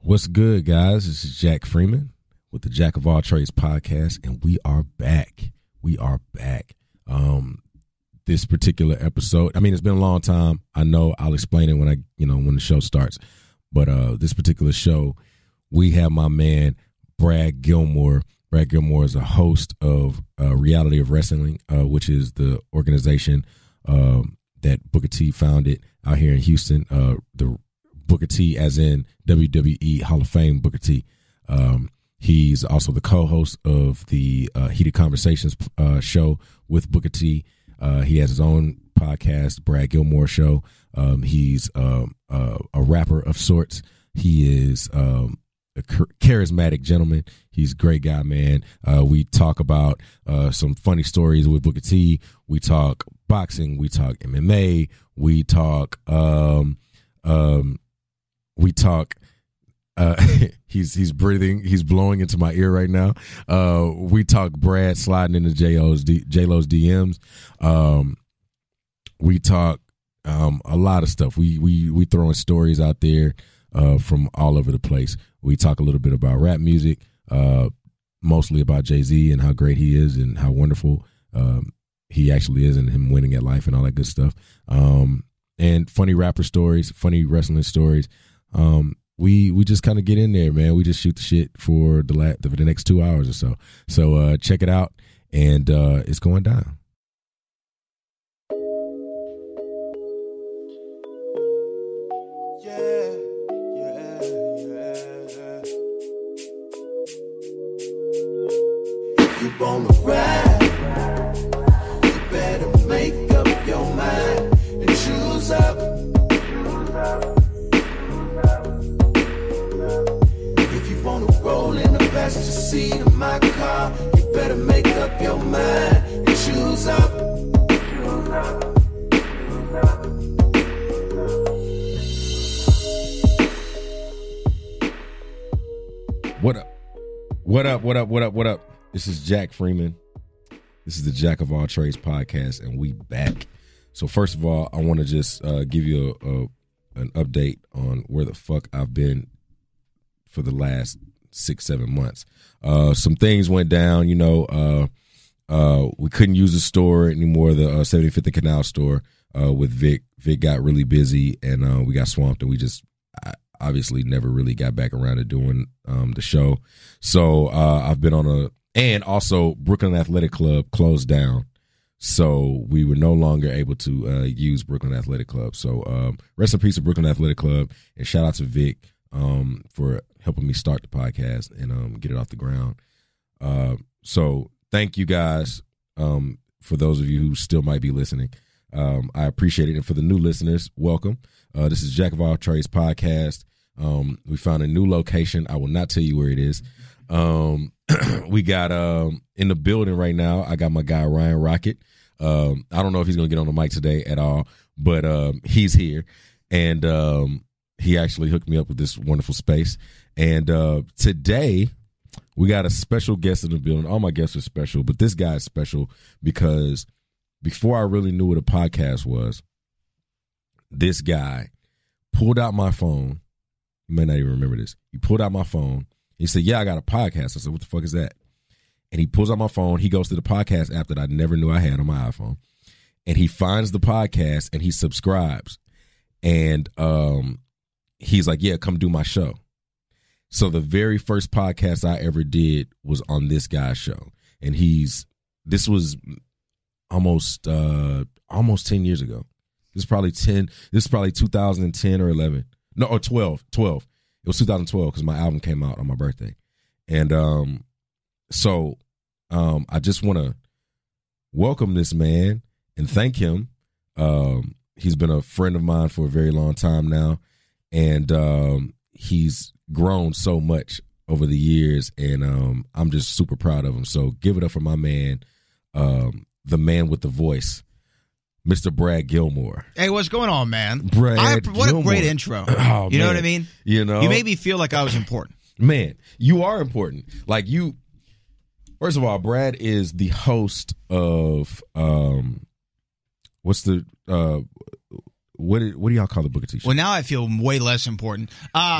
What's good, guys? This is Jack Freeman with the Jack of All Trades podcast, and we are back. This particular episode, I mean, it's been a long time. I know I'll explain it when the show starts. But this particular show, we have my man Brad Gilmore. Brad Gilmore is a host of Reality of Wrestling, which is the organization that Booker T founded out here in Houston. The Booker T, as in WWE Hall of Fame Booker T. He's also the co-host of the Heated Conversations show with Booker T. He has his own podcast, Brad Gilmore Show. He's a rapper of sorts. He is a charismatic gentleman. He's a great guy, man. We talk about some funny stories with Booker T. We talk boxing. We talk MMA. We talk. He's breathing. He's blowing into my ear right now. We talk Brad sliding into J-Lo's DMs. We talk a lot of stuff. We throwing stories out there from all over the place. We talk a little bit about rap music, mostly about Jay-Z and how great he is and how wonderful he actually is and him winning at life and all that good stuff. And funny rapper stories, funny wrestling stories. We just kind of get in there, man. We just shoot the shit for the next 2 hours or so. So check it out, and it's going down. If you wanna ride, you better make up your mind and choose up. Roll in the passenger seat of my car. You better make up your mind and choose up. What up? This is Jack Freeman. This is the Jack of All Trades podcast, and we back. So first of all, I want to just give you an update on where the fuck I've been for the last 6-7 months. Some things went down, we couldn't use the store anymore, the 75th and Canal store with Vic. Vic got really busy and we got swamped, and I obviously never really got back around to doing the show. So I've been and also Brooklyn Athletic Club closed down. So we were no longer able to use Brooklyn Athletic Club. So rest in peace to Brooklyn Athletic Club, and shout out to Vic for helping me start the podcast and get it off the ground. So thank you guys for those of you who still might be listening. I appreciate it. And for the new listeners, welcome. This is Jack of All Trades podcast. We found a new location. I will not tell you where it is. We got in the building right now, I got my guy Ryan Rocket. I don't know if he's going to get on the mic today at all, but he's here. And he actually hooked me up with this wonderful space. And today, we got a special guest in the building. All my guests are special, but this guy is special because before I really knew what a podcast was, this guy pulled out my phone. You may not even remember this. He pulled out my phone. He said, "Yeah, I got a podcast." I said, "What the fuck is that?" And he pulls out my phone. He goes to the podcast app that I never knew I had on my iPhone. And he finds the podcast and he subscribes. And he's like, "Yeah, come do my show." So the very first podcast I ever did was on this guy's show. And this was almost 10 years ago. This is probably 2010 or 11. No, or 12. It was 2012 because my album came out on my birthday. And so I just want to welcome this man and thank him. He's been a friend of mine for a very long time now. And he's grown so much over the years, and I'm just super proud of him. So give it up for my man, the man with the voice, Mr. Brad Gilmore. Hey, what's going on, man? Brad what Gilmore. A great intro. Oh, you know what I mean? You know, you made me feel like I was important. Man, you are important. Like you. First of all, Brad is the host of what's the what do y'all call the Booker T show? Well, now I feel way less important.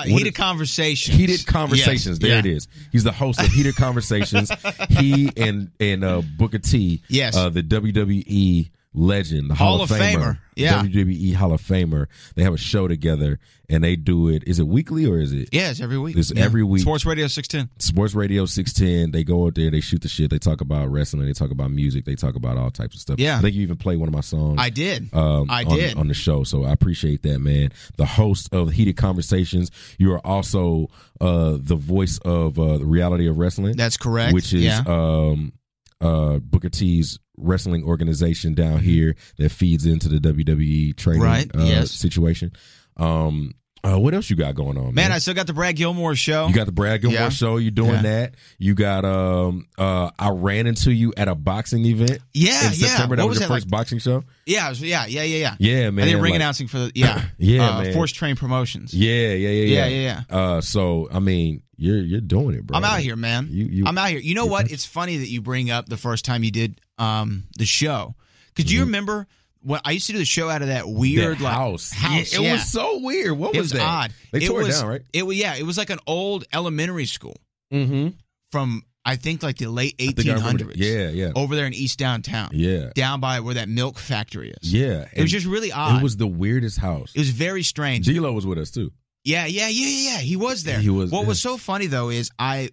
Heated Conversations. Heated Conversations. Yes. There it is. He's the host of Heated Conversations. He and Booker T, yes, the WWE legend, the Hall of Famer. Yeah. WWE Hall of Famer. They have a show together, and they do it. Is it weekly or is it? Yeah, it's every week. It's every week. Sports Radio 610. Sports Radio 610. They go out there, they shoot the shit. They talk about wrestling. They talk about music. They talk about all types of stuff. Yeah. I think you even played one of my songs. I did. I did. On the show. So I appreciate that, man. The host of Heated Conversations. You are also the voice of the Reality of Wrestling. That's correct. Which is Booker T's wrestling organization down here that feeds into the WWE training situation. What else you got going on, man? I still got the Brad Gilmore show. You got the Brad Gilmore show. You're doing that. You got I ran into you at a boxing event. Yeah, in September. That what was your first boxing show. Yeah, Yeah, man. I did ring announcing for the man. Force Train Promotions. Yeah. So I mean, you're doing it, bro. I'm out here, man. I'm out here. You know what? It's funny that you bring up the first time you did the show, because do you remember? Well, I used to do the show out of that weird house. Yeah, it was so weird. What was that? Odd. They tore it down, right? It was like an old elementary school from I think like the late 1800s. Yeah. Over there in East Downtown. Yeah. Down by where that milk factory is. Yeah. It was just really odd. It was the weirdest house. It was very strange. D-Lo was with us too. Yeah. He was there. He was. What was so funny though is I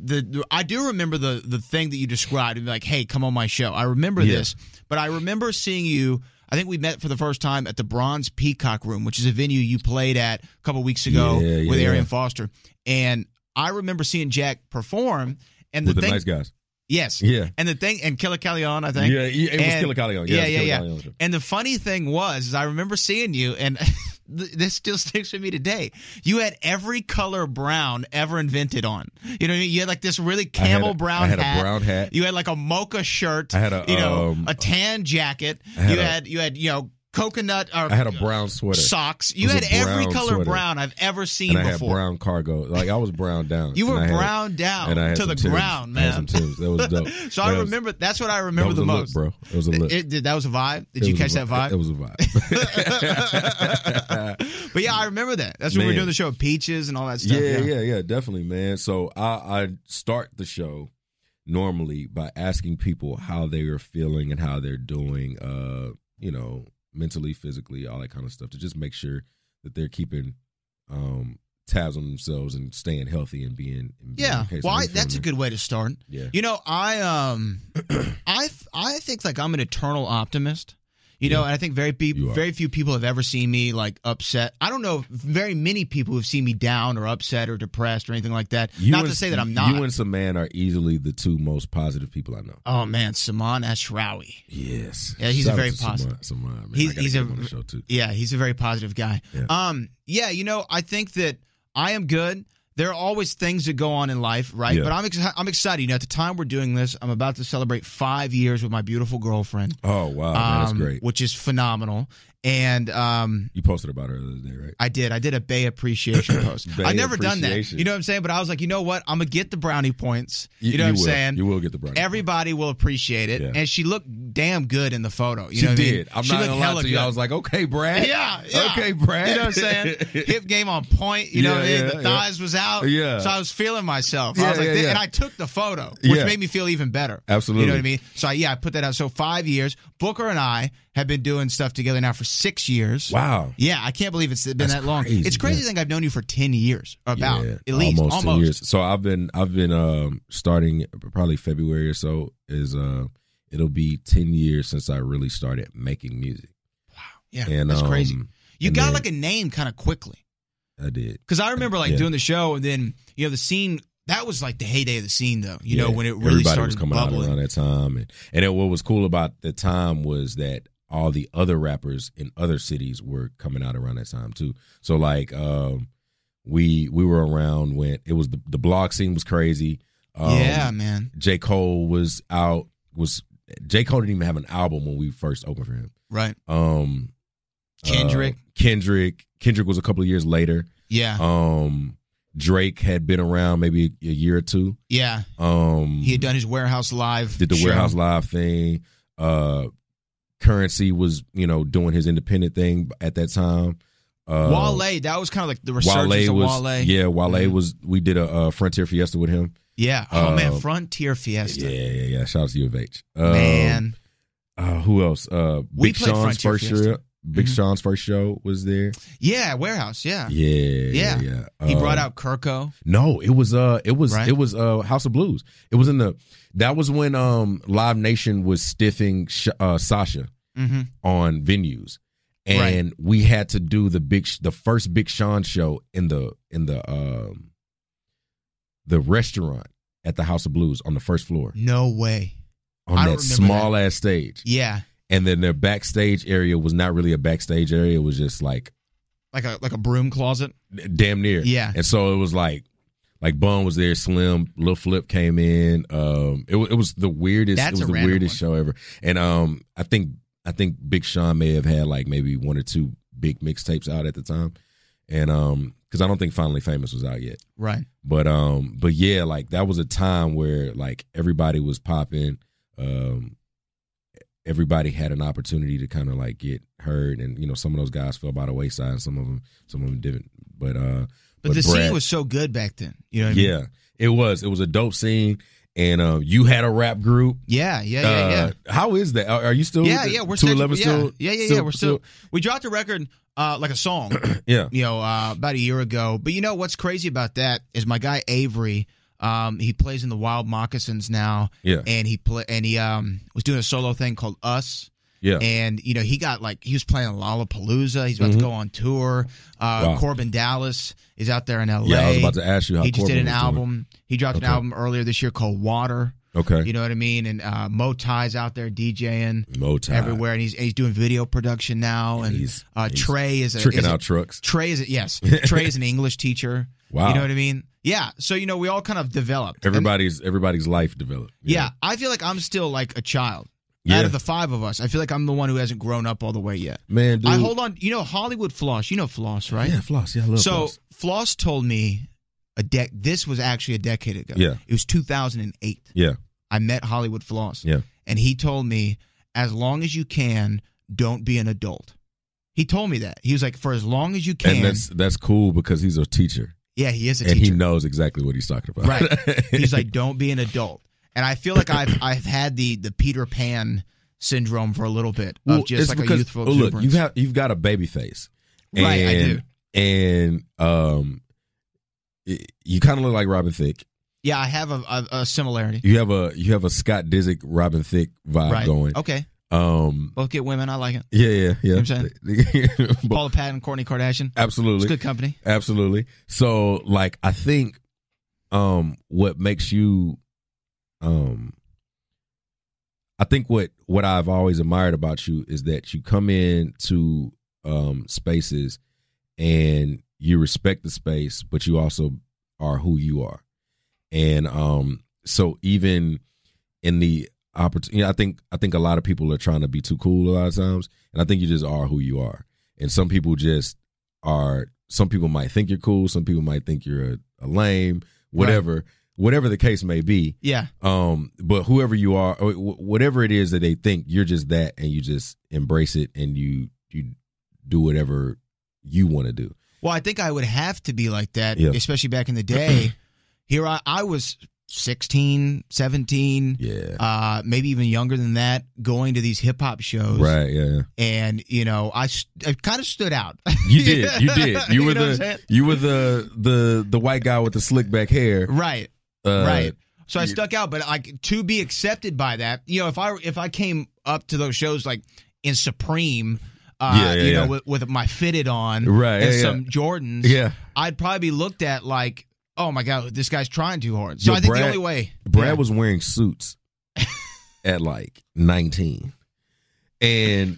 do remember the thing that you described and be like, hey, come on my show. I remember this, but I remember seeing you. I think we met for the first time at the Bronze Peacock Room, which is a venue you played at a couple weeks ago with Arian Foster. And I remember seeing Jack perform. And with the nice guys. Yes. Yeah. And the thing, and Killer Callion, I think. Yeah, it was Killer Callion. Yeah. And the funny thing was, is I remember seeing you, and this still sticks with me today. You had every color brown ever invented on. You know what I mean? You had like this really camel brown hat. I had a brown hat. You had like a mocha shirt. I had a tan jacket. You had coconut or I had a brown sweater. Socks. You had every color brown I've ever seen and I before. had brown cargo. Like I was brown down. You were brown down to the ground, man. I had some Timbs. That was dope. So I remember that's what I remember the most, look, bro. It was a look. That was a vibe. Did you catch that vibe? It was a vibe. But yeah, I remember that. That's when we were doing the show Peaches and all that stuff. Yeah, definitely, man. So I start the show normally by asking people how they are feeling and how they're doing. Mentally, physically, all that kind of stuff, to just make sure that they're keeping tabs on themselves and staying healthy and being okay. Well, that's a good way to start. Yeah. I think like I'm an eternal optimist. And I think very few people have ever seen me like upset. I don't know if very many people have seen me down or upset or depressed or anything like that. Not to say that I'm not. You and Saman are easily the two most positive people I know. Oh man, Saman Ashrawi. Yes. Yeah, he's a very positive. Saman, man. He's on the show too. Yeah, he's a very positive guy. Yeah. I think that I am good. There are always things that go on in life, right? Yeah. But I'm excited. At the time we're doing this, I'm about to celebrate 5 years with my beautiful girlfriend. Oh, wow. Man, that's great. Which is phenomenal. And you posted about her the other day, right? I did. I did a Bay appreciation post. I've never done that. You know what I'm saying? But I was like, you know what? I'm going to get the brownie points. You know what I'm saying? You will get the brownie Everybody will appreciate it. Yeah. And she looked damn good in the photo. She did. I'm not going to lie to you. I was like, okay, Brad. Yeah. Okay, Brad. You know what I'm saying? Hip game on point. You know what I mean? The thighs was out. Yeah. So I was feeling myself. I was like, and I took the photo, which made me feel even better. Absolutely. You know what I mean? So I put that out. So 5 years. Booker and I have been doing stuff together now for 6 years. Wow. Yeah, I can't believe it's been that long. Crazy, it's crazy to think I've known you for 10 years, at least. Almost 10 years. So I've been starting probably February or so it'll be 10 years since I really started making music. Wow. Yeah, and, that's crazy. You got like a name kind of quickly. I did. Because I remember doing the show and then, the scene. That was like the heyday of the scene, though. You know, when it really everybody started was coming bubbling. out around that time, and what was cool about the time was that all the other rappers in other cities were coming out around that time too. So like, we were around when it was the blog scene was crazy. Yeah, man. J. Cole was out. J. Cole didn't even have an album when we first opened for him. Right. Kendrick was a couple of years later. Yeah. Drake had been around maybe a year or two. Yeah. He had done his Warehouse Live. Did the show. Warehouse Live thing. Currency was, doing his independent thing at that time. Wale, that was kind of like the resurgence of Wale. Yeah, Wale was. We did a Frontier Fiesta with him. Yeah. Oh man, Frontier Fiesta. Yeah. Shout out to U of H. Man. Who else? Big Sean's Frontier first Fiesta. show. Big Sean's first show was there. Yeah, Warehouse. Yeah. Yeah. He brought out Kirko. No, it was Right? House of Blues. It was that was when Live Nation was stiffing Sasha on venues. And we had to do the first Big Sean show in the restaurant at the House of Blues on the first floor. No way. On that small ass stage. Yeah. And then their backstage area was not really a backstage area. It was just like a broom closet. Damn near. Yeah. And so it was like Bun was there, Slim, Lil Flip came in. It was the weirdest. That's it was the weirdest show ever. And I think Big Sean may have had like maybe one or two big mixtapes out at the time, and because I don't think Finally Famous was out yet. Right. But yeah, like that was a time where like everybody was popping. Everybody had an opportunity to kind of like get heard, and some of those guys fell by the wayside, and some of them didn't. But the Brad, scene was so good back then. You know what I mean? It was a dope scene. And you had a rap group. Yeah. How is that? Are you still? Yeah. We're 211 still. Yeah. We're still. We dropped a record, like a song. Yeah. About a year ago. But what's crazy about that is my guy Avery. He plays in the Wild Moccasins now. Yeah. And he was doing a solo thing called Us. Yeah. And he was playing Lollapalooza. He's about to go on tour. Corbin Dallas is out there in LA. Yeah, I was about to ask you how he just Corbin did an was album. doing. He dropped an album earlier this year called Water. Okay. You know what I mean? And Mo Ty's out there DJing Mo Ty. everywhere, and he's doing video production now. And he's Trey is tricking out trucks. Trey is an English teacher. Wow. You know what I mean? Yeah. So we all kind of developed. Everybody's life developed. Yeah. I feel like I'm still like a child. Out of the five of us, I feel like I'm the one who hasn't grown up all the way yet. Man, dude. I hold on. Hollywood Floss. You know Floss, right? Yeah, Floss. Yeah, I love Floss. So Floss told me this was actually a decade ago. Yeah. It was 2008. Yeah. I met Hollywood Floss. Yeah. And he told me, as long as you can, don't be an adult. He told me that. He was like, for as long as you can. And that's cool because he's a teacher. Yeah, he is a teacher. And he knows exactly what he's talking about. Right. He's like, don't be an adult. And I feel like I've had the Peter Pan syndrome for a little bit of just like a youthful exuberance. Look, you've got a baby face. Right, I do. And you kind of look like Robin Thicke. Yeah, I have a similarity. You have a Scott Disick, Robin Thicke vibe going. Okay. Both get women. I like it. Yeah. You know what I'm saying? Paula Patton, Kourtney Kardashian. Absolutely. It's good company. Absolutely. So, like, I think what makes you I think what I've always admired about you is that you come into spaces and you respect the space, but you also are who you are. And so even in the opportunity, I think a lot of people are trying to be too cool a lot of times, and I think you just are who you are. And some people just are. Some people might think you're cool. Some people might think you're a lame. Whatever. Right. Whatever the case may be. Yeah. But whoever you are, or whatever it is that they think, you're just that, and you just embrace it, and you do whatever you want to do. Well, I think I would have to be like that, yeah. Especially back in the day. Here I was 16, 17, maybe even younger than that, going to these hip hop shows. Right, yeah. And, I kind of stood out. You did. You were the white guy with the slick back hair. Right. Right. So I stuck out, but like to be accepted by that, if I came up to those shows like in Supreme, with my fitted on, right, and some Jordans, I'd probably be looked at like, oh my God, this guy's trying too hard. So I think the only way Brad was wearing suits at like 19, and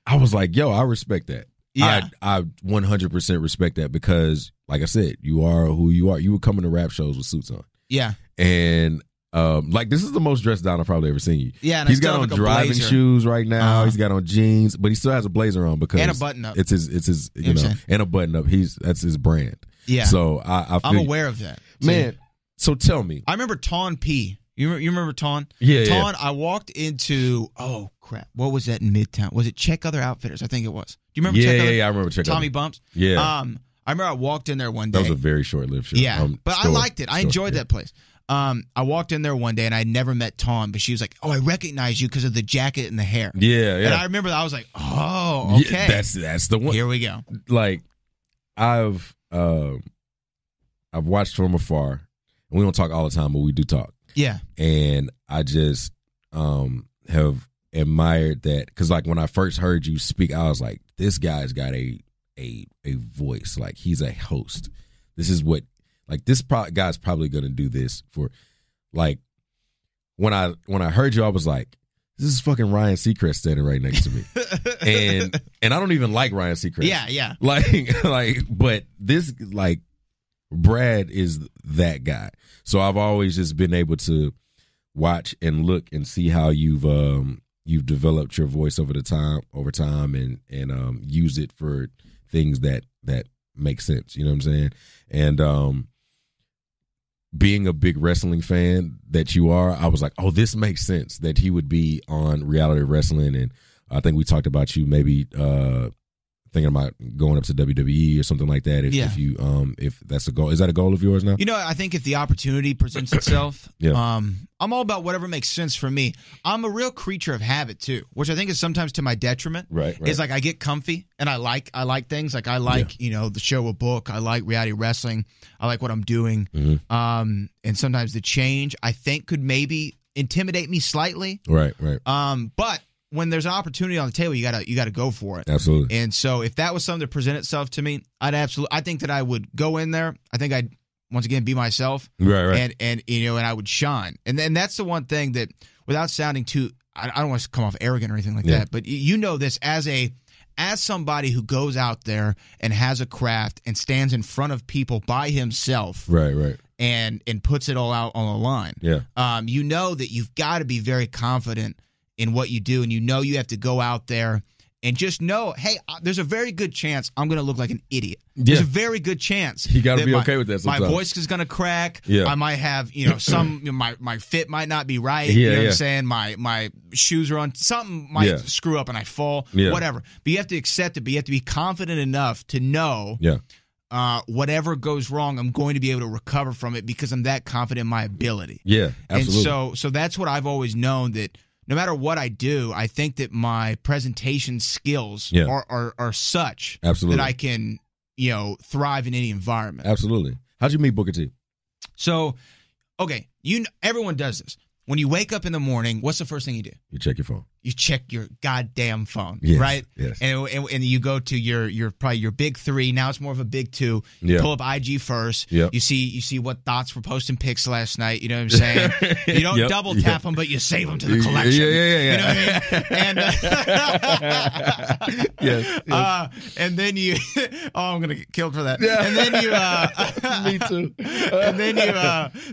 I was like, yo, I respect that. Yeah. I 100% respect that because, like I said, you are who you are. You would come into rap shows with suits on. Yeah. And like this is the most dressed down I've probably ever seen you. Yeah, and he's got on driving shoes right now. He's got on jeans, but he still has a blazer on because and a button up. It's his and a button up. That's his brand. Yeah. So I'm aware of that, man. So tell me, I remember Tawn P. You remember Tawn? Yeah, Tawn, I walked into, oh, crap. What was that in Midtown? Was it Check Other Outfitters? I think it was. Do you remember Check Other? Yeah, I remember Check Other. Tommy Bumps? Yeah. I remember I walked in there one day. That was a very short-lived show. Yeah, but I liked it. I enjoyed that place. I walked in there one day, and I never met Tawn, but she was like, oh, I recognize you because of the jacket and the hair. Yeah. And I remember that. I was like, oh, okay. Yeah, that's the one. Here we go. Like, I've watched from afar. We don't talk all the time, but we do talk. Yeah. And I just have admired that because, like, when I first heard you speak, I was like, this guy's got a voice. Like, he's a host. This is what, like, this guy's probably going to do this for, like, when I heard you, I was like, this is fucking Ryan Seacrest standing right next to me. and I don't even like Ryan Seacrest. Yeah. Like, but this, like, Brad is that guy. So I've always just been able to watch and look and see how you've developed your voice over time and use it for things that make sense. You know what I'm saying? And being a big wrestling fan that you are, I was like, oh, this makes sense that he would be on reality wrestling. And I think we talked about you maybe thinking about going up to WWE or something like that. If that's a goal, is that a goal of yours now? You know, I think if the opportunity presents itself, I'm all about whatever makes sense for me. I'm a real creature of habit too, which I think is sometimes to my detriment. Right. Is like I get comfy and I like things. Like I like the show, a book. I like reality wrestling. I like what I'm doing. Mm-hmm. And sometimes the change I think could maybe intimidate me slightly. Right. But when there's an opportunity on the table, you gotta go for it. Absolutely. And so if that was something to present itself to me, I think that I would go in there. I think I'd once again be myself. Right. And I would shine. And that's the one thing that, without sounding too, I don't want to come off arrogant or anything like that, but you know this as somebody who goes out there and has a craft and stands in front of people by himself. Right. And puts it all out on the line. Yeah. You know that you've got to be very confident in what you do, and you have to go out there and just know, hey, there's a very good chance I'm going to look like an idiot. There's a very good chance. You got to be okay with that sometimes. My voice is going to crack. Yeah. I might have, my fit might not be right. You know what I'm saying? My shoes are on. Something might screw up and I fall. Yeah. Whatever. But you have to accept it. But you have to be confident enough to know whatever goes wrong, I'm going to be able to recover from it because I'm that confident in my ability. Yeah, absolutely. And so that's what I've always known, that no matter what I do, I think that my presentation skills are such that I can, thrive in any environment. Absolutely. How'd you meet Booker T? So, okay, everyone does this. When you wake up in the morning, what's the first thing you do? You check your phone. You check your goddamn phone, right? Yes. And you go to your probably your big three. Now it's more of a big two. You pull up IG first. Yep. You see what thoughts were posting pics last night. You know what I'm saying? You don't double tap them, but you save them to the collection. Yeah. You know what I mean? And yes. And then you, I'm gonna get killed for that. Yeah. And then you, me too. And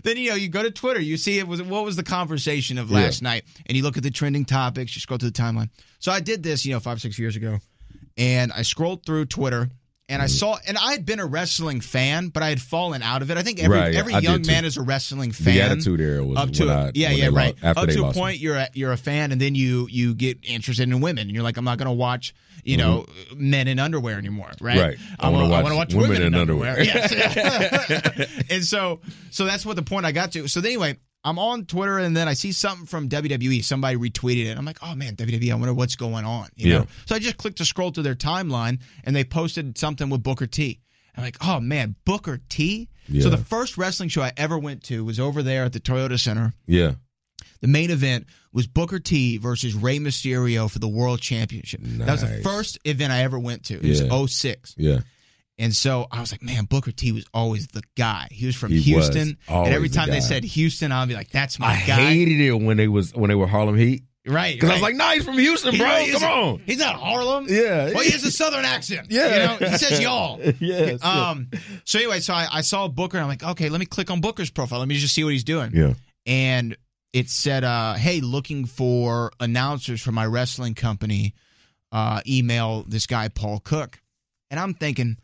then you go to Twitter. You see what was the conversation of last night, and you look at the trending topics. You scroll through the timeline. So I did this, 5-6 years ago, and I scrolled through Twitter, and I saw, and I had been a wrestling fan, but I had fallen out of it. I think every young man is a wrestling fan. The Attitude Era was up to right. After up they to a lost point, you're a fan, and then you get interested in women, and you're like, I'm not going to watch men in underwear anymore, right? Right. I want to watch women in underwear. Yes. And so that's what the point I got to. So anyway, I'm on Twitter, and then I see something from WWE. Somebody retweeted it. I'm like, oh, man, WWE, I wonder what's going on. You know? So I just clicked to scroll through their timeline, and they posted something with Booker T. I'm like, oh, man, Booker T? Yeah. So the first wrestling show I ever went to was over there at the Toyota Center. Yeah. The main event was Booker T versus Rey Mysterio for the World Championship. Nice. That was the first event I ever went to. It was 2006. Yeah. And so I was like, man, Booker T was always the guy. He was from Houston. And every time they said Houston, I'd be like, that's my guy. I hated it when they were Harlem Heat. Right. Because I was like, nah, he's from Houston, bro. Come on. He's not Harlem. Yeah. Well, he has a southern accent. Yeah. He says y'all. Yes. So anyway, I saw Booker, and I'm like, okay, let me click on Booker's profile. Let me just see what he's doing. Yeah. And it said, hey, looking for announcers for my wrestling company. Email this guy, Paul Cook. And I'm thinking,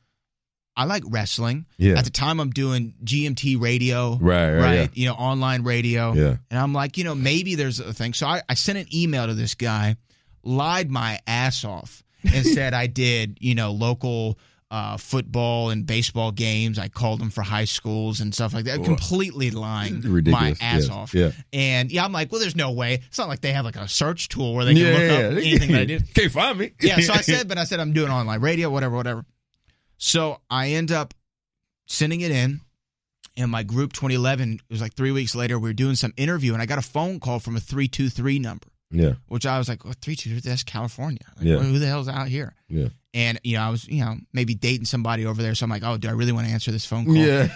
I like wrestling. Yeah. At the time, I'm doing GMT radio. Right. You know, online radio. Yeah. And I'm like, you know, maybe there's a thing. So I sent an email to this guy, lied my ass off, and said I did, you know, local football and baseball games. I called them for high schools and stuff like that. Completely lying my ass off. Yeah. And I'm like, well, there's no way. It's not like they have like a search tool where they can look up anything that I did. Can't find me. Yeah. So I said I'm doing online radio, whatever. So I end up sending it in. And my group 2011, it was like 3 weeks later, we were doing some interview, and I got a phone call from a 323 number. Yeah. Which I was like, well, 323, that's California. Like, yeah. Who the hell's out here? Yeah. And, you know, I was, you know, maybe dating somebody over there. So I'm like, oh, do I really want to answer this phone call? Yeah.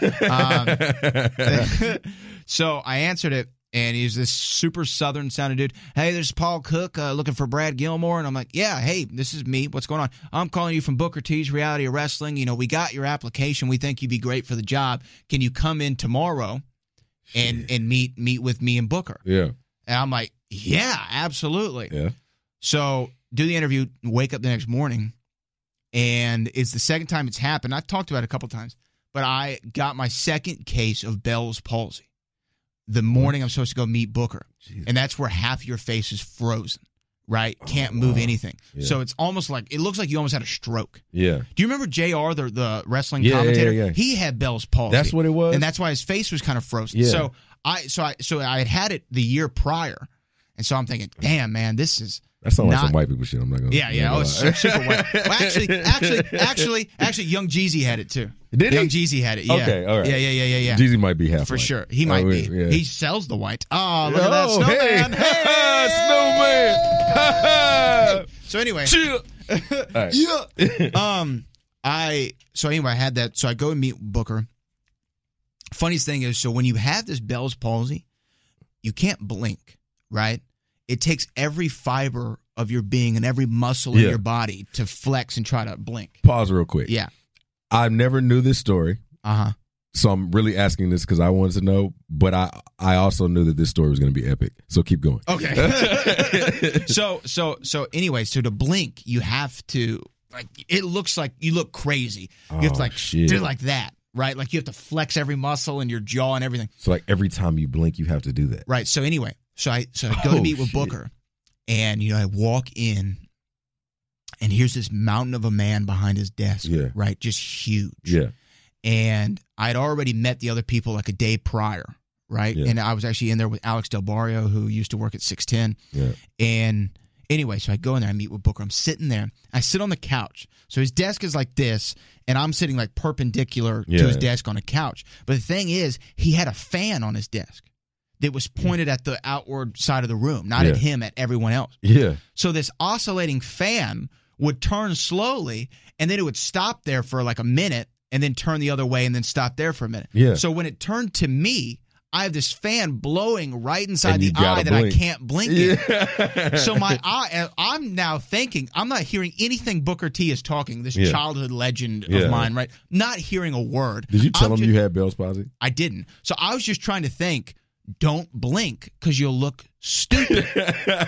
So I answered it, and he's this super southern sounding dude. Hey, there's Paul Cook looking for Brad Gilmore. And I'm like, yeah, hey, this is me. What's going on? I'm calling you from Booker T's Reality of Wrestling. You know, we got your application. We think you'd be great for the job. Can you come in tomorrow and meet with me and Booker? Yeah. And I'm like, yeah, absolutely. Yeah. So do the interview, wake up the next morning, and it's the second time it's happened. I've talked about it a couple times, but I got my second case of Bell's palsy the morning I'm supposed to go meet Booker. Jesus. And that's where half your face is frozen, right? Can't move anything. Yeah. So it's almost like, it looks like you almost had a stroke. Yeah. Do you remember JR, the wrestling commentator? Yeah. He had Bell's palsy. That's what it was? And that's why his face was kind of frozen. Yeah. So I had it the year prior. And so I'm thinking, damn, man, this is that sounds like some white people shit. I'm not gonna. Yeah. Oh, it's super white. Well, actually, Young Jeezy had it too. Did he? Young Jeezy had it. Yeah. Okay. All right. Yeah. Jeezy might be half for white. sure. He might be. Yeah. He sells the white. Oh, look at that snowman! Hey, Snowman! So anyway, right. yeah. I had that. So I go and meet Booker. Funniest thing is, so when you have this Bell's palsy, you can't blink, right? It takes every fiber of your being and every muscle in your body to flex and try to blink. Pause real quick. Yeah. I never knew this story. Uh-huh. So I'm really asking this because I wanted to know, but I also knew that this story was going to be epic. So keep going. Okay. So anyway, so to blink, you have to, like, it looks like you look crazy. You have to, like, do like that. Right? Like, you have to flex every muscle in your jaw and everything. So, like, every time you blink, you have to do that. Right. So, anyway, so I go to meet with Booker, and, you know, I walk in, and here's this mountain of a man behind his desk. Yeah. Right? Just huge. Yeah. And I'd already met the other people, like, a day prior. Right? Yeah. And I was actually in there with Alex Del Barrio, who used to work at 610. Yeah. And anyway, so I go in there, I meet with Booker. I'm sitting there. I sit on the couch. So his desk is like this, and I'm sitting like perpendicular to his desk on a couch. But the thing is, he had a fan on his desk that was pointed at the outward side of the room, not at him, at everyone else. Yeah. So this oscillating fan would turn slowly, and then it would stop there for like a minute, and then turn the other way, and then stop there for a minute. Yeah. So when it turned to me, I have this fan blowing right inside the eye that I can't blink in. So my eye, I'm now thinking, I'm not hearing anything Booker T is talking, this childhood legend of mine, right? Not hearing a word. Did you tell him you had Bell's palsy? I didn't. So I was just trying to think, don't blink because you'll look stupid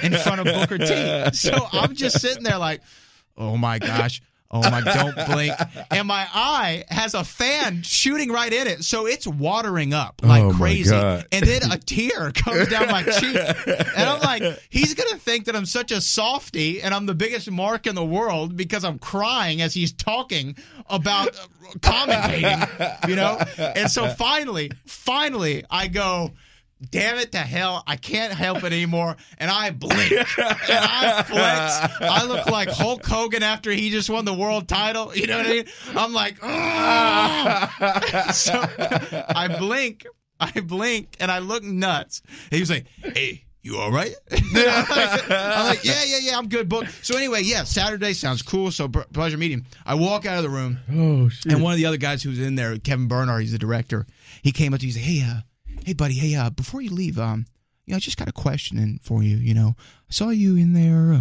in front of Booker T. So I'm just sitting there like, oh my gosh. Oh my, don't blink. And my eye has a fan shooting right in it. So it's watering up like crazy. And then a tear comes down my cheek. And I'm like, he's going to think that I'm such a softie and I'm the biggest mark in the world because I'm crying as he's talking about commentating, you know? And so finally, I go, damn it to hell, I can't help it anymore. And I blink. And I flex. I look like Hulk Hogan after he just won the world title. You know what I mean? I'm like, so I blink, and I look nuts. And he was like, hey, you all right? I'm like, yeah, I'm good, book. So anyway, Saturday sounds cool. So pleasure meeting him. I walk out of the room. Oh, shit. And one of the other guys who's in there, Kevin Bernard, he's the director. He came up to me, he said, hey, buddy, before you leave, I just got a question for you, you know. I saw you in there,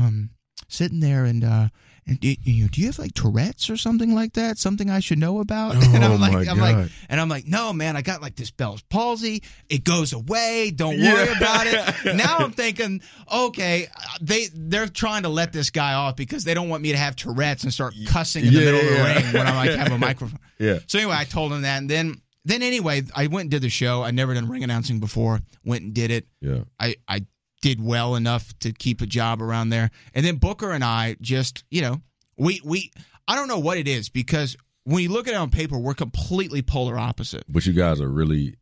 sitting there, and do you have like Tourette's or something like that? Something I should know about? Oh, and I'm my like, no, man, I got like this Bell's palsy. It goes away. Don't worry about it. Now I'm thinking, okay, they're trying to let this guy off because they don't want me to have Tourette's and start cussing in the middle of the ring when I like have a microphone. Yeah. So anyway, I told him that, and then anyway, I went and did the show. I'd never done ring announcing before. Went and did it. Yeah. I did well enough to keep a job around there. And then Booker and I just, we I don't know what it is, because when you look at it on paper, we're completely polar opposite. But you guys really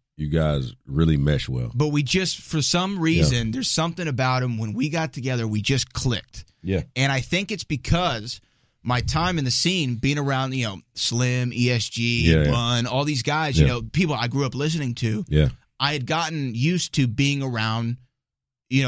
mesh well. But we just, for some reason, there's something about him. When we got together, we just clicked. Yeah. And I think it's because my time in the scene, being around, Slim, ESG, Bun, all these guys, people I grew up listening to. Yeah. I had gotten used to being around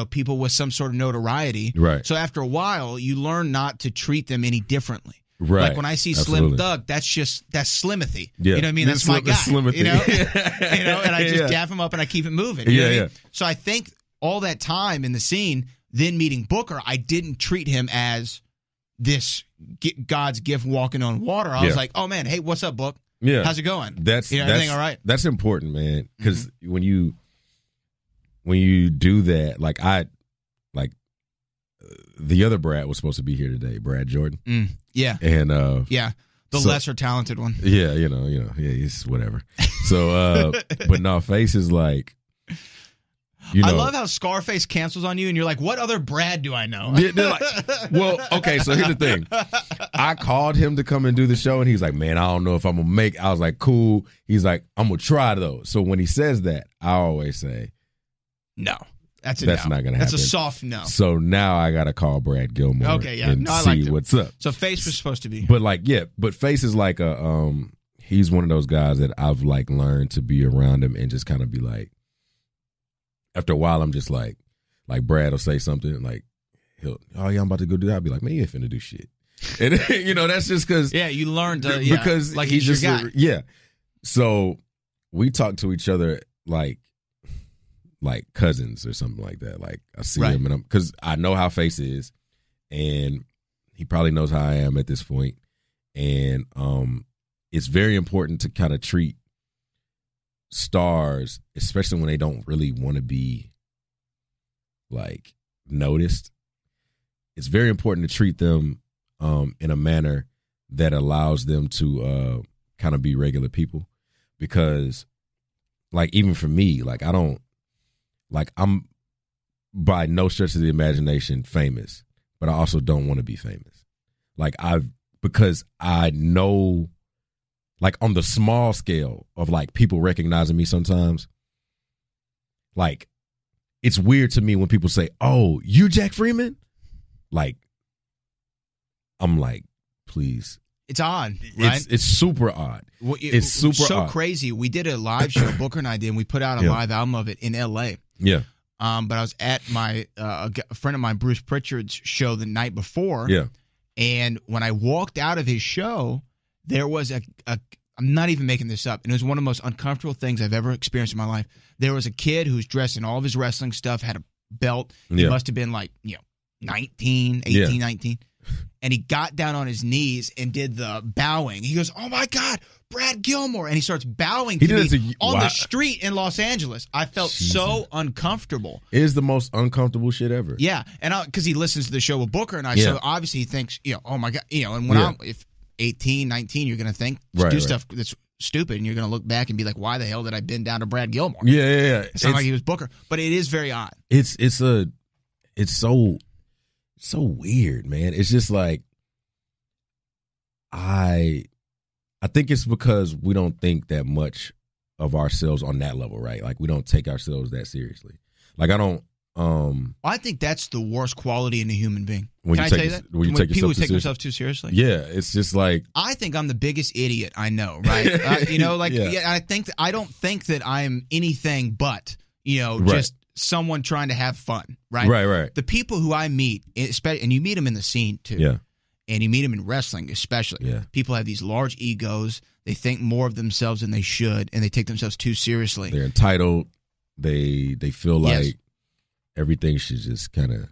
people with some sort of notoriety. Right. So after a while, you learn not to treat them any differently. Right. Like when I see Slim Thug, that's Slimothy. Yeah. You know what I mean? That's my guy. Slimothy. And I just dap him up and I keep it moving. You know what I mean? So I think all that time in the scene, then meeting Booker, I didn't treat him as this God's gift walking on water. I was like, oh man, hey, what's up, Book? Yeah. How's it going? Everything all right? That's important, man. Because when you do that, the other Brad was supposed to be here today, Brad Jordan. Yeah. And the lesser talented one. Yeah, it's whatever. So but no, Face is like, I love how Scarface cancels on you and you're like, what other Brad do I know? Well, okay, so here's the thing. I called him to come and do the show and he's like, man, I don't know if I'm gonna make. I was like, cool. He's like, I'm gonna try though. So when he says that, I always say, no. That's not going to happen. That's a soft no. So now I got to call Brad Gilmore and see what's up. So Face was supposed to be. But Face is like he's one of those guys that I've like learned to be around him and just kind of be like, after a while I'm just like Brad will say something like, I'm about to go do that. I'll be like, man, you ain't finna do shit. And that's just because. Yeah, you learned because like he's your just guy. Yeah. So we talk to each other like cousins or something like that. Like I see him and because I know how Face is, and he probably knows how I am at this point. And it's very important to kind of treat stars, especially when they don't really want to be like noticed. It's very important to treat them in a manner that allows them to kind of be regular people, because like even for me, like I don't. Like, I'm by no stretch of the imagination famous, but I also don't want to be famous. Because I know, like, on the small scale of, like, people recognizing me sometimes, like, it's weird to me when people say, oh, you Jack Freeman? Like, I'm like, please. It's odd, right? It's super odd. It's super odd. So crazy. We did a live show, Booker and I did, and we put out a live album of it in L.A. Yeah. But I was at my a friend of mine, Bruce Pritchard's show the night before. Yeah. And when I walked out of his show, there was I'm not even making this up, and it was one of the most uncomfortable things I've ever experienced in my life. There was a kid who was dressed in all of his wrestling stuff, had a belt. He must have been like, 18, 19. And he got down on his knees and did the bowing. He goes, oh, my God, Brad Gilmore. And he starts bowing to me on the street in Los Angeles. I felt so uncomfortable. It is the most uncomfortable shit ever. Yeah. And because he listens to the show with Booker and I, so obviously he thinks, oh, my God. And when if 18, 19, you're going to think, stuff that's stupid, and you're going to look back and be like, why the hell did I bend down to Brad Gilmore? Yeah. It sounded like he was Booker. But it is very odd. It's so weird, man. It's just like I think it's because we don't think that much of ourselves on that level, right? Like we don't take ourselves that seriously. Like I don't. I think that's the worst quality in a human being. Can I tell you that? When people take themselves too seriously. Yeah, it's just like I think I'm the biggest idiot I know, right? I don't think that I'm anything but just someone trying to have fun, right? Right. The people who I meet, especially, and you meet them in the scene too. Yeah. And you meet them in wrestling, especially. Yeah. People have these large egos. They think more of themselves than they should, and they take themselves too seriously. They're entitled. They feel like everything should just kind of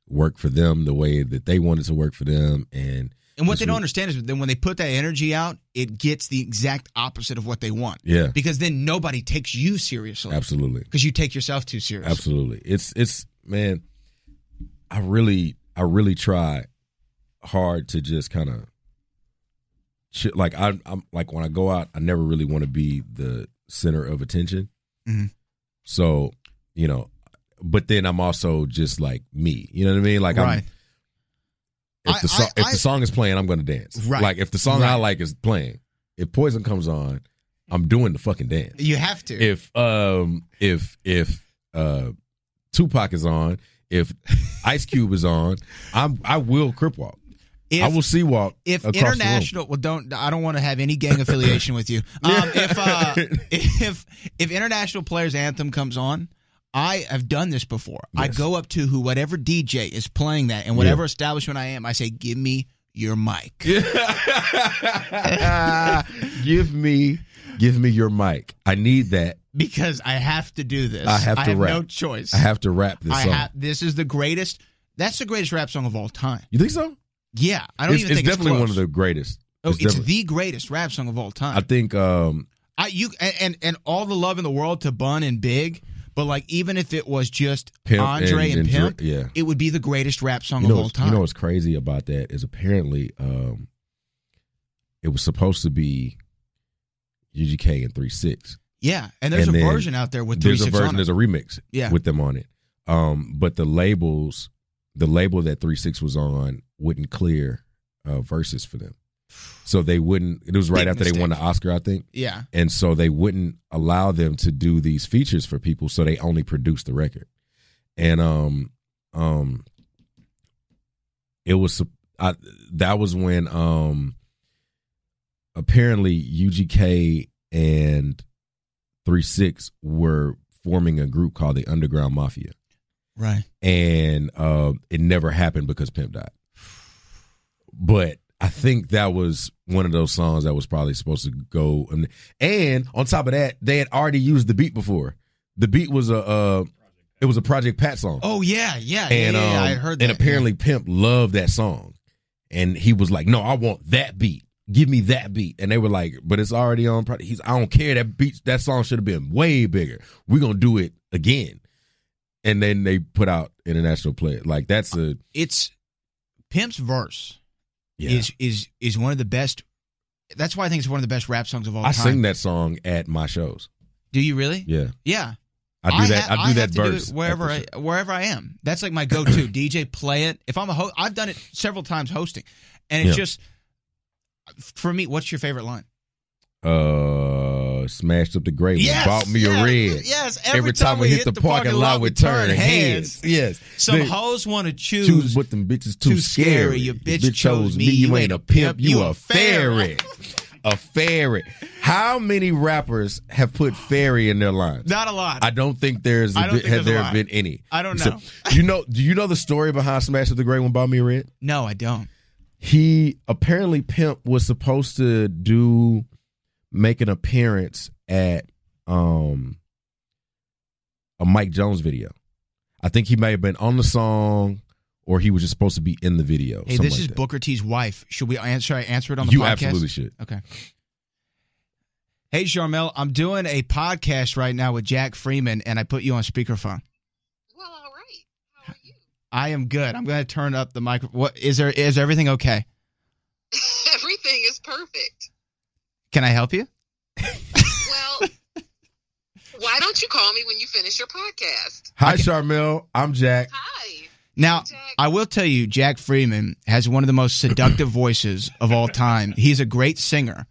work for them the way that they want it to work for them. And And what they don't understand is then when they put that energy out, it gets the exact opposite of what they want. Yeah. Because then nobody takes you seriously. Absolutely. Because you take yourself too seriously. Absolutely. It's man, I really try hard to just kind of like I'm like when I go out, I never really want to be the center of attention. Mm-hmm. So, you know, but then I'm also just like me. You know what I mean? Like right. If the song is playing, I'm going to dance. Right. Like if the song I like is playing, if Poison comes on, I'm doing the fucking dance. You have to. If Tupac is on, if Ice Cube is on, I will crip walk. I will sea walk. If across international, well, I don't want to have any gang affiliation with you. If international players anthem comes on, I have done this before. Yes. I go up to whatever DJ is playing that, and whatever establishment I am, I say, "Give me your mic." give me your mic. I need that because I have to do this. I have rap. No choice. I have to rap this song. This is the greatest. That's the greatest rap song of all time. You think so? Yeah, I don't even think it's definitely close. one of the greatest. It's the greatest rap song of all time. I think. And all the love in the world to Bun and Big. But like, even if it was just Pimp Andre and Pimp, yeah. it would be the greatest rap song of all time. You know what's crazy about that is apparently it was supposed to be UGK and 3-6. Yeah, and there's a version out there with 3-6 on it. There's a remix with them on it. But the label that 3-6 was on wouldn't clear verses for them. So they wouldn't. It was right Big after mistake. they won the Oscar, I think. Yeah. And so they wouldn't allow them to do these features for people, so they only produced the record. And it was that was when apparently UGK and 3-6 were forming a group called the Underground Mafia. Right. And it never happened because Pimp died. But I think that was one of those songs that was probably supposed to go. And on top of that, they had already used the beat before. The beat was a Project Pat song. Oh yeah. I heard that. And apparently Pimp loved that song, and he was like, "No, I want that beat. Give me that beat." And they were like, "But it's already on." I don't care. That song should have been way bigger. We're gonna do it again. And then they put out International Play. Like it's Pimp's verse. Yeah. Is one of the best. That's why I think it's one of the best rap songs of all time. I sing that song at my shows. Do you really? Yeah. Yeah. I do that verse wherever I am. That's like my go-to. DJ, play it. If I'm a host, I've done it several times hosting, and it's just for me. What's your favorite line? Smashed up the gray one. Bought me a red. Yes. Every time we hit the parking lot, we turn heads. Yes. Some hoes want to choose but them bitches too scary. Your bitch chose me. You ain't a pimp. You a ferret. A ferret. How many rappers have put fairy in their lines? Not a lot. I don't think there's been any. I don't know. So, do you know the story behind Smash Up the Gray One, Bought Me a Red? No, I don't. He apparently Pimp was supposed to make an appearance at a Mike Jones video. I think he may have been on the song, or he was just supposed to be in the video. Hey, this is Booker T's wife. Should I answer it on the podcast? You absolutely should. Okay. Hey, Sharmell, I'm doing a podcast right now with Jack Freeman, and I put you on speakerphone. Well, all right. How are you? I am good. I'm going to turn up the mic. What is everything okay? Everything is perfect. Can I help you? Well, why don't you call me when you finish your podcast? Hi, Sharmell. I'm Jack. Hi. Now, Jack. I will tell you, Jack Freeman has one of the most seductive voices of all time. He's a great singer,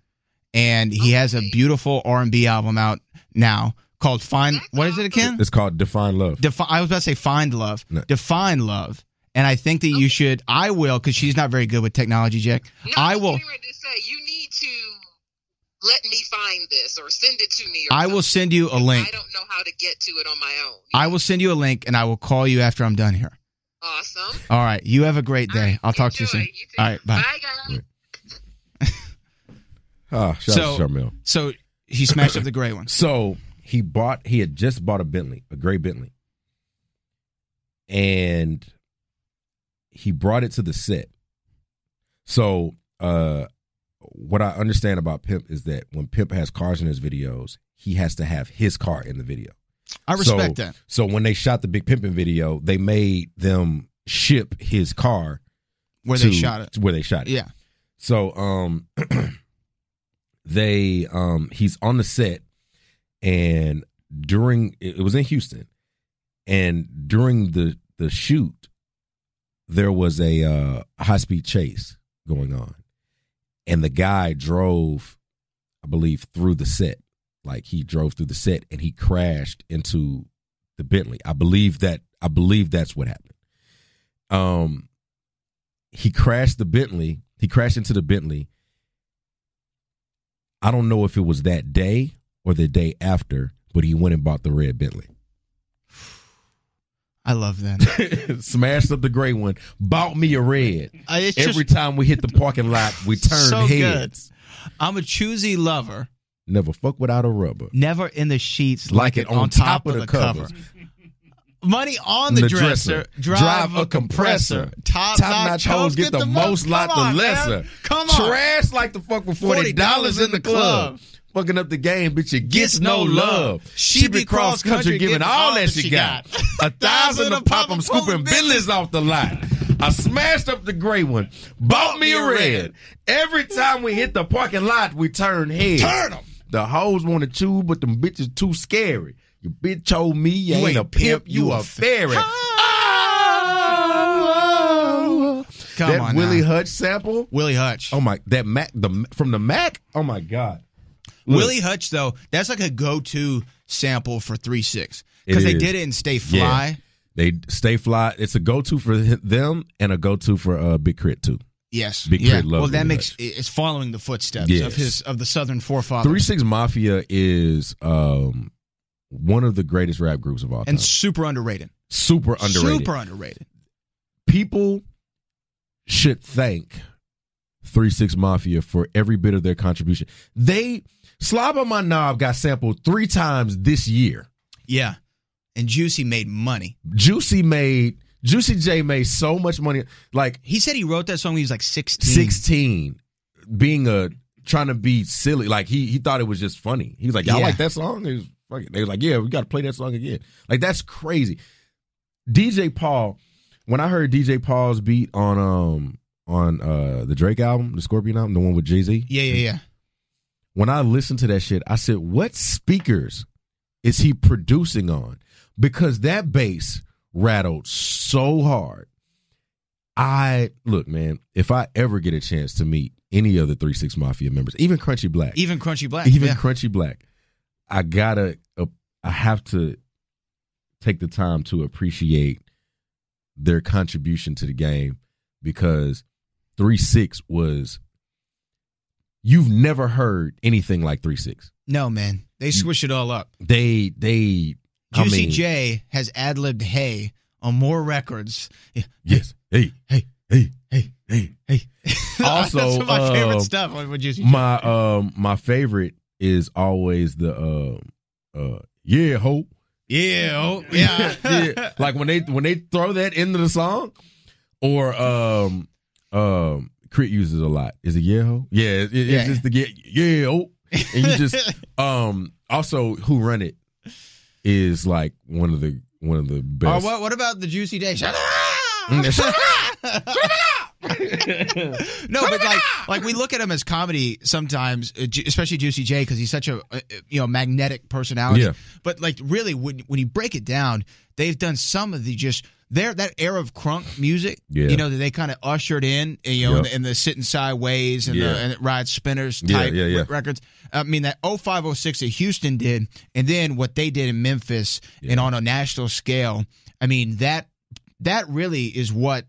and he has a beautiful R&B album out now called Find. What is it again? It's called Define Love. I was about to say Find Love. No. Define Love. And I think that you should. I will, because she's not very good with technology, Jack. No, I will. I was getting ready to say, you need to let me find this or send it to me. I will send you a link. I don't know how to get to it on my own. I will send you a link, and I will call you after I'm done here. Awesome. All right. You have a great day. Right, I'll talk to you soon. You too. All right. Bye. Bye, guys. Shout out to Sharmell. So he smashed up the gray one. So he had just bought a Bentley, a gray Bentley. And he brought it to the set. So what I understand about Pimp is that when Pimp has cars in his videos, he has to have his car in the video. I respect that. So when they shot the Big Pimpin' video, they made them ship his car where they shot it. Where they shot it. Yeah. So he's on the set, and it was in Houston, and during the shoot, there was a high-speed chase going on, and the guy drove, I believe, through the set. Like, he drove through the set and he crashed into the Bentley. I believe that's what happened. He crashed into the Bentley. I don't know if it was that day or the day after, but he went and bought the red Bentley. I love that. Smashed up the gray one, bought me a red. Every time we hit the parking lot, we turned so heads. Good. I'm a choosy lover. Never fuck without a rubber. Never in the sheets like it on top of the cover. Money on the dresser. Drive a compressor. Top-notch hoes get the most, lot the lesser. Man. Come on. Trash like the fuck with $40 in the club. Fucking up the game, bitch, you gets no love. She be cross-country giving all that she got. 1,000 a pop, I'm scooping Bentleys off the lot. I smashed up the gray one, bought me a red. Every time we hit the parking lot, we turn heads. Turn them. The hoes want to chew, but them bitches too scary. Your bitch told me you ain't a pimp, you a fairy. Come that on Willie now. Hutch sample. Willie Hutch. Oh my, that Mac, from the Mac. Oh my God. Look. Willie Hutch though, that's like a go-to sample for 3-6 because they did it in Stay Fly. Yeah. They Stay Fly. It's a go-to for them and a go-to for Big Crit too. Yes, Big Crit loves. Well, that Willie makes Hutch. it's following the footsteps of the Southern forefathers. 3-6 Mafia is one of the greatest rap groups of all time, and super underrated. Super underrated. People should thank 3-6 Mafia for every bit of their contribution. Slob on My Knob got sampled 3 times this year. Yeah. And Juicy made money. Juicy J made so much money. Like, he said he wrote that song when he was like 16. 16. Trying to be silly. Like, he thought it was just funny. He was like, y'all like that song? They was like, yeah, we got to play that song again. Like, that's crazy. DJ Paul, when I heard DJ Paul's beat on the Drake album, the Scorpion album, the one with Jay-Z. Yeah. When I listened to that shit, I said, what speakers is he producing on? Because that bass rattled so hard. Look, man, if I ever get a chance to meet any of the 3-6 Mafia members, even Crunchy Black, Crunchy Black, I have to take the time to appreciate their contribution to the game, because 3-6 was, you've never heard anything like 3-6. No, man. They switch it all up. Juicy J has ad-libbed "Hey" on more records. Yes. Hey. Also, that's my favorite stuff with Juicy J. My favorite is always the yeah ho. Yeah, oh, yeah. Yeah. Like when they throw that into the song, or Crit uses a lot. Is it yeah ho? Yeah, it's just the yeah oh. And you just also Who Run It is like one of the best. What about the Juicy J? Shut up! No, but like we look at him as comedy sometimes, especially Juicy J, because he's such a magnetic personality. Yeah. But like really, when you break it down, they've done some of the that era of crunk music. Yeah. That they kind of ushered in, in the Sitting Sideways and the Ride Spinners type records. I mean, that 05-06 that Houston did, and then what they did in Memphis and on a national scale. I mean, that really is what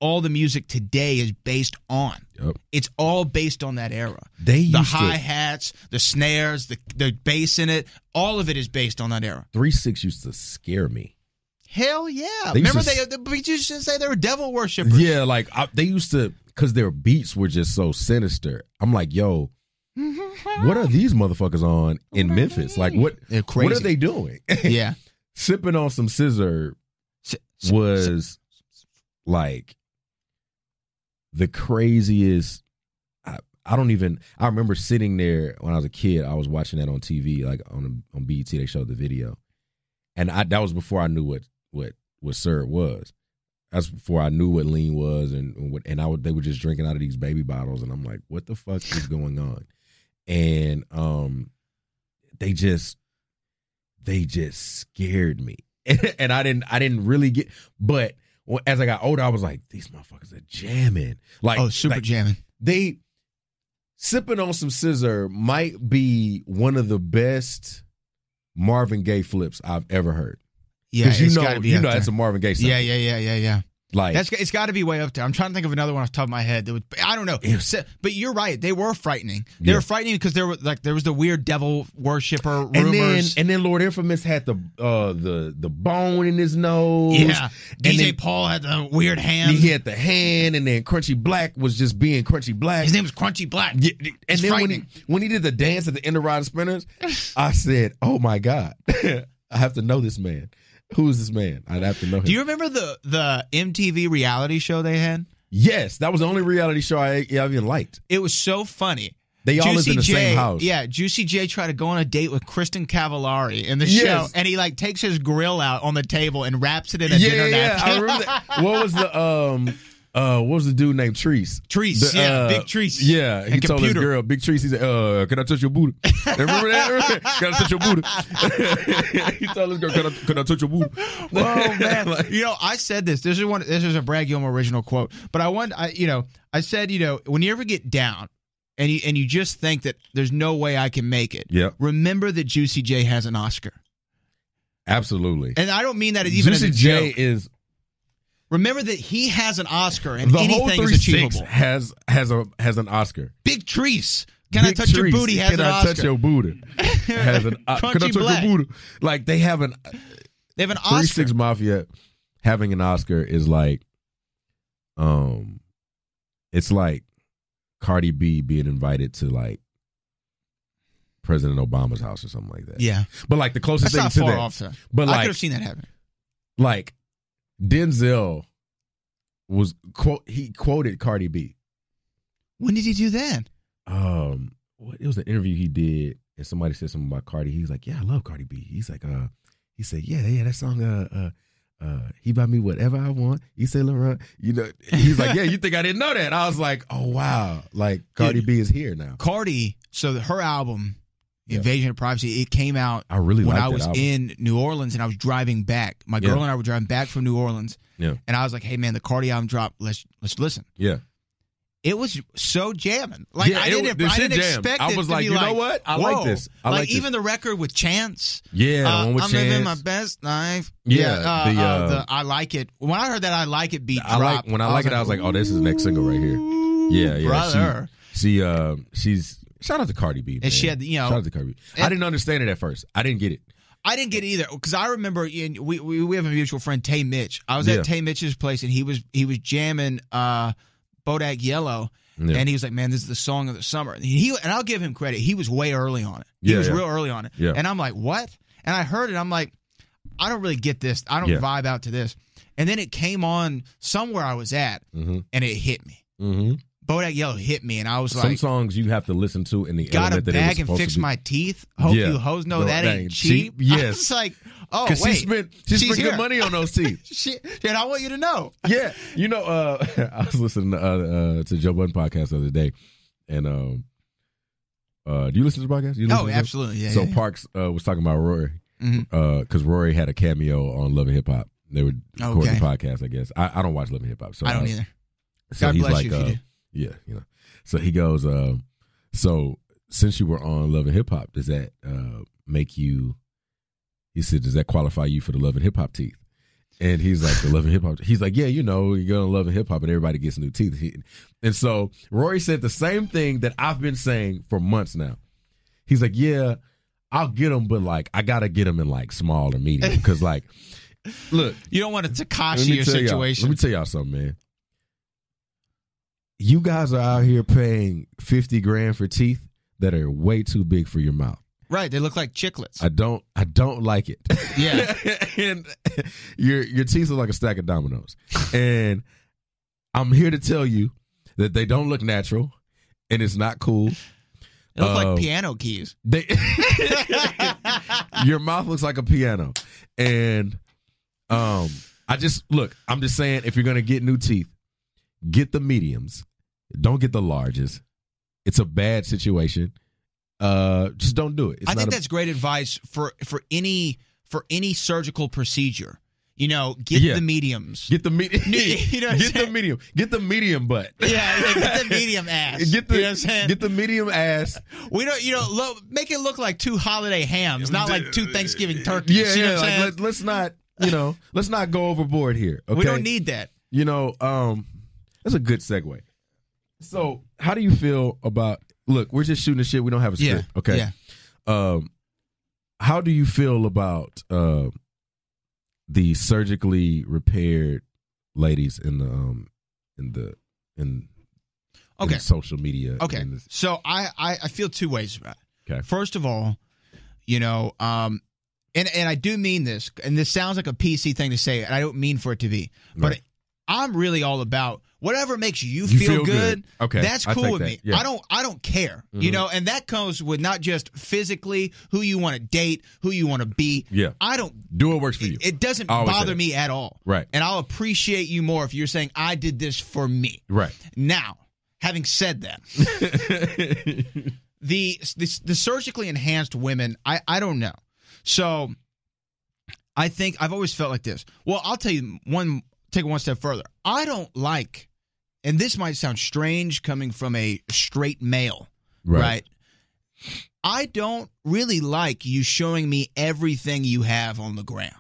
all the music today is based on. Yep. It's all based on that era. The hi-hats, the snares, the bass in it, all of it is based on that era. 3-6 used to scare me. Hell yeah. Remember they used to say they were devil worshippers. Yeah, like they used to, because their beats were just so sinister. I'm like, yo, what are these motherfuckers on in Memphis? Like, what are they doing? Yeah. Sipping on some scissor was like the craziest I remember sitting there when I was a kid. I was watching that on TV, like on BET. They showed the video, and that was before I knew what syrup was. That's before I knew what lean was, and they were just drinking out of these baby bottles, and I'm like, what the fuck is going on? And they just scared me, and I didn't really get. But as I got older, I was like, these motherfuckers are jamming, like super jamming. They sipping on some scissor might be one of the best Marvin Gaye flips I've ever heard. Yeah, it's gotta be that's a Marvin Gaye song. Yeah. Like it's got to be way up there. I'm trying to think of another one off the top of my head. That I don't know. But you're right. They were frightening. They were frightening because there was the weird devil worshiper rumors. And then Lord Infamous had the bone in his nose. Yeah. DJ Paul had the weird hand. He had the hand, and then Crunchy Black was just being Crunchy Black. His name was Crunchy Black. Yeah, and then when he did the dance at the end of Rod Spinners, I said, "Oh my God, I have to know this man." Who is this man? I'd have to know him. Do you remember the MTV reality show they had? Yes, that was the only reality show I even liked. It was so funny. They all lived in the same house. Yeah, Juicy J tried to go on a date with Kristen Cavallari in the show, and he takes his grill out on the table and wraps it in a dinner napkin. I remember that. What was the dude named Treese? Treese, Big Treese. Yeah, he told his girl, Big Treese, he said, can I touch your booty? Remember that? Can I touch your booty? He told his girl, can I touch your booty? Oh, man. I said this. This is a Brad Gilmore original quote. But I said, when you ever get down, and you just think that there's no way I can make it, remember that Juicy J has an Oscar. Absolutely. And I don't mean that even Juicy as a joke. J is... Remember that he has an Oscar, and anything is achievable. Has an Oscar. Big Treese. Can I touch your booty? Has an Oscar. Can I touch your booty? Has an. Can I touch your booty? Like they have an Oscar. 3-6 Mafia having an Oscar is like, it's like Cardi B being invited to like President Obama's house or something like that. Yeah, but like the closest thing to far that. Off, sir. But I could have seen that happen. Like Denzel he quoted Cardi B. When did he do that? It was an interview he did, and somebody said something about Cardi. He was like, "Yeah, I love Cardi B." He's like, he said, "Yeah, that song, he buy me whatever I want." He said, "Laurent, he's like, yeah, you think I didn't know that?" I was like, "Oh wow, like Cardi B is here now." Cardi, so her album, Invasion of Privacy, it came out. I really when liked I was that album. in New Orleans, and I was driving back. My girl and I were driving back from New Orleans. Yeah, and I was like, "Hey man, the Cardi album dropped. Let's listen." Yeah. It was so jamming. Like I didn't expect it. I was like, you know what? I like this. I like even the record with Chance. Yeah, the one with I'm Chance. living my best life. Yeah, I like it. When I heard that I like it beat I dropped. When I like it, I was like, oh, this is the next single right here. Yeah. Brother. She's shout out to Cardi B. Man. And she had, shout out to Cardi B. I didn't understand it at first. I didn't get it. I didn't get it either because I remember we have a mutual friend, Tay Mitch. I was at Tay Mitch's place and he was jamming Bodak Yellow. Yeah. And he was like, "Man, this is the song of the summer." And I'll give him credit. He was way early on it. He was real early on it. Yeah. And I'm like, "What?" And I heard it. I'm like, "I don't really get this. I don't vibe out to this." And then it came on somewhere I was at, and it hit me. Mm-hmm. Bodak Yellow hit me, and I was like, "Some songs you have to listen to in the got a element that bag it was and fix my teeth. Hope you hoes know that ain't cheap." Yes, I was like, "Oh, because wait, she spent good money on those teeth." And I want you to know. Yeah, I was listening to Joe Budden podcast the other day, and do you listen to the podcast? Absolutely. Yeah. So Parks was talking about Rory because Rory had a cameo on Love and Hip Hop. They were recording the podcast. I guess I don't watch Love and Hip Hop, so I don't either. So God he's bless like, you if you do. Yeah, So he goes, so since you were on Love and Hip Hop, does that make you? He said, does that qualify you for the Love and Hip Hop teeth? And he's like, the Love and Hip Hop. He's like, yeah, you go to Love and Hip Hop, and everybody gets new teeth. And so Rory said the same thing that I've been saying for months now. He's like, yeah, I'll get them, but like I gotta get them in like small or medium because like, look, you don't want a Tekashi situation. Let me tell y'all something, man. You guys are out here paying $50,000 for teeth that are way too big for your mouth. Right, they look like chiclets. I don't like it. Yeah, and your teeth look like a stack of dominoes. And I'm here to tell you that they don't look natural, and it's not cool. They look like piano keys. Your mouth looks like a piano. And I'm just saying, if you're going to get new teeth, get the mediums. Don't get the larges. It's a bad situation. Just don't do it. I think that's great advice for any surgical procedure. You know, get the mediums. Get the medium. You know get the medium. Get the medium butt. Yeah, get the medium ass. Get the, you know what I'm saying? Get the medium ass. We don't, make it look like 2 holiday hams, not like 2 Thanksgiving turkeys. Yeah, you know what I'm saying? let's not go overboard here. Okay? We don't need that. That's a good segue. So, how do you feel about? Look, we're just shooting the shit. We don't have a script. Yeah. Okay. Yeah. How do you feel about the surgically repaired ladies in social media? Okay. So I feel 2 ways about it. Okay. First of all, and I do mean this, and this sounds like a PC thing to say, and I don't mean for it to be, but right. I'm really all about whatever makes you feel good. Okay, that's cool with me. Yeah. I don't care, and that comes with not just physically who you want to date, who you want to be. Yeah, I don't do what works for you. It doesn't bother me at all. Right, and I'll appreciate you more if you're saying I did this for me. Right. Now, having said that, the surgically enhanced women, I don't know. So I think I've always felt like this. Well, I'll tell you take it one step further. I don't like, and this might sound strange coming from a straight male, right? I don't really like you showing me everything you have on the gram.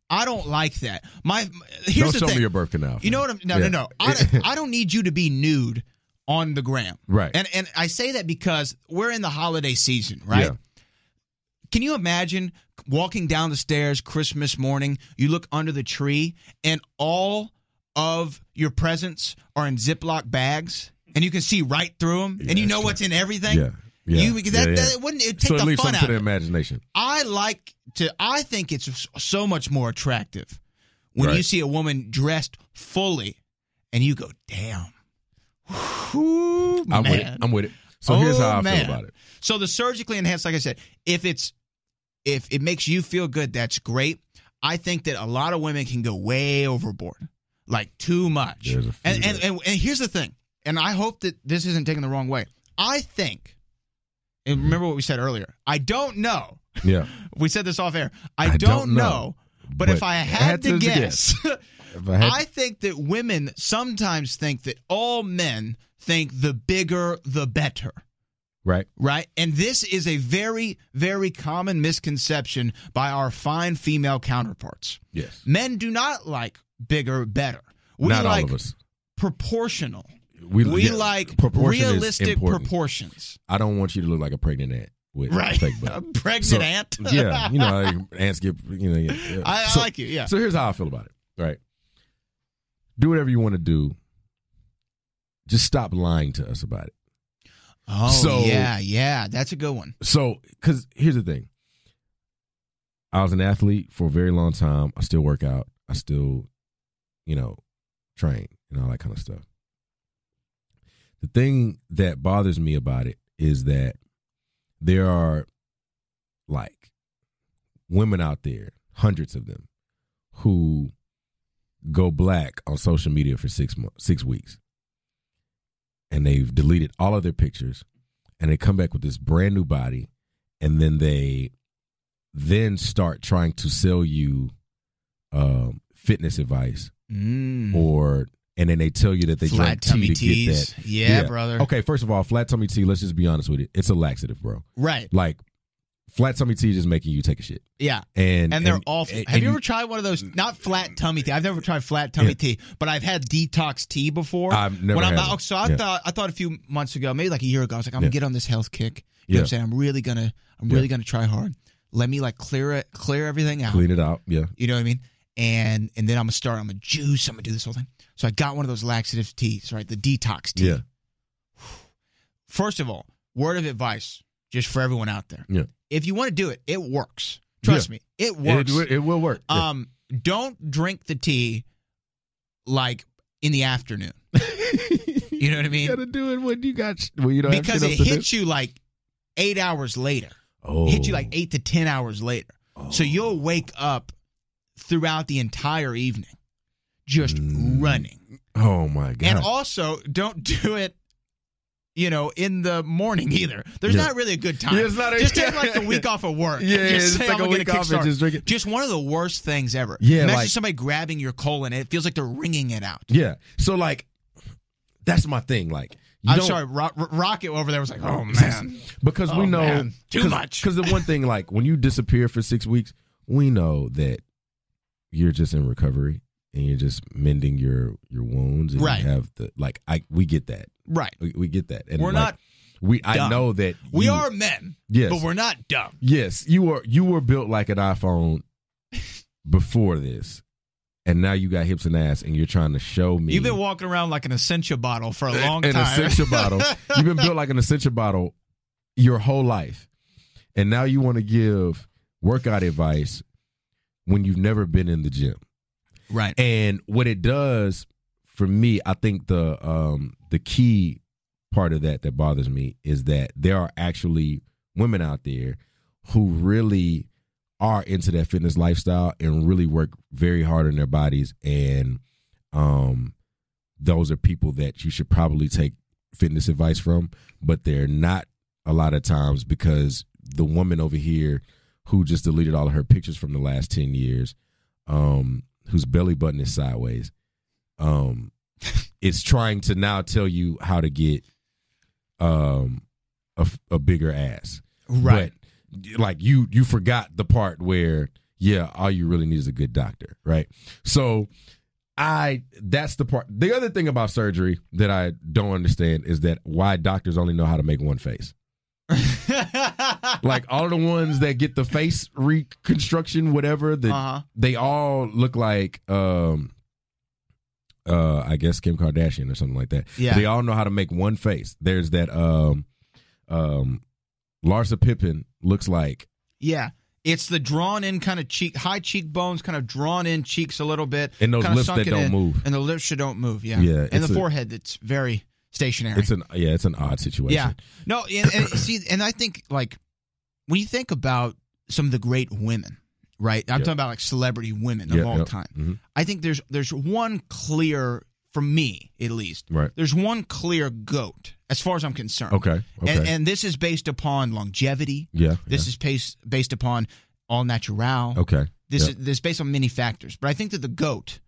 I don't like that. Here's the thing. Don't show me your birth canal. You know what I'm? No. I don't need you to be nude on the gram, right? And I say that because we're in the holiday season, right? Yeah. Can you imagine walking down the stairs Christmas morning, you look under the tree, and all of your presents are in Ziploc bags, and you can see right through them, and you know what's in everything? Yeah. That wouldn't take so the it leaves fun something out to of the it. imagination. I think it's so much more attractive when you see a woman dressed fully, and you go, damn. Whew, I'm with it. So here's how I feel about it. So the surgically enhanced, like I said, if it makes you feel good, that's great. I think that a lot of women can go way overboard, like too much. And here's the thing, and I hope that this isn't taken the wrong way. I think, and remember what we said earlier, I don't know. Yeah. We said this off air. I don't know. But if I had to guess, I think that women sometimes think that all men think the bigger, the better. Right. And this is a very, very common misconception by our fine female counterparts. Yes. Men do not like bigger, better. We not like all of us. Proportional. We like proportion realistic proportions. I don't want you to look like a pregnant ant with fake butt. A pregnant ant? Yeah. Ants get, Yeah. I like you, yeah. So here's how I feel about it, right? Do whatever you want to do. Just stop lying to us about it. Oh, yeah. That's a good one. So, because here's the thing. I was an athlete for a very long time. I still work out. I still, train and all that kind of stuff. The thing that bothers me about it is that there are, women out there, hundreds of them, who go black on social media for 6 weeks. And they've deleted all of their pictures, and they come back with this brand new body, and then they start trying to sell you fitness advice, and then they tell you that they drink tea to get that. Yeah, brother. Okay, first of all, flat tummy tea, let's just be honest with it. It's a laxative, bro. Right. Flat tummy tea is just making you take a shit. Yeah. And they're awful. Have you ever tried one of those? Not flat tummy tea. I've never tried flat tummy tea, but I've had detox tea before. I've never had it. So I thought a few months ago, maybe like a year ago, I was like, I'm gonna get on this health kick. You know what I'm saying? I'm really gonna try hard. Let me clear everything out. Clean it out. Yeah. You know what I mean? And then I'm gonna juice. I'm gonna do this whole thing. So I got one of those laxative teas, right? The detox tea. Yeah. First of all, word of advice, just for everyone out there. Yeah. If you want to do it, it works. Trust me, it works. It will work. Yeah. Don't drink the tea in the afternoon. You know what I mean? You got to do it when you don't have because shit it else to hits you like 8 hours later. Oh. Hit you like 8 to 10 hours later. Oh. So you'll wake up throughout the entire evening just running. Oh my God. And also, don't do it, in the morning either. There's not really a good time. Yeah, it's not just take like a week off of work. Just take a week off and just drink it. Just one of the worst things ever. Yeah, imagine somebody grabbing your colon. It feels like they're wringing it out. Yeah. So like, that's my thing. Like, I'm sorry, Rocket over there was like, oh man, because we know too much. Because the one thing, like, when you disappear for 6 weeks, we know that you're just in recovery and you're just mending your wounds. And right. You have we get that. Right. We get that. And we're not. I know that we are men. Yes. But we're not dumb. Yes. You were built like an iPhone before this. And now you got hips and ass, and you're trying to show me. You've been walking around like an Essentia bottle for a long time. An Essentia bottle. You've been built like an Essentia bottle your whole life. And now you want to give workout advice when you've never been in the gym. Right. And what it does for me, I think the key part of that bothers me is that there are actually women out there who really are into that fitness lifestyle and really work very hard on their bodies, and those are people that you should probably take fitness advice from, but they're not a lot of times, because the woman over here who just deleted all of her pictures from the last 10 years, whose belly button is sideways, is trying to now tell you how to get a bigger ass. Right. But, like, you forgot the part where, all you really need is a good doctor, right? So that's the part. The other thing about surgery that I don't understand is that why doctors only know how to make one face. Like, all of the ones that get the face reconstruction, whatever, they all look like I guess Kim Kardashian or something like that. Yeah. They all know how to make one face. There's that Larsa Pippen looks like. Yeah. It's the drawn in kind of high cheekbones, kind of drawn in cheeks a little bit. And those lips that don't move. And the lips that don't move, yeah. Yeah. And the forehead that's very stationary. It's an odd situation. Yeah. No, and I think, like, when you think about some of the great women, right? I'm talking about like celebrity women of all time. Mm-hmm. I think there's one clear, for me at least, right. There's one clear GOAT as far as I'm concerned. Okay. And this is based upon longevity. Yeah. This is based upon all natural. Okay. This is based on many factors. But I think that the GOAT,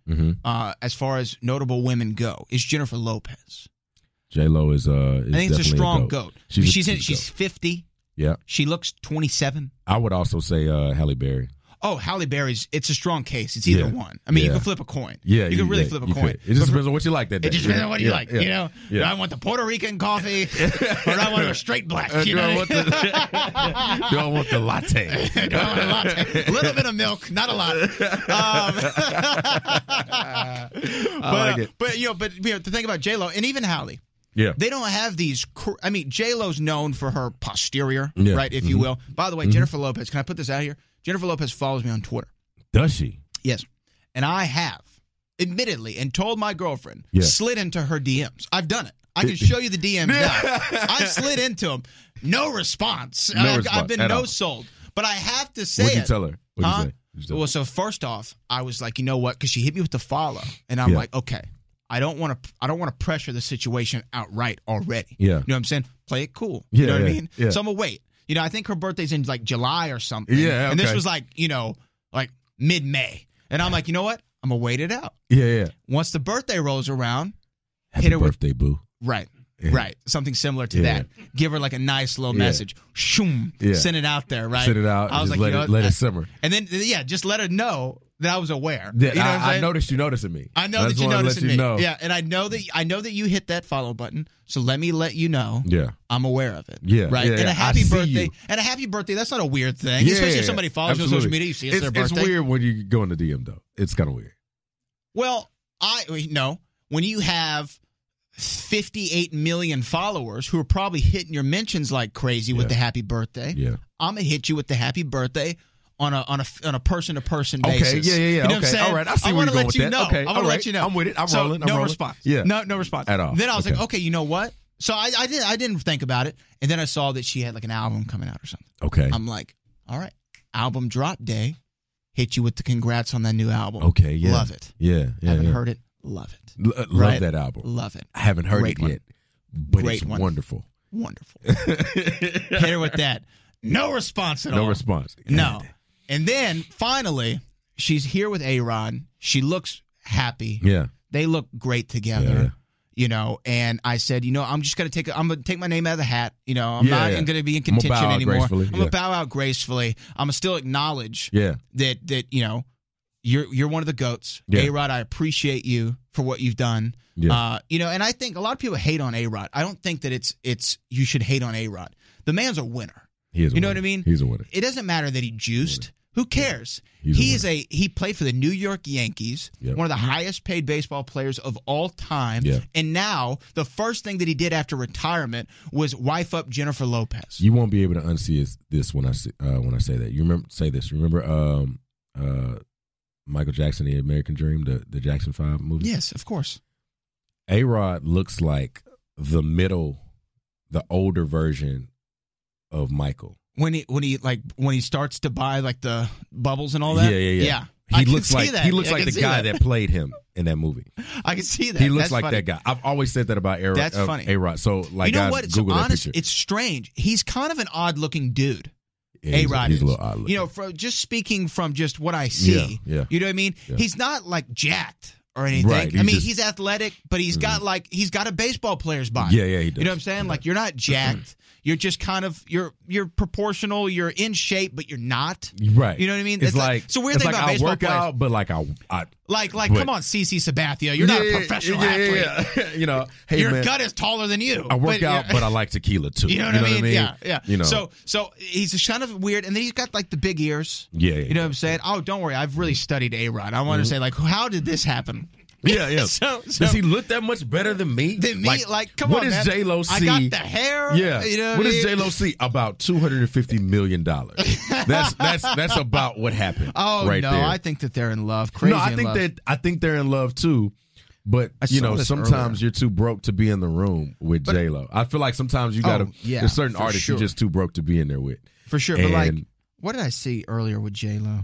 as far as notable women go, is Jennifer Lopez. J-Lo is I think it's a strong GOAT. She's 50. Yeah. She looks 27. I would also say Halle Berry. Oh, Halle Berry's, it's a strong case. It's either one. I mean, you can flip a coin. Yeah. You can really flip a coin. It just depends on what you like that day. It just depends on what you like. You know, do I want the Puerto Rican coffee or do I want a straight black? Do I want the latte? Do I want a latte? A little bit of milk, not a lot. But the thing about J-Lo and even Halle, they don't have these. I mean, J-Lo's known for her posterior, right, if you will. By the way, Jennifer Lopez, can I put this out here? Jennifer Lopez follows me on Twitter. Does she? Yes. And I have, admittedly, and told my girlfriend, slid into her DMs. I've done it. I can show you the DMs now. I slid into them. No response. I've been sold. But I have to say What'd you tell her? What'd you say? Well, so first off, I was like, you know what? Because she hit me with the follow. And I'm like, okay. I don't want to pressure the situation outright already. Yeah. You know what I'm saying? Play it cool. Yeah, you know what I mean? Yeah. So I'm going to wait. You know, I think her birthday's in like July or something. Yeah, okay. And this was like, like mid-May. And I'm like, you know what? I'm going to wait it out. Yeah. Once the birthday rolls around, Happy birthday, boo. Right. Yeah. Right. Something similar to that. Give her like a nice little message. Shoom. Send it out there, right? Send it out. I was like, let it simmer. And then, just let her know that I was aware. Yeah, you know what I'm saying? I noticed you noticing me. I know that you noticing me. Yeah, and I know that you hit that follow button. So let me let you know. Yeah, I'm aware of it. Yeah, right. Yeah, and a happy birthday. And a happy birthday. That's not a weird thing. Yeah, especially if somebody follows you on social media. You see it's their birthday. It's weird when you go in the DM though. It's kind of weird. Well, when you have 58 million followers who are probably hitting your mentions like crazy with the happy birthday. Yeah, I'm gonna hit you with the happy birthday on a person to person basis. Okay, yeah. You know okay, what I'm saying? all right. I see where you're going with that. Know. Okay, I want to let you know. I'm with it. I'm so, rolling. No response. Yeah, no response at all. Then I was like, okay, you know what? So I didn't think about it, and then I saw that she had like an album coming out or something. Okay, I'm like, all right, album drop day. Hit you with the congrats on that new album. Okay, yeah, love it. Yeah. Haven't heard it. Love it. Love that album. Love it. I haven't heard Great it yet, but Great it's one. wonderful. Wonderful. Hit her with that. No response at all. No response. No. And then finally, she's here with A-Rod. She looks happy. Yeah. They look great together. Yeah. And I said, I'm just gonna take my name out of the hat. I'm not gonna be in contention anymore. I'm gonna bow out gracefully. I'm gonna still acknowledge that you're one of the GOATs. Yeah. A-Rod, I appreciate you for what you've done. Yeah. And I think a lot of people hate on A-Rod. I don't think that it's you should hate on A-Rod. The man's a winner. He is. You know what I mean? He's a winner. It doesn't matter that he juiced. Who cares? Yeah. He played for the New York Yankees, one of the highest paid baseball players of all time. Yeah. And now the first thing that he did after retirement was wife up Jennifer Lopez. You won't be able to unsee this when I say that. You remember Michael Jackson, The American Dream, the Jackson 5 movie? Yes, of course. A-Rod looks like the older version of Michael. When he starts to buy like the bubbles and all that. Yeah. He looks like the guy that played him in that movie. I can see that. He looks like that guy. I've always said that about A-Rod. That's funny. A-Rod. So like, you know guys, what? It's Google honest. that picture. It's strange. He's kind of an odd looking dude. Yeah, A-Rod he's is. a little odd looking. Just speaking from just what I see. Yeah. You know what I mean? Yeah. He's not like jacked or anything. Right, he's athletic, but he's got a baseball player's body. Yeah, he does. You know what I'm saying? Like, you're not jacked. You're just kind of you're proportional. You're in shape, but you're not. Right. You know what I mean? It's like it's a weird thing about baseball work players. out, but like come on, CC Sabathia. You're not a professional athlete. Yeah. Hey, your man, gut is taller than you. I work out, but I like tequila too. You know what I mean? Yeah. You know. So he's just kind of weird, and then he's got like the big ears. Yeah. You know what I'm saying? Oh, don't worry. I've really studied A-Rod. I want to say, like, how did this happen? Yeah. So, does he look that much better than me? Like, come what on, does J-Lo see? I got the hair. Yeah. You know what does J-Lo see? About $250 million. That's about what happened. Oh, right no. there. I think that they're in love. Crazy. No, I think they're in love too. But sometimes you're too broke to be in the room with J-Lo. I feel like sometimes you gotta. There's certain artists you're just too broke to be in there with. For sure. But like, what did I see earlier with J-Lo?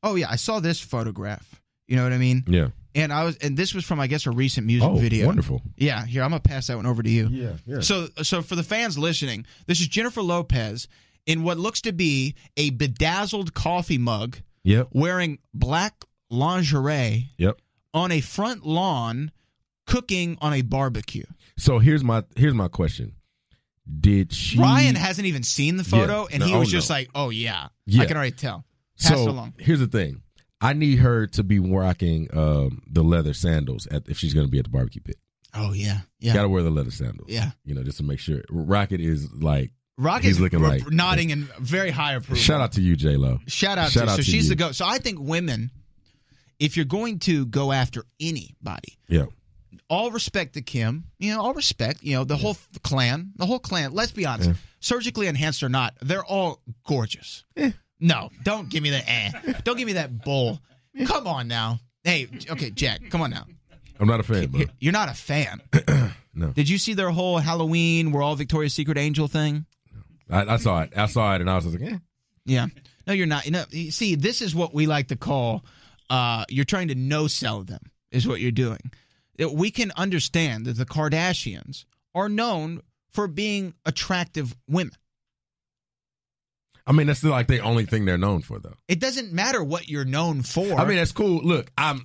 Oh yeah, I saw this photograph. You know what I mean? Yeah. And this was from, I guess, a recent music video. Wonderful. Yeah, here, I'm gonna pass that one over to you. Yeah. So for the fans listening, this is Jennifer Lopez in what looks to be a bedazzled coffee mug. Yep. Wearing black lingerie. Yep. On a front lawn, cooking on a barbecue. So here's my question. Did she? Ryan hasn't even seen the photo, and he was just like, "Oh yeah, I can already tell." Pass it along. Here's the thing. I need her to be rocking the leather sandals if she's going to be at the barbecue pit. Oh, yeah. Got to wear the leather sandals. Yeah. Just to make sure. Rocket is like, he's looking like nodding in very high approval. Shout out to you, J-Lo. Shout out to she's the GOAT. So I think women, if you're going to go after anybody, all respect to Kim, all respect, the whole clan, let's be honest, surgically enhanced or not, they're all gorgeous. No, don't give me that. Don't give me that bull. Come on now. Hey, okay, Jack, come on now. I'm not a fan, bro. You're not a fan. No. Did you see their whole Halloween, we're all Victoria's Secret angel thing? I saw it. I saw it, and I was like, Yeah. No, you're not. See, this is what we like to call you're trying to no-sell them, is what you're doing. We can understand that the Kardashians are known for being attractive women. I mean, that's like the only thing they're known for, though. It doesn't matter what you're known for. I mean, that's cool. Look, I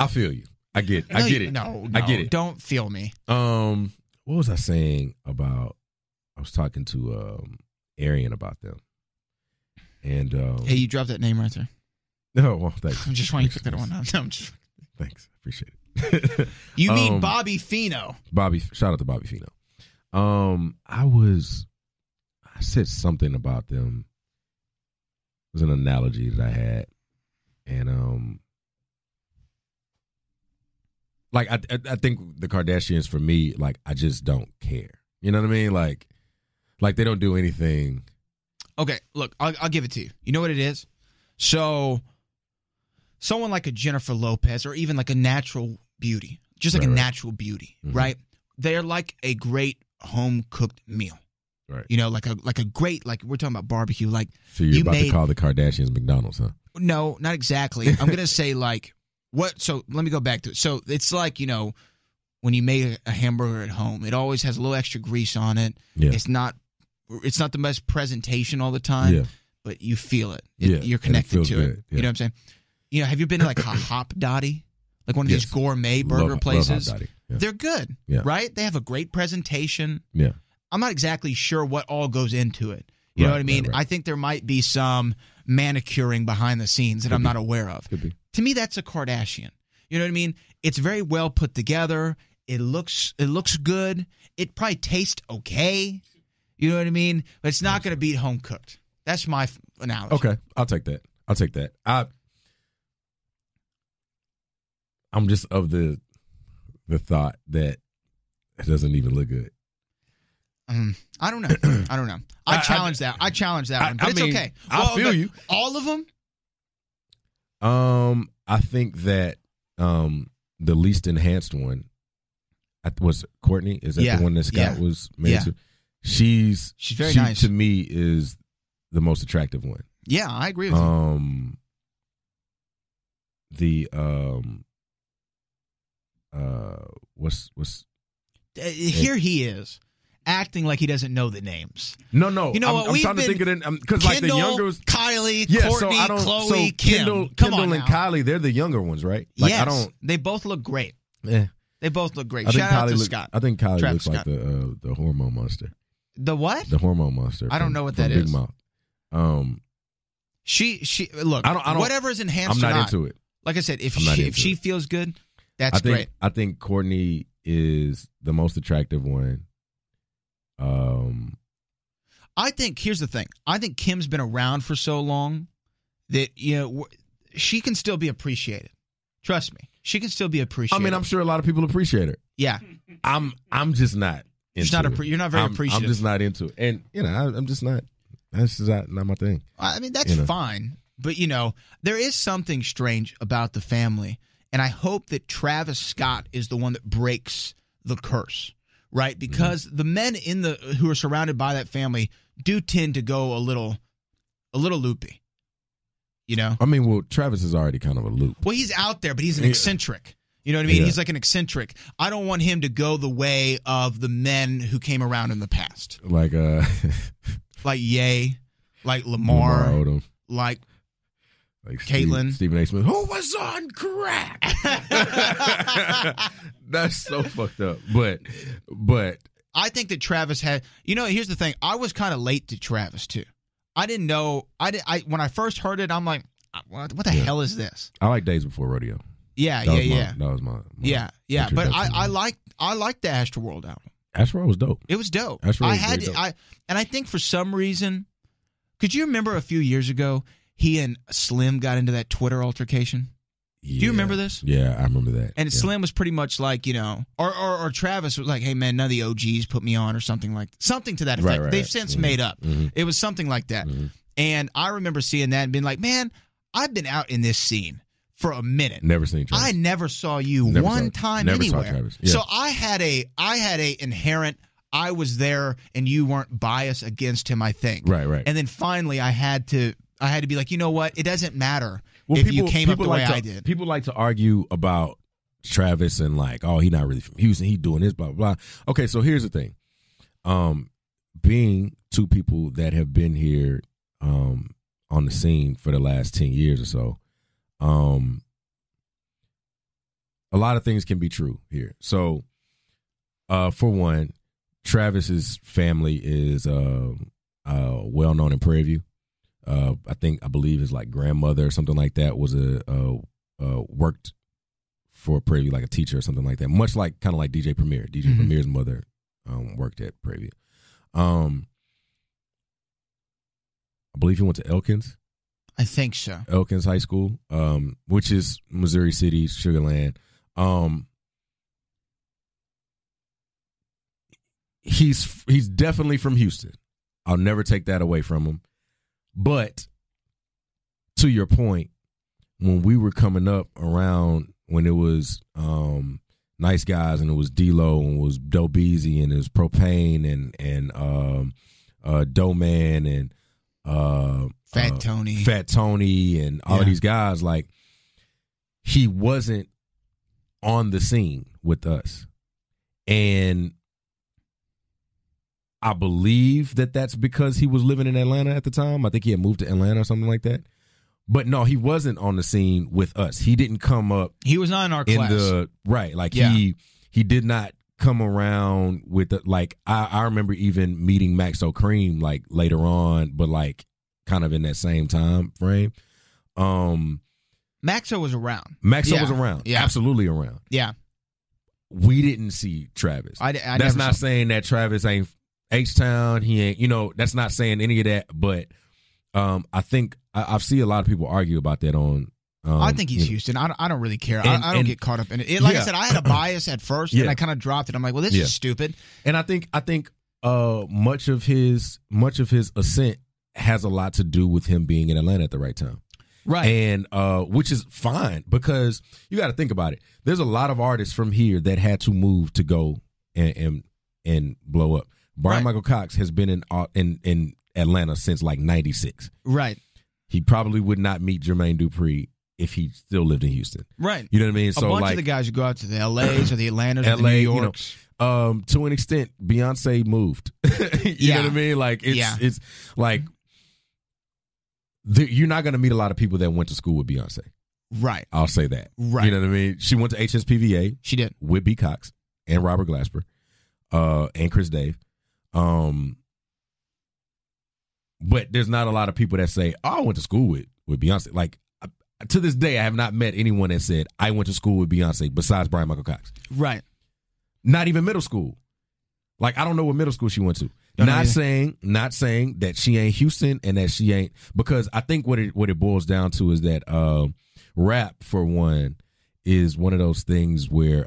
feel you. I get it. No, I get it. Don't feel me. What was I saying about? I was talking to Arian about them, and hey, you dropped that name right there. No, well, thanks. I'm just wanting to pick that one up. No, Thanks, appreciate it. You mean Bobby Fino? Shout out to Bobby Fino. I said something about them. It was an analogy that I had, and like I think the Kardashians, for me, like, I just don't care. You know what I mean? Like they don't do anything Okay, look, I'll give it to you. You know what it is? So, someone like a Jennifer Lopez or even like a natural beauty, just like a natural beauty, right? They're like a great home-cooked meal. Right. You know, like a great, like we're talking about barbecue. Like so you're about to call the Kardashians McDonald's, huh? No, not exactly. I'm going to say like what? So let me go back to it. So it's like, you know, when you make a hamburger at home, it always has a little extra grease on it. Yeah. It's not the best presentation all the time, but you feel it. You're connected to it. Yeah. You know what I'm saying? You know, have you been to like a Hop Dottie? Like one of these gourmet burger places? Love Hop Dottie. Yeah. They're good, right? They have a great presentation. Yeah. I'm not exactly sure what all goes into it. You know what I mean? Right. I think there might be some manicuring behind the scenes that I'm not aware of. Could be. To me, that's a Kardashian. You know what I mean? It's very well put together. It looks good. It probably tastes okay. You know what I mean? But it's not going to beat home cooked. That's my analogy. Okay, I'll take that. I'm just of the thought that it doesn't even look good. I don't know. I challenge that one, but it's okay. Well, I feel you. All of them? I think that the least enhanced one was Courtney. Is that the one that Scott was married to? She's very nice. To me, is the most attractive one. Yeah, I agree with you. Here he is. Acting like he doesn't know the names. No. You know I'm trying to think of it because like the younger, Kylie, Courtney, Chloe, Kim. Kendall and Kylie, they're the younger ones, right? Like, yes, they both look great. Yeah, they both look great. Shout out to Scott. I think Kylie looks like the hormone monster. The what? The hormone monster. I don't know what that is. Big Mouth. She look. I don't. Whatever is enhanced. I'm not into it. Like I said, if she feels good, that's great. I think Courtney is the most attractive one. I think here's the thing. I think Kim's been around for so long that she can still be appreciated. Trust me, she can still be appreciated. I mean, I'm sure a lot of people appreciate her. Yeah, I'm just not. You're not very appreciative. I'm just not into it, and I'm just not. That's just not my thing. I mean, that's fine, but there is something strange about the family, and I hope that Travis Scott is the one that breaks the curse. Right, because the men who are surrounded by that family do tend to go a little loopy. I mean, well, Travis is already kind of a loop. Well, he's out there, but he's an eccentric. You know what I mean? Yeah. He's like an eccentric. I don't want him to go the way of the men who came around in the past. Like Ye, like Lamar Odom, like Caitlyn, Stephen A. Smith, who was on crack. That's so fucked up. But I think that Travis had. Here's the thing. I was kind of late to Travis too. I didn't know. When I first heard it, I'm like, what the hell is this? I like Days Before Rodeo. Yeah. That was my yeah. But I liked the Astroworld album. Astroworld was dope. It was dope. Astroworld and I think for some reason, could you remember a few years ago? He and Slim got into that Twitter altercation. Yeah. Do you remember this? Yeah, I remember that. And Slim was pretty much like, or Travis was like, hey, man, none of the OGs put me on or something to that effect. Right. They've since made up. Mm-hmm. It was something like that. Mm-hmm. And I remember seeing that and being like, man, I've been out in this scene for a minute. Never seen Travis. I never saw you one time anywhere. Saw Travis. Yeah. So I had a inherent, I was there and you weren't biased against him, I think. Right. And then finally I had to be like, you know what? It doesn't matter if you came up the way I did. People like to argue about Travis and like, oh, he's not really from Houston. He doing this, blah, blah, blah. Okay, so here's the thing. Being two people that have been here on the scene for the last 10 years or so, a lot of things can be true here. So, for one, Travis's family is well known in Prairie View. I believe his like grandmother or something like that was worked for Prairie View, like a teacher or something like that. Much like kind of like DJ Premier. DJ Premier's mother worked at Prairie View. I believe he went to Elkins. I think so. Elkins High School, which is Missouri City's Sugar Land. He's definitely from Houston. I'll never take that away from him. But to your point, when we were coming up around when it was Nice Guys and it was D-Lo and it was Doe Beezy and it was Propane and Doe Man and Fat Tony and all of these guys, like, he wasn't on the scene with us. And I believe that that's because he was living in Atlanta at the time. I think he had moved to Atlanta or something like that. But no, he wasn't on the scene with us. He didn't come up. He was not in our class. Right. Like, he did not come around with the, like, I remember even meeting Maxo Cream, like, later on, but, like, kind of in that same time frame. Maxo was around. Maxo was around. Yeah. Absolutely around. Yeah. We didn't see Travis. That's not saying that Travis ain't H-Town. He ain't, that's not saying any of that. But I think I see a lot of people argue about that on. I think he's Houston. I don't really care. I don't get caught up in it. Like I said, I had a bias at first, and I kind of dropped it. I'm like, well, this is stupid. And I think much of his ascent has a lot to do with him being in Atlanta at the right time. Right. And which is fine, because you got to think about it. There's a lot of artists from here that had to move to go and blow up. Brian Michael Cox has been in Atlanta since like 96. Right. He probably would not meet Jermaine Dupri if he still lived in Houston. Right. You know what I mean? So, a bunch of the guys who go out to the LAs or the Atlantas or the New Yorks. To an extent, Beyonce moved. You know what I mean? Like, it's like, you're not going to meet a lot of people that went to school with Beyonce. Right. I'll say that. Right. You know what I mean? She went to HSPVA. She did. With B. Cox and Robert Glasper and Chris Dave. But there's not a lot of people that say, oh, I went to school with Beyonce. Like, to this day, I have not met anyone that said, I went to school with Beyonce besides Brian Michael Cox. Right. Not even middle school. Like, I don't know what middle school she went to. Not saying that she ain't Houston and that she ain't, because I think what it boils down to is that rap, for one, is one of those things where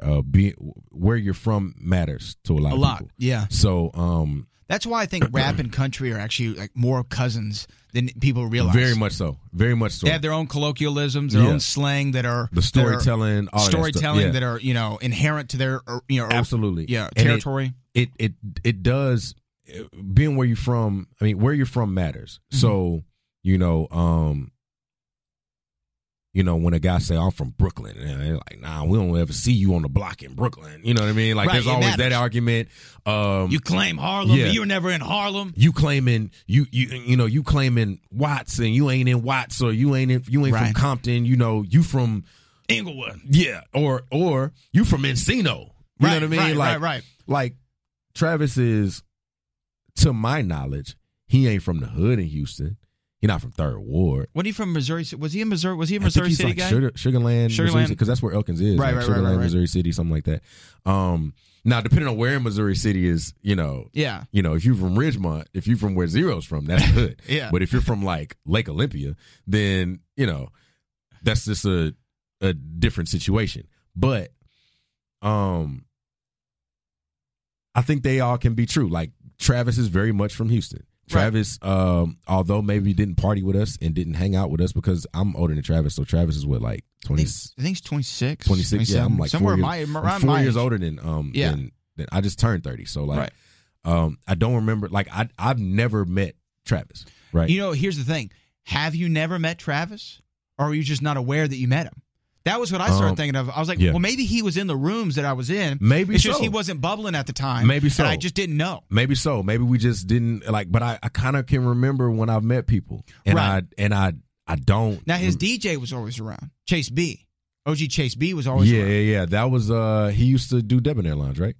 where you're from matters to a lot of people. Yeah. So that's why I think rap and country are actually like more cousins than people realize. Very much so. Very much so. They have their own colloquialisms, their own slang that are the storytelling, all storytelling that are inherent to their absolutely territory. It does. Being where you're from, I mean, where you're from matters. Mm-hmm. So, when a guy say, I'm from Brooklyn, and they're like, nah, we don't ever see you on the block in Brooklyn. You know what I mean? Like, there's always that argument. You claim Harlem, but you were never in Harlem. You claiming you claiming Watts, and you ain't in Watts, or you ain't from Compton. You from Inglewood, or you from Encino. You know what I mean? Right. Like, Travis is, to my knowledge, he ain't from the hood in Houston. He's not from Third Ward. When he from Missouri? Was he in Missouri? Was he a Missouri City guy? Sugarland, Missouri, because that's where Elkins is. Right, Sugarland, Missouri City, something like that. Now, depending on where in Missouri City is, if you're from Ridgemont, if you're from where Zero's from, that's the hood. Yeah. But if you're from like Lake Olympia, then that's just a different situation. But I think they all can be true. Like, Travis is very much from Houston. Travis, although maybe didn't party with us and didn't hang out with us, because I'm older than Travis, so Travis is what, like 20? I think he's 26. 26, yeah. I'm like somewhere 4 years older than I just turned 30. So like, I don't remember. Like, I've never met Travis. Right. Here's the thing: have you never met Travis, or are you just not aware that you met him? That was what I started thinking of. I was like, well, maybe he was in the rooms that I was in. Maybe it's so. just he wasn't bubbling at the time. Maybe so. And I just didn't know. Maybe so. Maybe we just didn't like. But I kind of can remember when I've met people, and I don't. Now his DJ was always around. Chase B, OG Chase B was always around. Yeah. That was he used to do Debonair Lounge, right?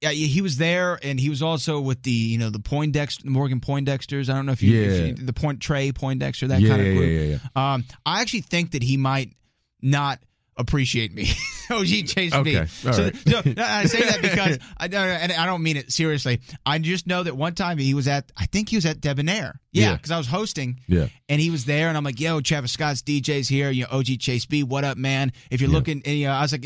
Yeah, he was there, and he was also with the Morgan Poindexters. I don't know if the Trey Poindexter, that kind of group. Yeah. I actually think that he might not appreciate me. OG chased me. Okay, all right. So I say that because and I don't mean it seriously. I just know that one time he was at Debonair. Yeah, because I was hosting. Yeah. And he was there, and I'm like, "Yo, Travis Scott's DJ's here. OG Chase B, what up, man? If you're looking," and I said,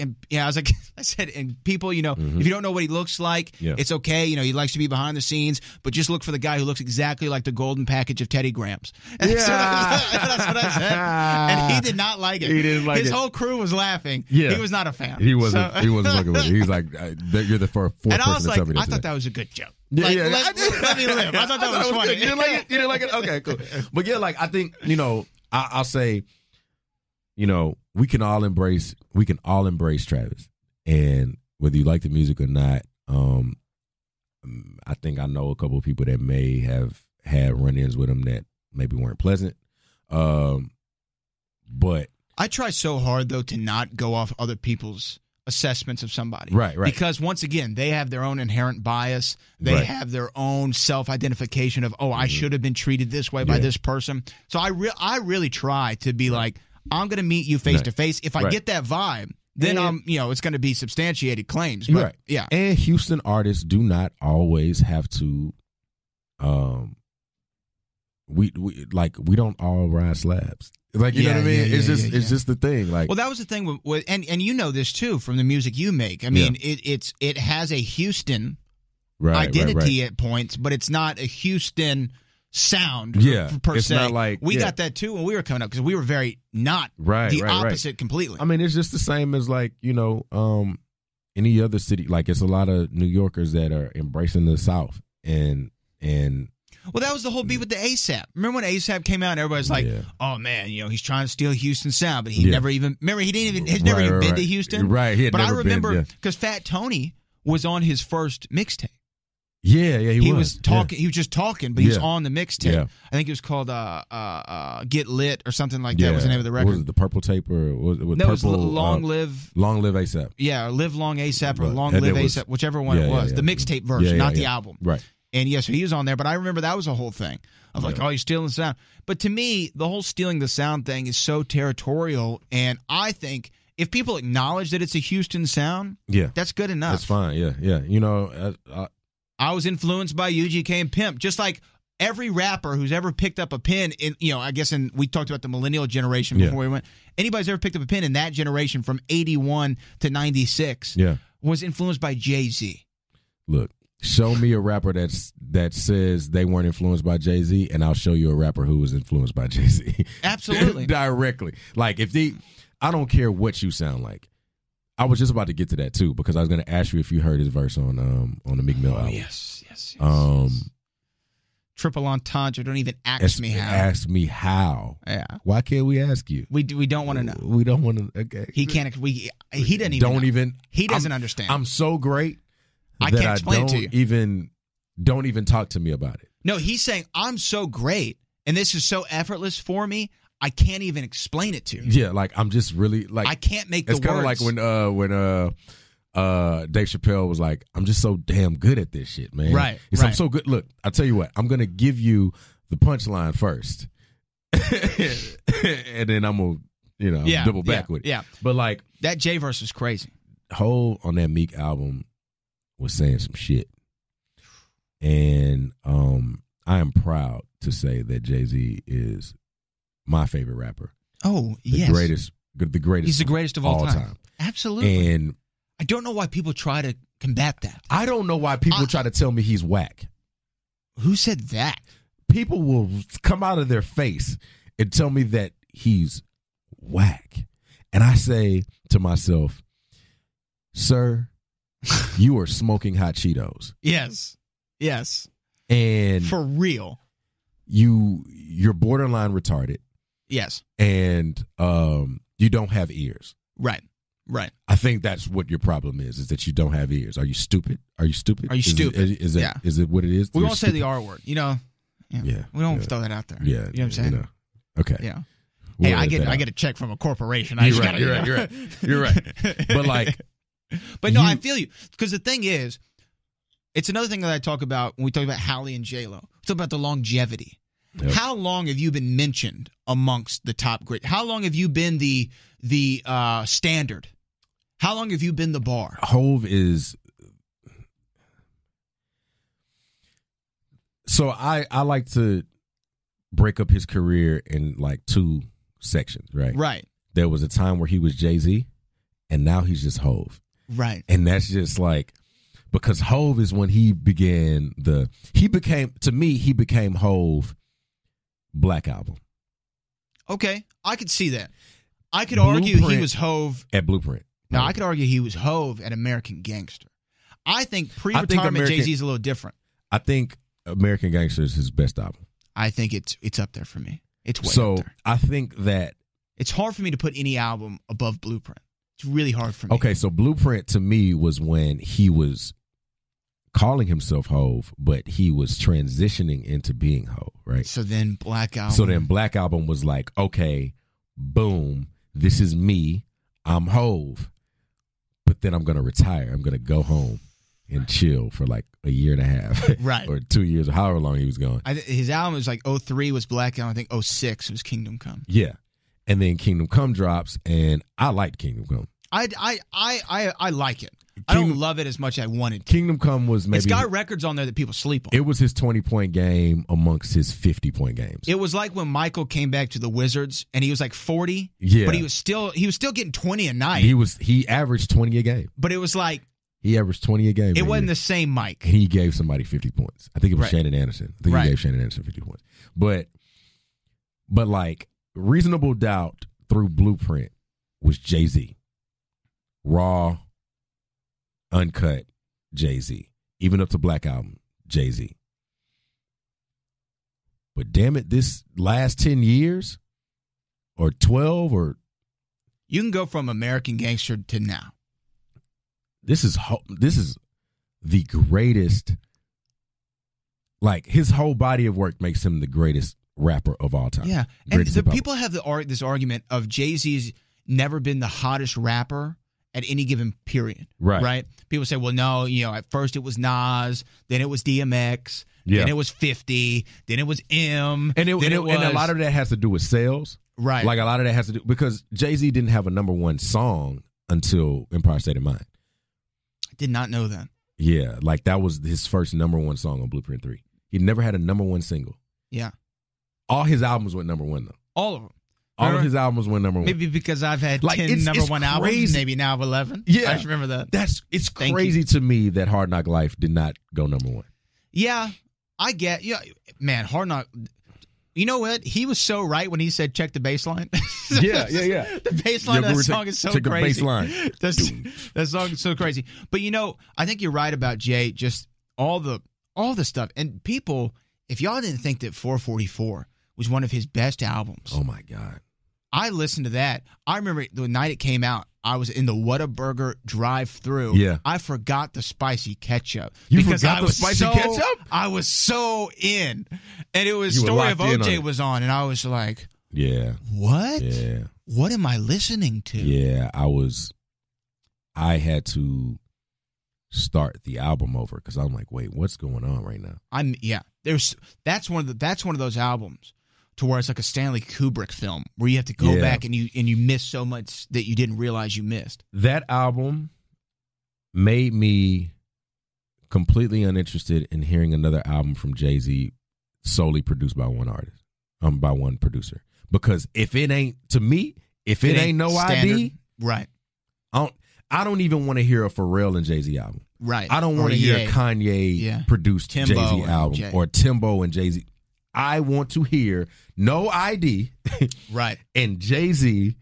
and people, if you don't know what he looks like, it's okay. He likes to be behind the scenes, but just look for the guy who looks exactly like the golden package of Teddy Grahams. And so that's what I said. And he did not like it. He didn't like it. His whole crew was laughing. Yeah. He was not a fan. He wasn't fucking with it. He's like, you're the fourth person to tell me this. I thought that was a good joke. Let me live. I thought that was funny. You didn't like it? Okay, cool. But I think, I'll say, we can all embrace Travis. And whether you like the music or not, I think I know a couple of people that may have had run-ins with him that maybe weren't pleasant. But I try so hard, though, to not go off other people's assessments of somebody. Right. Because, once again, they have their own inherent bias. They have their own self-identification of, I should have been treated this way by this person. So I really try to be like, I'm going to meet you face-to-face. If I get that vibe, then it's going to be substantiated claims. But, yeah. And Houston artists do not always have to we don't all ride slabs. Like, you know what I mean? It's just the thing. Like, well, that was the thing with and you know this too from the music you make. I mean, it has a Houston identity at points, but it's not a Houston sound per it's se. Not like, we got that too when we were coming up because we were very not the opposite completely. I mean, it's just the same as like, any other city. Like, it's a lot of New Yorkers that are embracing the South and well, that was the whole beat with the ASAP. Remember when ASAP came out and everybody's like, "Oh man, he's trying to steal Houston sound," but he never even remember he didn't even has never even been to Houston. Right, but I remember because Fat Tony was on his first mixtape. Yeah, he was talking. He was just talking, but he was on the mixtape. Yeah. I think it was called "Get Lit" or something like that. Was the name of the record? Was it the Purple Tape or was it no? Purple, it was Long Live ASAP. Yeah, Live Long ASAP or Long Live ASAP, whichever one it was. The mixtape version, not the album. Right. And so he was on there, but I remember that was a whole thing of like, you're stealing the sound. But to me, the whole stealing the sound thing is so territorial, and I think if people acknowledge that it's a Houston sound, that's good enough. That's fine. Yeah. I was influenced by UGK and Pimp, just like every rapper who's ever picked up a pen in, I guess we talked about the millennial generation before we went. Anybody's ever picked up a pen in that generation from 81 to 96 was influenced by Jay-Z. Look. Show me a rapper that says they weren't influenced by Jay-Z, and I'll show you a rapper who was influenced by Jay-Z. Absolutely. Directly. Like, I don't care what you sound like. I was just about to get to that, too, because I was going to ask you if you heard his verse on the Meek Mill album. Yes. Triple entendre. Don't even ask me how. Ask me how. Yeah. Why can't we ask you? We don't want to know. We don't want to. Okay. He can't. He doesn't even. He doesn't understand. I'm so great. I can't explain it to you. Don't even talk to me about it. No, he's saying I'm so great, and this is so effortless for me. I can't even explain it to you. Yeah, like I'm just really like I can't make the words. It's kind of like when Dave Chappelle was like, "I'm just so damn good at this shit, man." Right. I'm so good. Look, I'll tell you what. I'm gonna give you the punchline first, and then I'm gonna double back with it. Yeah, but like that J verse is crazy. Hov on that Meek album was saying some shit, and I am proud to say that Jay-Z is my favorite rapper. Oh, the greatest. He's the greatest of all time. Absolutely. And I don't know why people try to combat that. I don't know why people try to tell me he's whack. Who said that? People will come out of their face and tell me that he's whack, and I say to myself, "Sir, you are smoking hot Cheetos." Yes. And for real. You're borderline retarded. Yes. And you don't have ears. Right. I think that's what your problem is that you don't have ears. Are you stupid? Is it what it is? We won't say the R word, Yeah. We don't throw that out there. Yeah. You know what I'm saying? Okay. Yeah. Hey, I get a check from a corporation. You're right. But like, I feel you, because the thing is, it's another thing that I talk about when we talk about Halle and J-Lo. We talk about the longevity. Yep. How long have you been mentioned amongst the top great? How long have you been the standard? How long have you been the bar? Hove is. So I like to break up his career in like two sections, right? Right. There was a time where he was Jay-Z, and now he's just Hove. Right. And that's just like, because Hove is when he became Hove Black Album. Okay, I could see that. I could argue he was Hove at Blueprint. No, I could argue he was Hove at American Gangster. I think pre-retirement Jay-Z's a little different. I think American Gangster is his best album. I think it's up there for me. It's way so up there. I think that it's hard for me to put any album above Blueprint. It's really hard for me. Okay, so Blueprint to me was when he was calling himself Hove, but he was transitioning into being Hove, right? So then Black Album. So then Black Album was like, okay, boom, this is me. I'm Hove. But then I'm going to retire. I'm going to go home and chill for like a year and a half. Right. Or 2 years, or however long he was going. His album was like 03 was Black Album. I think 06 was Kingdom Come. Yeah. And then Kingdom Come drops, and I liked Kingdom Come. I like it. I don't love it as much as I wanted to. Kingdom Come was maybe... It's got records on there that people sleep on. It was his 20-point game amongst his 50-point games. It was like when Michael came back to the Wizards, and he was like 40. Yeah. But he was still getting 20 a night. He averaged 20 a game. But it was like... He averaged 20 a game. It wasn't the same Mike. He gave somebody 50 points. I think it was Right. Shannon Anderson. I think he gave Shannon Anderson 50 points. But like, Reasonable Doubt through Blueprint was Jay-Z. Raw, uncut Jay-Z. Even up to Black Album, Jay-Z. But damn it, this last 10 years or 12 or... You can go from American Gangster to now. This is the greatest. Like, his whole body of work makes him the greatest rapper of all time. Yeah, and the people have this argument of Jay-Z's never been the hottest rapper at any given period. Right. People say, well, no, at first it was Nas, then it was DMX, then it was 50, then it was M, and a lot of that has to do with sales. Right. Like, a lot of that has to do because Jay-Z didn't have a number one song until Empire State of Mind. I did not know that. Yeah, like that was his first number one song on Blueprint 3. He never had a number one single. Yeah. All his albums went number one, though. All of them. All of his albums went number one. Maybe because I've had 10 number one albums, maybe now 11. Yeah. I just remember that. It's crazy to me that Hard Knock Life did not go number one. Yeah, I get. Yeah, man, Hard Knock. You know what? He was so right when he said, check the bass line. Yeah. The bass line of that song is so crazy. That song is so crazy. But, I think you're right about Jay, just all the stuff. And people, if y'all didn't think that 444 was one of his best albums. Oh, my God. I listened to that. I remember the night it came out, I was in the Whataburger drive-thru. Yeah. I forgot the spicy ketchup. You forgot the spicy ketchup? I was so in. And it was Story of OJ was on, and I was like, yeah. What? Yeah. What am I listening to? Yeah, I had to start the album over because I'm like, wait, what's going on right now? That's one of those albums to where it's like a Stanley Kubrick film where you have to go back and you miss so much that you didn't realize you missed. That album made me completely uninterested in hearing another album from Jay-Z solely produced by one artist, by one producer. Because if it ain't No standard, ID, right? I don't even want to hear a Pharrell and Jay-Z album. Right. I don't want to hear a Kanye produced Timbo Jay-Z album or Timbo and Jay-Z. I want to hear No ID, right, and Jay-Z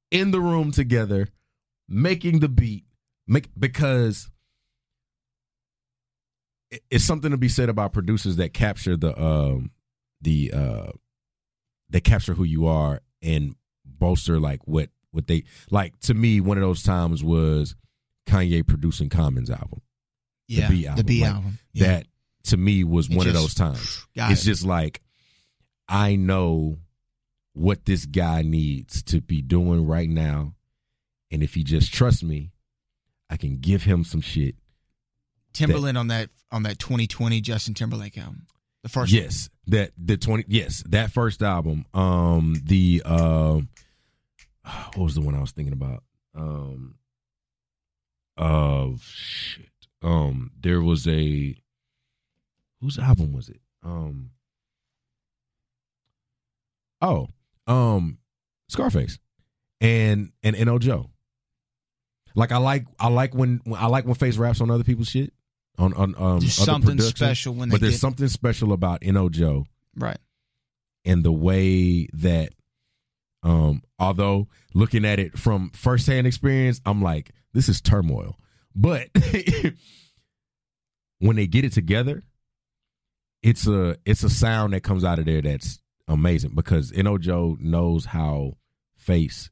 in the room together, making the beat, because it's something to be said about producers that capture they capture who you are and bolster like what they like. To me, one of those times was Kanye producing Common's album, the B album. That to me was one of those times. It's just like, I know what this guy needs to be doing right now, and if he just trusts me, I can give him some shit. Timberland on that 2020 Justin Timberlake album. The first yes, that first album. What was the one I was thinking about? There was whose album was it? Scarface and N.O. Joe. Like I like when Face raps on other people's shit. On there's other something production, special when but there's something special about N.O. Joe, right? And the way that, although looking at it from firsthand experience, I'm like, this is turmoil. But when they get it together, it's a sound that comes out of there that's amazing because N.O. Joe knows how Face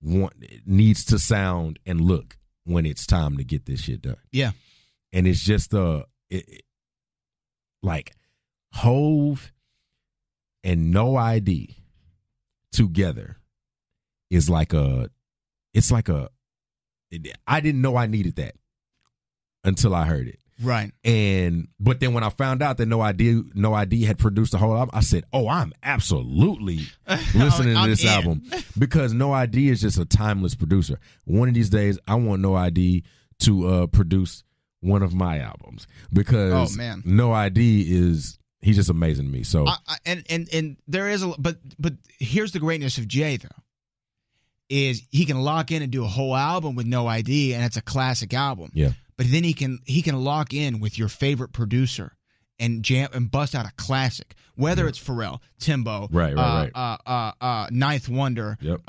needs to sound and look when it's time to get this shit done. Yeah. And it's just like Hove and No ID together is I didn't know I needed that until I heard it. Right. But then when I found out that No ID had produced the whole album, I said, "Oh, I'm absolutely listening to this album because No ID is just a timeless producer. One of these days, I want No ID to produce one of my albums because No ID he's just amazing to me." So and there is but here's the greatness of Jay though. Is he can lock in and do a whole album with No ID and it's a classic album. Yeah. But then he can lock in with your favorite producer and jam and bust out a classic, whether it's Pharrell, Timbo, right. Ninth Wonder, yep.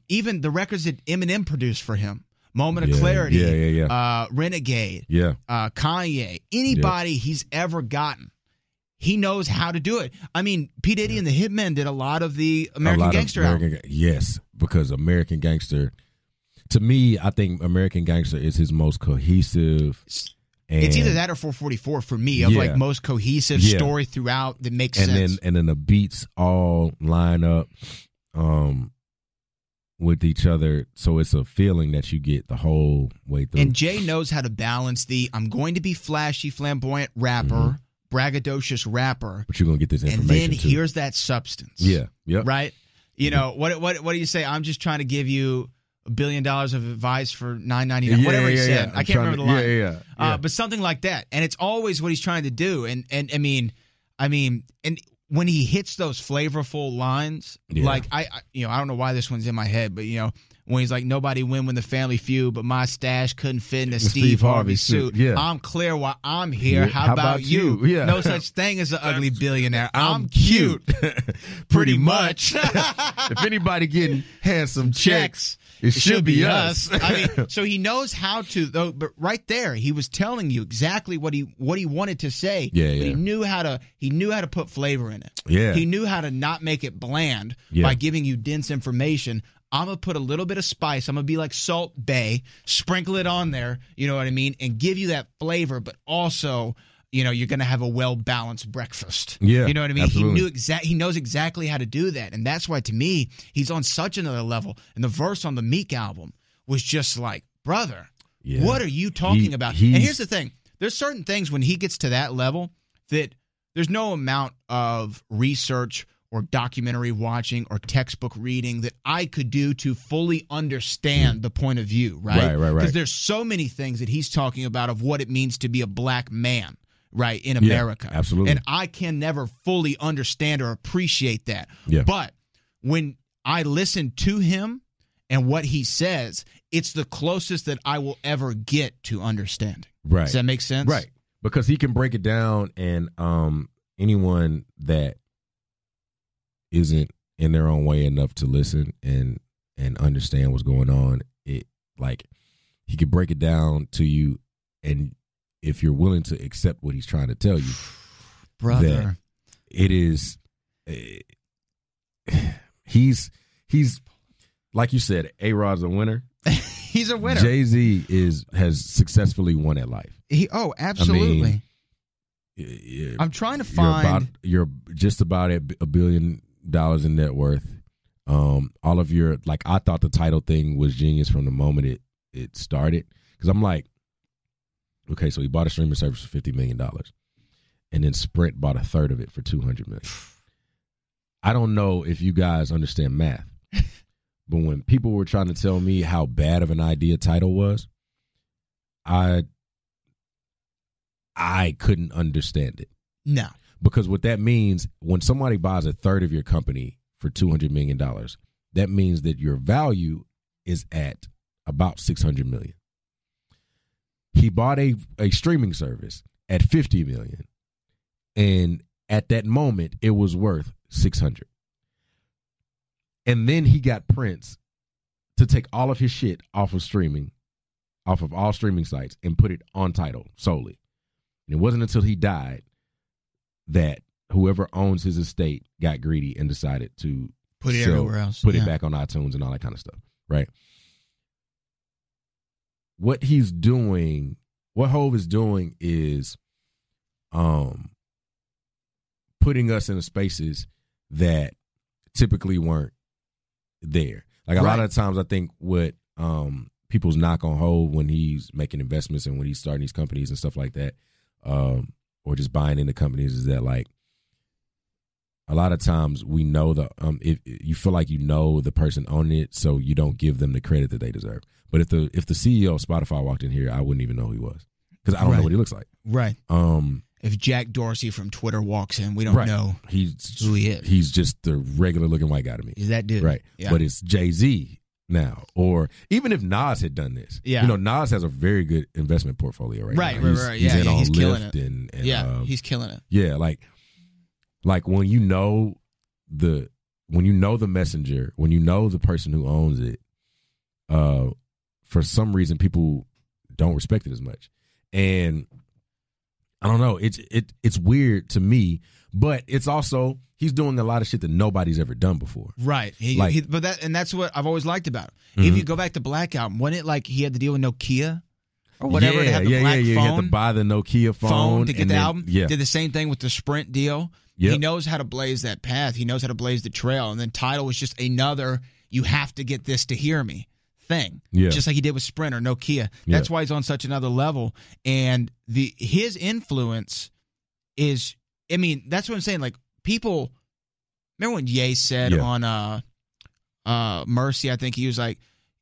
Even the records that Eminem produced for him, Moment of Clarity, Renegade, Kanye, anybody he's ever gotten. He knows how to do it. I mean, P. Diddy and the Hitmen did a lot of the American Gangster album. Yes, because American Gangster, to me, I think American Gangster is his most cohesive. It's either that or 444 for me, of like most cohesive story throughout that makes sense. And then the beats all line up with each other, so it's a feeling that you get the whole way through. And Jay knows how to balance I'm going to be flashy, flamboyant rapper, braggadocious rapper, but you're gonna get this information. And then too. Here's that substance. Yeah. Yep. Right. You know what do you say? I'm just trying to give you $1 billion of advice for $9.99. Whatever he said. I can't remember the line. Yeah. But something like that, and it's always what he's trying to do. And I mean, and when he hits those flavorful lines, like I don't know why this one's in my head, but when he's like, nobody win when the family feud, but my stash couldn't fit in a Steve Harvey suit. Yeah. I'm clear why I'm here. How about you? Yeah. No such thing as an ugly billionaire. I'm cute. Pretty much. If anybody getting handsome checks, it should be us. I mean, so he knows how to, though. But right there, he was telling you exactly what he wanted to say. Yeah. But he knew how to put flavor in it. Yeah. He knew how to not make it bland by giving you dense information. I'm going to put a little bit of spice. I'm going to be like Salt Bae, sprinkle it on there, you know what I mean, and give you that flavor, but also, you're going to have a well-balanced breakfast. Yeah, you know what I mean? Absolutely. He knows exactly how to do that, and that's why, to me, he's on such another level. And the verse on the Meek album was just like, brother, what are you talking about? And here's the thing. There's certain things when he gets to that level that there's no amount of research or documentary watching or textbook reading that I could do to fully understand the point of view, right? Right. Because there's so many things that he's talking about of what it means to be a black man, right, in America. Absolutely. And I can never fully understand or appreciate that. Yeah. But when I listen to him and what he says, it's the closest that I will ever get to understanding. Right. Does that make sense? Right. Because he can break it down, and anyone that isn't in their own way enough to listen and understand what's going on, it like he could break it down to you, and if you're willing to accept what he's trying to tell you, brother, that it is he's like you said, A-Rod's a winner. He's a winner. Jay-Z has successfully won at life. Absolutely. I mean, I'm trying to find you're just about at $1 billion in net worth. All of your, like, I thought the title thing was genius from the moment it started, because I'm like, Okay, so he bought a streaming service for $50 million. And then Sprint bought a third of it for $200 million. I don't know if you guys understand math, but when people were trying to tell me how bad of an idea Tidal was, I couldn't understand it. No. Because what that means, when somebody buys a third of your company for $200 million, that means that your value is at about $600 million. He bought a streaming service at $50 million. And at that moment, it was worth $600. And then he got Prince to take all of his shit off of all streaming sites, and put it on Tidal solely. And it wasn't until he died that whoever owns his estate got greedy and decided to put it everywhere else. Put it back on iTunes and all that kind of stuff, right? What he's doing, what Hov is doing is putting us in spaces that typically weren't there. Like a lot of times, I think what people's knock on Hov when he's making investments and when he's starting these companies and stuff like that, or just buying into companies, is that like a lot of times we know if you feel like you know the person owning it, so you don't give them the credit that they deserve. But if the CEO of Spotify walked in here, I wouldn't even know who he was, because I don't know what he looks like. Right. If Jack Dorsey from Twitter walks in, we don't know who he is. He's just the regular looking white guy to me. He's that dude. Right. Yeah. But it's Jay-Z now. Or even if Nas had done this. Yeah. Nas has a very good investment portfolio right now. Right. He's in on he's killing Lyft it. and he's killing it. Yeah, like when you know the messenger, when you know the person who owns it, for some reason people don't respect it as much. And I don't know. It's weird to me, but it's also he's doing a lot of shit that nobody's ever done before. Right. That's what I've always liked about him. Mm-hmm. If you go back to Black Album, wasn't it like he had to deal with Nokia or whatever to have the black phone? You had to buy the Nokia phone to get the album. Yeah. Did the same thing with the Sprint deal. Yep. He knows how to blaze that path. He knows how to blaze the trail. And then Tidal was just another, you have to get this to hear me thing. Yeah. Just like he did with Sprint or Nokia. That's why he's on such another level. And his influence is, I mean, that's what I'm saying. Like, people, remember when Ye said on Mercy, I think he was like,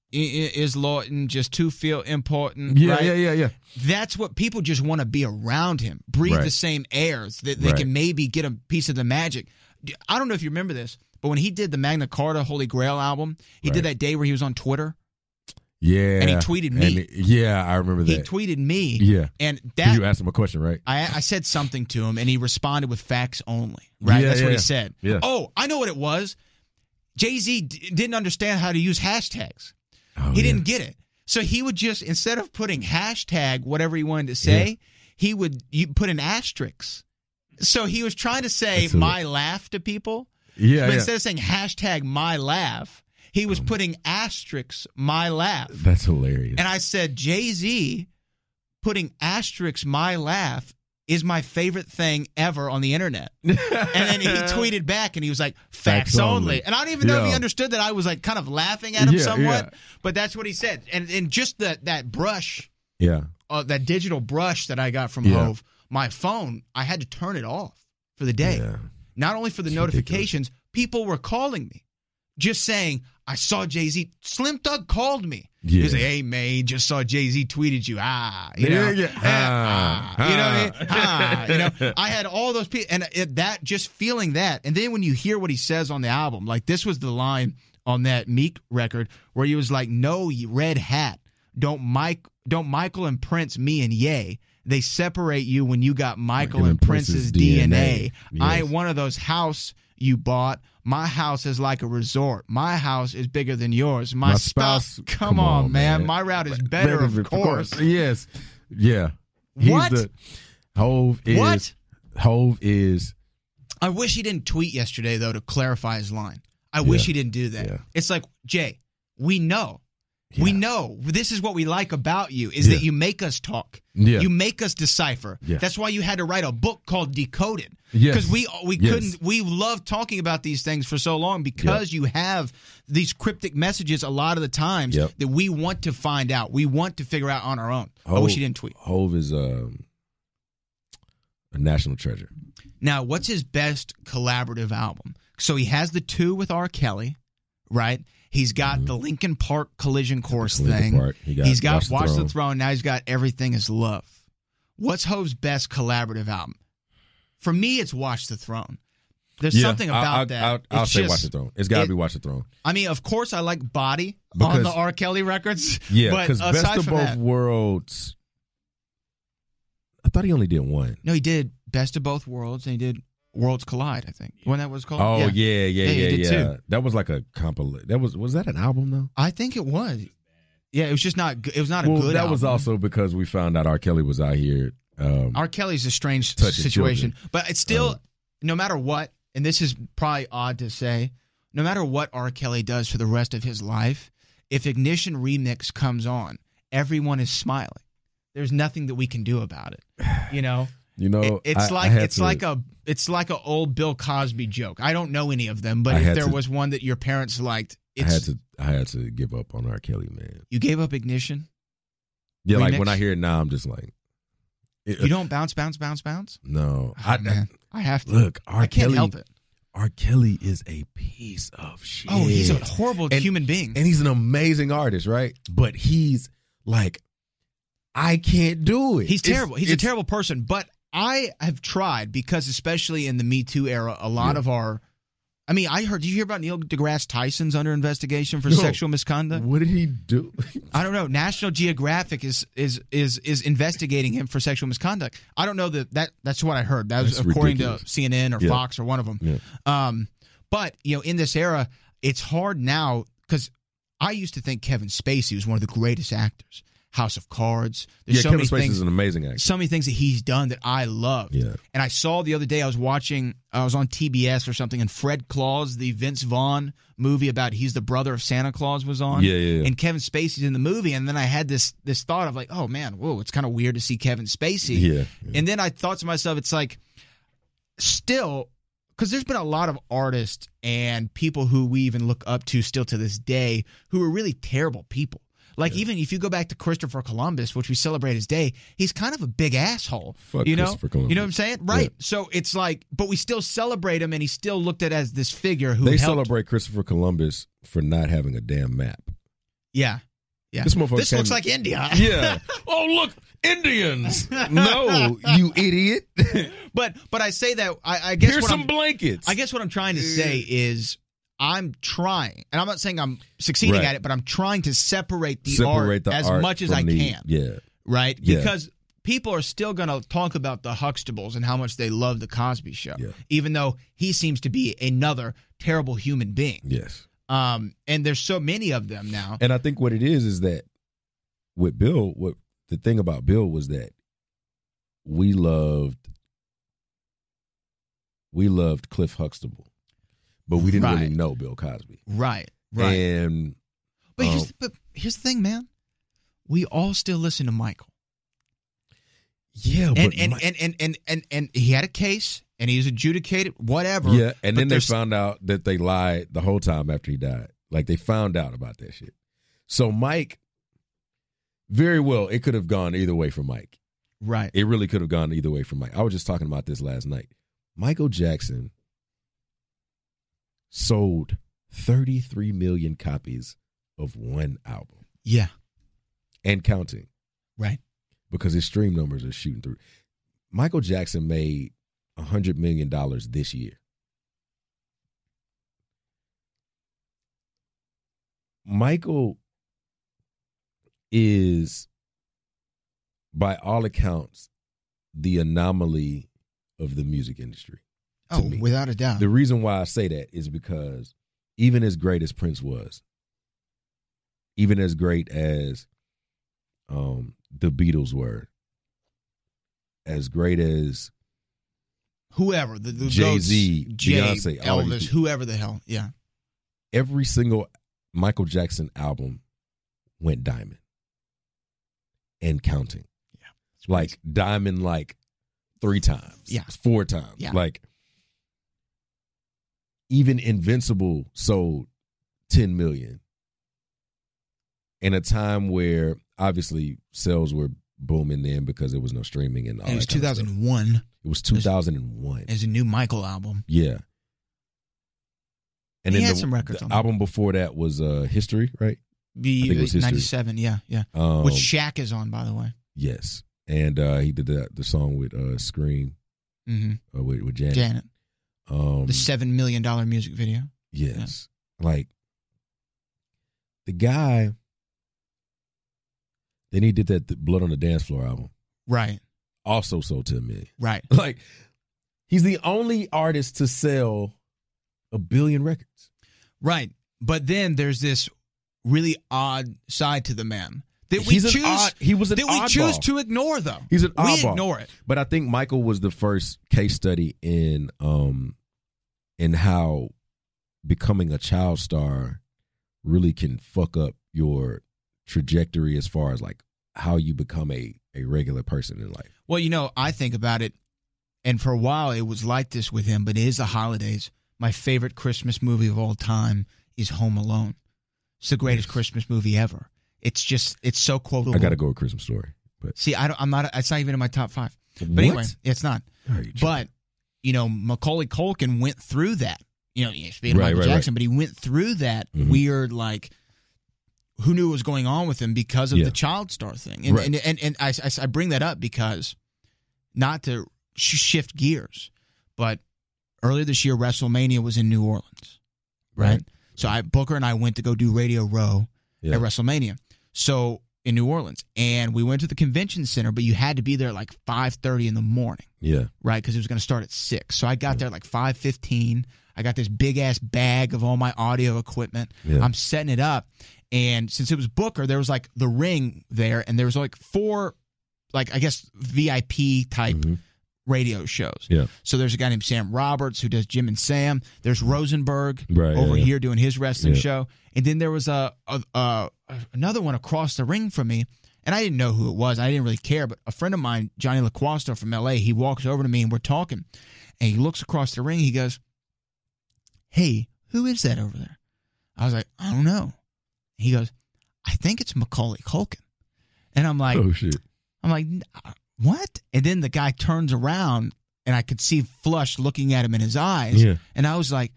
is Lawton just too feel important? Yeah, right? yeah. That's what people just want to be around him, breathe the same airs that they can maybe get a piece of the magic. I don't know if you remember this, but when he did the Magna Carta Holy Grail album, he did that day where he was on Twitter. Yeah. And he tweeted me. I remember that. He tweeted me. Yeah. And that, you asked him a question, right? I said something to him, and he responded with facts only. Right? That's what he said. Yeah. Oh, I know what it was. Jay-Z didn't understand how to use hashtags. He didn't get it. So he would just, instead of putting hashtag whatever he wanted to say, he would put an asterisk. So he was trying to say my laugh to people. Yeah. But instead of saying hashtag my laugh, he was putting asterisks my laugh. That's hilarious. And I said, Jay-Z putting asterisks my laugh is my favorite thing ever on the internet. And then he tweeted back and he was like, facts only. And I don't even know if he understood that I was like kind of laughing at him somewhat, but that's what he said. And just that brush, that digital brush that I got from Hov, my phone, I had to turn it off for the day. Yeah. Not only for the notifications, people were calling me. Just saying, I saw Jay-Z. Slim Thug called me. Yeah. He was like, hey, man, just saw Jay-Z tweeted you. You know? You know what I mean? You know, I had all those people. And that, just feeling that. And then when you hear what he says on the album, like this was the line on that Meek record where he was like, no, red hat. Don't Michael and Prince me and Ye. They separate you when you got Michael and Prince's DNA. Yes. I ain't one of those house you bought. My house is like a resort. My house is bigger than yours. My spouse, come on, man. My route is better, of course. Yes. Yeah. Hov is. I wish he didn't tweet yesterday, though, to clarify his line. I wish he didn't do that. Yeah. It's like, Jay, we know Yeah. We know this is what we like about you is that you make us talk. Yeah. You make us decipher. Yeah. That's why you had to write a book called Decoded. Yes. Because we couldn't. We love talking about these things for so long because you have these cryptic messages a lot of the times that we want to find out. We want to figure out on our own. I wish he didn't tweet. Hove is a national treasure. Now, what's his best collaborative album? So he has the 2 with R. Kelly, right? He's got the Linkin Park Collision Course thing. He's got Watch the Throne. Now he's got Everything Is Love. What's Hove's best collaborative album? For me, it's Watch the Throne. There's something about that. I'll say Watch the Throne. It's got to be Watch the Throne. I mean, of course, I like Body on the R. Kelly records. Yeah, because Best of Both Worlds, I thought he only did one. No, he did Best of Both Worlds, and he did Worlds Collide, I think. When that was called? Oh, yeah. He did too. That was like a compilation. Was that an album, though? I think it was. Yeah, it was just not good. It was not a good album. That was also because we found out R. Kelly was out here. R. Kelly's a strange situation. Children. But it's still, no matter what, and this is probably odd to say, no matter what R. Kelly does for the rest of his life, if Ignition Remix comes on, everyone is smiling. There's nothing that we can do about it. You know? It's like a old Bill Cosby joke. I don't know any of them, but if there was one that your parents liked, I had to give up on R. Kelly, man. You gave up Ignition? Yeah, Remix? like when I hear it now, I'm just like, you don't bounce? No, man, I have to. Look, I can't help it. R. Kelly is a piece of shit. Oh, he's a horrible human being, and he's an amazing artist, right? But he's like, I can't do it. He's terrible. He's a terrible person. But I have tried because, especially in the Me Too era, a lot of our. I mean, did you hear about Neil deGrasse Tyson's under investigation for sexual misconduct? What did he do? I don't know. National Geographic is investigating him for sexual misconduct. I don't know that's what I heard. That was according to CNN or Fox or one of them. Yeah. But, in this era, it's hard now because I used to think Kevin Spacey was one of the greatest actors. House of Cards. Kevin Spacey is an amazing actor. So many things that he's done that I love. Yeah. And I saw the other day, I was on TBS or something, and Fred Claus, the Vince Vaughn movie about he's the brother of Santa Claus was on. Yeah. And Kevin Spacey's in the movie, and then I had this thought of like, oh man, whoa, it's kind of weird to see Kevin Spacey. Yeah. And then I thought to myself, it's like, still, because there's been a lot of artists and people who we even look up to still to this day who are really terrible people. Like, even if you go back to Christopher Columbus, which we celebrate his day, he's kind of a big asshole. Fuck Christopher Columbus. You know what I'm saying? Right. Yeah. So it's like, but we still celebrate him, and he's still looked at as this figure who They celebrate Christopher Columbus for not having a damn map. Yeah. This looks like India. Yeah. Oh, look, Indians. No, you idiot. But I say that, I guess Here's some blankets. I guess what I'm trying to say is, I'm trying, and I'm not saying I'm succeeding at it, but I'm trying to separate the art as much as I can. Yeah. Right? Yeah. Because people are still going to talk about the Huxtables and how much they love the Cosby Show, even though he seems to be another terrible human being. Yes. And there's so many of them now. And I think what it is that with Bill, the thing about Bill was that we loved Cliff Huxtable. But we didn't really know Bill Cosby. Right. And but here's the thing, man. We all still listen to Michael. Yeah, and he had a case and he was adjudicated, whatever. Yeah, and then they found out that they lied the whole time after he died. Like, they found out about that shit. So Mike, very well, it could have gone either way for Mike. Right. It really could have gone either way for Mike. I was just talking about this last night. Michael Jackson sold 33 million copies of one album. Yeah. And counting. Right. Because his stream numbers are shooting through. Michael Jackson made $100 million this year. Michael is, by all accounts, the anomaly of the music industry. Oh, without a doubt. The reason why I say that is because even as great as Prince was, even as great as the Beatles were, as great as whoever, the Jay-Z, Beyonce, Elvis, whoever the hell, yeah. Every single Michael Jackson album went diamond and counting. Yeah. Like diamond like 3 times. Yeah. 4 times. Yeah. Like even Invincible sold 10 million in a time where obviously sales were booming then because there was no streaming and all that. It was kind of stuff. 2001. It was 2001. It was a new Michael album. Yeah. And He then had some records the on that. album before that was History, right? I think it was History. 97, yeah. Which Shaq is on, by the way. Yes. And he did the song with Scream with Janet. Janet. The $7 million music video. Yes. Yeah. Like, the guy, then he did that Blood on the Dance Floor album. Right. Also sold 10 million. Right. Like, he's the only artist to sell 1 billion records. Right. But then there's this really odd side to the man that we He was an we choose oddball. to ignore, though. He's an oddball. We ignore it. But I think Michael was the first case study in how becoming a child star really can fuck up your trajectory as far as like how you become a regular person in life. Well, I think about it, and for a while it was like this with him, but it is the holidays. My favorite Christmas movie of all time is Home Alone. It's the greatest Christmas movie ever. It's so quotable. I got to go with Christmas Story. But see, I'm not. It's not even in my top 5. But what? anyway, it's not. But Macaulay Culkin went through that. Speaking of Michael Jackson, but he went through that weird, like, who knew what was going on with him because of the child star thing. And I bring that up because, not to shift gears, but earlier this year, WrestleMania was in New Orleans, right? So Booker and I went to go do Radio Row at WrestleMania. So in New Orleans, and we went to the convention center, but you had to be there like 5:30 in the morning. Yeah. Right, because it was going to start at 6. So I got there like 5:15. I got this big ass bag of all my audio equipment. Yeah. I'm setting it up, and since it was Booker, there was like the ring there, and there was like 4, like I guess VIP type radio shows. Yeah. So there's a guy named Sam Roberts who does Jim and Sam. There's Rosenberg Right, over yeah. here doing his wrestling show, and then there was another one across the ring from me, and I didn't know who it was. I didn't really care, but a friend of mine, Johnny LaQuasto from L.A., he walks over to me and we're talking, and he looks across the ring. He goes, "Hey, who is that over there?" I was like, "I don't know." He goes, "I think it's McCauley Colkin," and I'm like, "Oh shit!" I'm like, "What?" And then the guy turns around, and I could see Flush looking at him in his eyes, and I was like,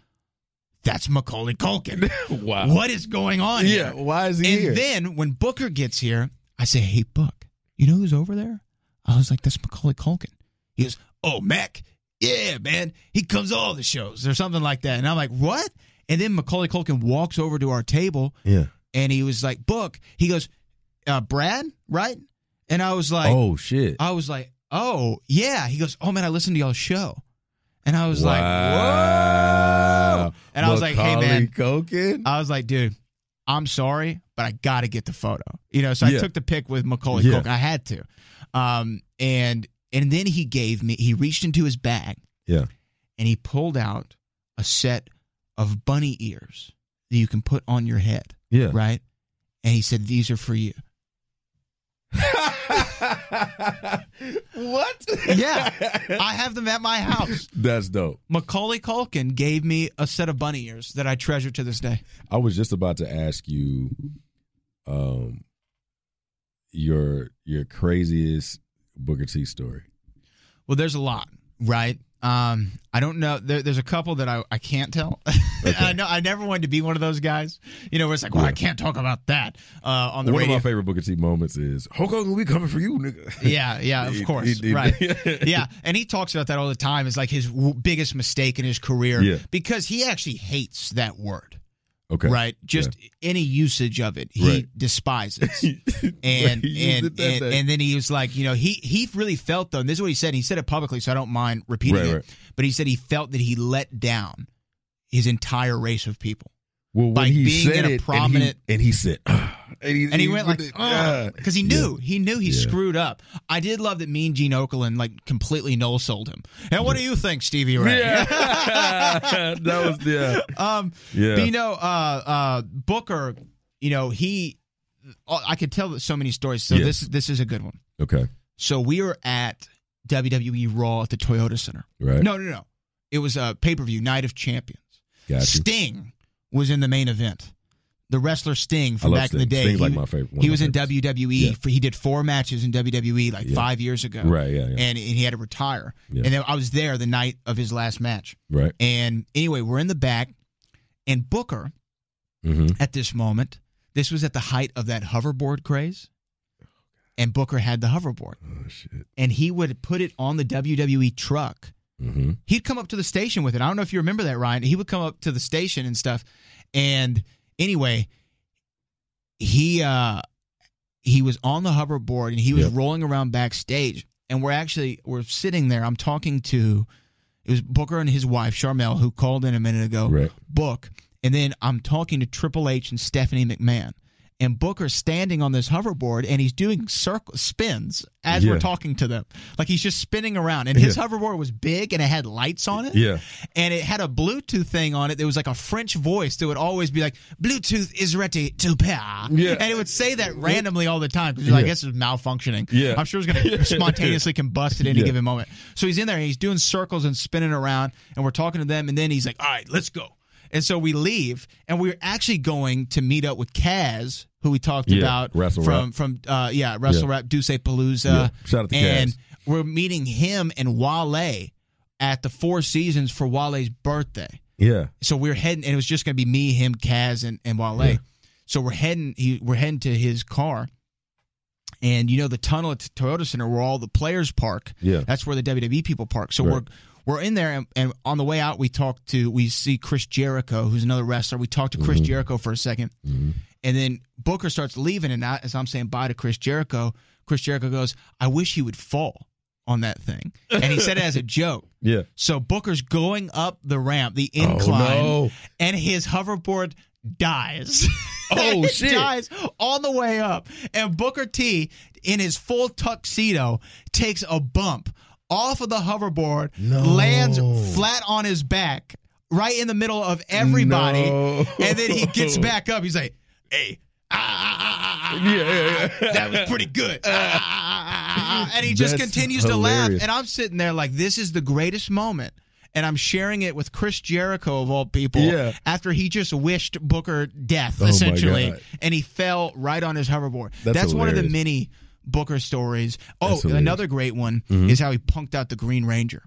"That's McCauley Culkin." Wow. What is going on here? Why is he here? And then when Booker gets here, I say, "Hey, Book, you know who's over there?" I was like, "That's McCauley Culkin." He goes, "Oh, Mac, yeah, man. He comes to all the shows," or something like that. And I'm like, "What?" And then Macaulay Culkin walks over to our table, and he was like, "Book." He goes, "Brad, right?" And I was like, "Oh, shit." I was like, "Oh, yeah." He goes, "Oh, man, I listened to y'all's show." And I was like, Wow. "Whoa." And I was like, "Hey, man." Colkin? I was like, "Dude, I'm sorry, but I got to get the photo." So I took the pic with Macaulay Culkin. I had to. And then he reached into his bag. Yeah. And he pulled out a set of bunny ears that you can put on your head. Yeah. Right? And he said, "These are for you." What? Yeah. I have them at my house. That's dope. Macaulay Culkin gave me a set of bunny ears that I treasure to this day. I was just about to ask you your craziest Booker T story. Well, there's a lot, right? I don't know. There's a couple that I can't tell. Okay. I never wanted to be one of those guys, where it's like, well, I can't talk about that on the radio. One of my favorite Booker T moments is, "Hulk Hogan, we coming for you, nigga." Yeah, of course, right. Yeah, and he talks about that all the time. It's like his biggest mistake in his career because he actually hates that word. Okay. Right? Just any usage of it, he despises. And then he was like, he really felt, though, and this is what he said. He said it publicly, so I don't mind repeating it. But he said he felt that he let down his entire race of people. Well, by being in a prominent, and he said, and he went like, because he knew he screwed up. I did love that Mean Gene Okerlund like completely no sold him. And what do you think, Stevie Ray? Yeah. That was But Booker, I could tell so many stories. So Yes. this is a good one. Okay. So we were at WWE Raw at the Toyota Center. Right. No. It was a pay-per-view, Night of Champions. Gotcha. Sting was in the main event. The wrestler Sting I from love back Sting. in the day. Sting's like my favorite. He was in WWE. Yeah. He did 4 matches in WWE 5 years ago. Right, yeah. And he had to retire. Yeah. And then I was there the night of his last match. Right. And anyway, we're in the back. And Booker, at this moment, this was at the height of that hoverboard craze. And Booker had the hoverboard. Oh, shit. And he would put it on the WWE truck. He'd come up to the station with it. I don't know if you remember that, Ryan. He would come up to the station and stuff. And anyway, he was on the hoverboard and he was rolling around backstage. And we're sitting there. I'm talking to, it was Booker and his wife, Charmel, who called in a minute ago. Right. Book. And then I'm talking to Triple H and Stephanie McMahon. And Booker's standing on this hoverboard, and he's doing spins as we're talking to them. Like he's just spinning around. And his hoverboard was big, and it had lights on it. Yeah. And it had a Bluetooth thing on it. There was like a French voice that would always be like, Bluetooth is ready to pair. Yeah. And it would say that randomly all the time because I guess it's malfunctioning. Yeah. I'm sure it's going to spontaneously combust at any given moment. So he's in there, and he's doing circles and spinning around, and we're talking to them, and then he's like, all right, let's go. And so we leave, and we're actually going to meet up with Kaz, who we talked about Wrestle from Wrestle Rap, Duce Palooza. Yeah. Shout out to and Kaz. we're meeting him and Wale at the Four Seasons for Wale's birthday. Yeah. So we're heading, and it was just going to be me, him, Kaz, and Wale. Yeah. So we're heading to his car. And the tunnel at the Toyota Center where all the players park. Yeah. That's where the WWE people park. So we're in there, and on the way out, we see Chris Jericho, who's another wrestler. We talked to Chris Jericho for a second, and then Booker starts leaving, and as I'm saying bye to Chris Jericho goes, I wish he would fall on that thing. And he said it as a joke. Yeah. So Booker's going up the ramp, the incline, no. and his hoverboard dies. Oh, it shit. dies on the way up. And Booker T, in his full tuxedo, takes a bump off of the hoverboard, lands flat on his back, right in the middle of everybody, and then he gets back up. He's like, hey, that was pretty good. And he just continues to laugh, and I'm sitting there like, this is the greatest moment. And I'm sharing it with Chris Jericho, of all people, after he just wished Booker death, essentially, and he fell right on his hoverboard. That's one of the many Booker stories. Oh, another great one is how he punked out the Green Ranger.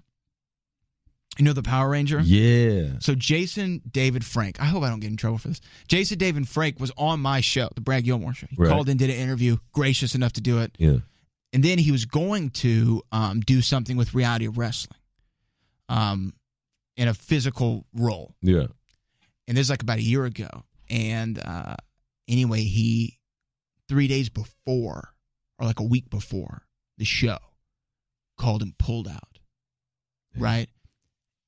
You know the Power Ranger? Yeah. So Jason David Frank, I hope I don't get in trouble for this. Jason David Frank was on my show, the Brad Gilmore show. He called in, did an interview, gracious enough to do it. Yeah. And then he was going to do something with Reality of Wrestling in a physical role. Yeah. And this is like about a year ago. And anyway, he 3 days before, or like a week before the show, called and pulled out. Yeah. Right?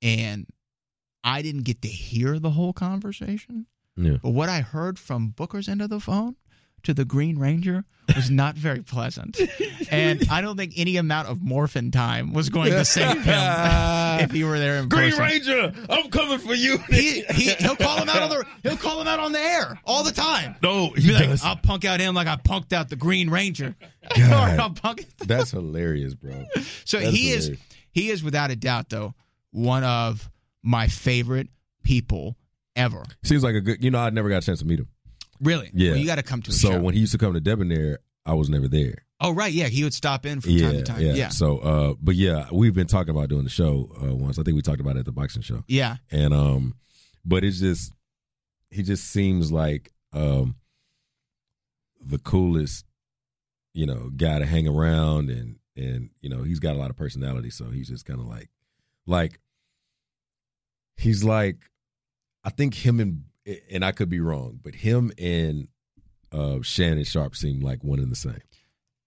And I didn't get to hear the whole conversation. Yeah. But what I heard from Booker's end of the phone to the Green Ranger was not very pleasant. And I don't think any amount of morphin time was going to save him if he were there in person. Green Ranger, I'm coming for you. He'll call him out on the air all the time. No, he does. Like, I'll punk out him like I punked out the Green Ranger. That's hilarious, bro. So he is without a doubt, though, one of my favorite people ever. Seems like a good, I never got a chance to meet him. Really? Yeah. Well, you got to come to a show. show. When he used to come to Debonair, I was never there. Oh, right. Yeah. He would stop in from time to time. Yeah. So, but yeah, we've been talking about doing the show once. I think we talked about it at the boxing show. Yeah. And, but he just seems like the coolest, guy to hang around and, he's got a lot of personality. So he's just kind of like, he's like, I think him and I could be wrong, but him and Shannon Sharp seem like one and the same.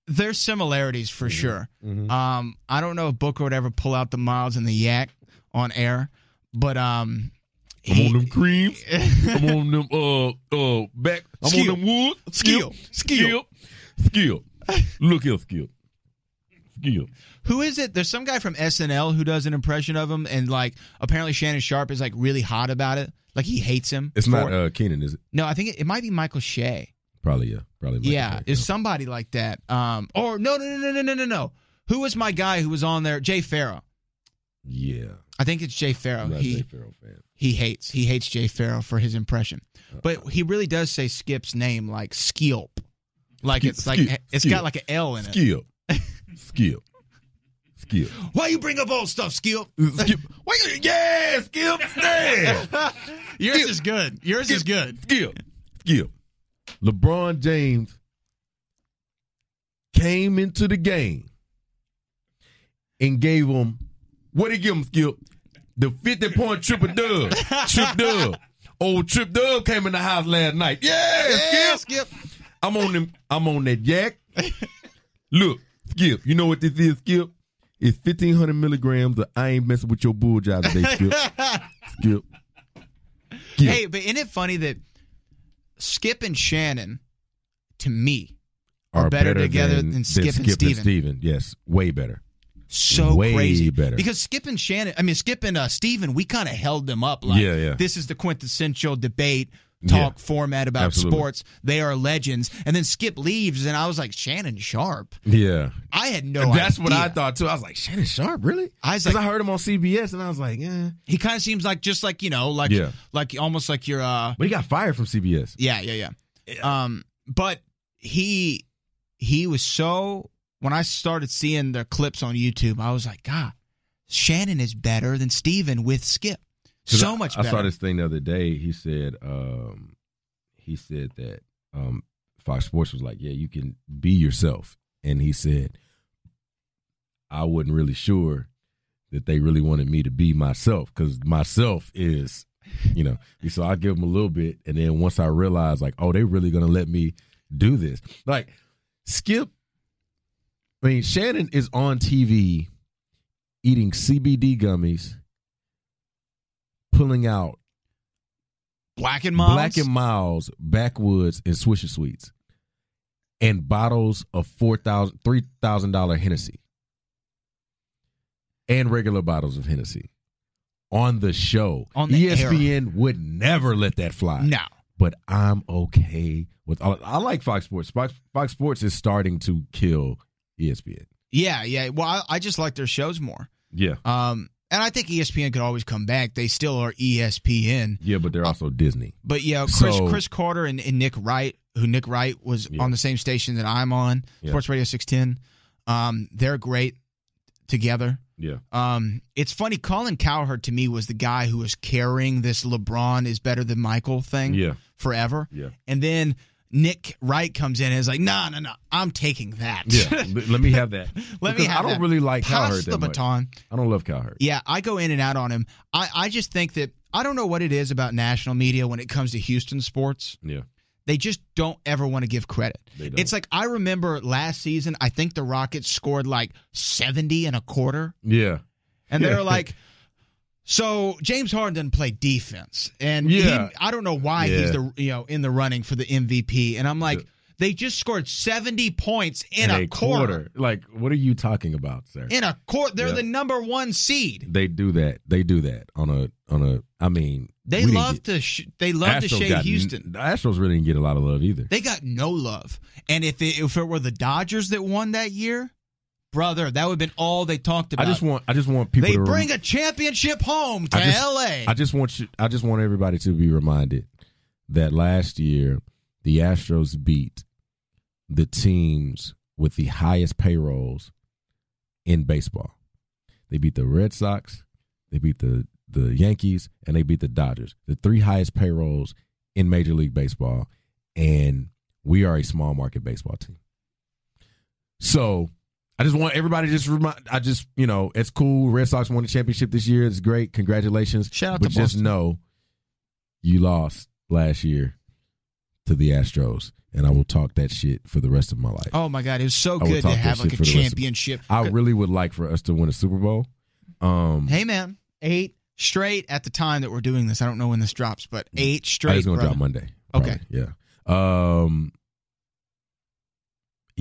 There's similarities for sure. Mm-hmm. I don't know if Booker would ever pull out the Miles and the Yak on air, but I'm on them creams. I'm on them back. I'm Skill. on them wood. Skill. Look here, Skill. Who is it? There's some guy from SNL who does an impression of him, and like apparently Shannon Sharp is like really hot about it. Like he hates him. It's not Keenan, is it? No, I think it might be Michael Shea. Probably Michael Vick, is somebody like that. Or no. Who was my guy who was on there? Jay Farrow. Yeah. I think it's Jay Farrow. I'm not a Jay Farrow fan. He hates Jay Farrow for his impression. But he really does say Skip's name like Skilp. Like it's got like an L in it. Skip. Why you bring up old stuff, Skip? Skip. Skip. Stand. Yours is good. Is good. Skip. LeBron James came into the game and gave him, what did he give him, Skip? The 50-point triple dub. Trip dub. Old Trip Dub came in the house last night. Yeah, Skip. I'm on that yak. Look, Skip, you know what this is, Skip? It's 1,500 milligrams of I ain't messing with your bull job today, Skip. Skip. Hey, but isn't it funny that Skip and Shannon, to me, are better together than Skip and Steven? Yes, way better. So way crazy. Better. Because Skip and Steven, we kind of held them up like this is the quintessential debate talk format about sports. They are legends. And then Skip leaves, and I was like, Shannon Sharp? Yeah. I had no idea. That's what I thought, too. I was like, Shannon Sharp, really? I heard him on CBS, and I was like, yeah. He kind of seems like just like, like almost like you're But he got fired from CBS. Yeah. But he was so... When I started seeing the clips on YouTube, I was like, God, Shannon is better than Steven with Skip. So much better. I saw this thing the other day. He said that Fox Sports was like, yeah, you can be yourself. And he said, I wasn't really sure that they really wanted me to be myself because myself is, so I give them a little bit. And then once I realized, like, oh, they're really going to let me do this. Like, Shannon is on TV eating CBD gummies, pulling out Black and Miles, Backwoods, and Swisher Sweets, and bottles of $3,000 Hennessy, and regular bottles of Hennessy on the show. On the ESPN would never let that fly. No. But I'm okay with all. I like Fox Sports. Fox Sports is starting to kill ESPN. Yeah. Well, I just like their shows more. Yeah. And I think ESPN could always come back. They still are ESPN. Yeah, but they're also Disney. But yeah, Chris Carter and Nick Wright, who Nick Wright was on the same station that I'm on, Sports Radio 610. They're great together. Yeah. It's funny, Colin Cowherd to me was the guy who was carrying this LeBron is better than Michael thing forever. Yeah. And then Nick Wright comes in and is like, no, I'm taking that. Yeah, let me have that. I don't really like Cowherd that much. Baton. I don't love Cowherd. Yeah, I go in and out on him. I just think that I don't know what it is about national media when it comes to Houston sports. Yeah. They just don't ever want to give credit. It's like I remember last season, I think the Rockets scored like 70 and a quarter. Yeah. And they were like, so James Harden doesn't play defense, and I don't know why he's in the running for the MVP. And I'm like, they just scored 70 points in a quarter. Like, what are you talking about, sir? In a quarter, they're the number one seed. They do that on a. I mean, they love to shade Houston. The Astros really didn't get a lot of love either. They got no love, and if it were the Dodgers that won that year. Brother, that would have been all they talked about. I just want people. They bring a championship home to L.A. I just want everybody to be reminded that last year the Astros beat the teams with the highest payrolls in baseball. They beat the Red Sox, they beat the Yankees, and they beat the Dodgers. The three highest payrolls in Major League Baseball, and we are a small market baseball team. So. I just want everybody to it's cool. Red Sox won the championship this year. It's great. Congratulations. Shout out to Boston. Just know you lost last year to the Astros, and I will talk that shit for the rest of my life. Oh, my God. It was so good to have like a championship. I really would like for us to win a Super Bowl. Hey, man. 8 straight at the time that we're doing this. I don't know when this drops, but 8 straight. It's going to drop Monday. Probably. Okay. Yeah.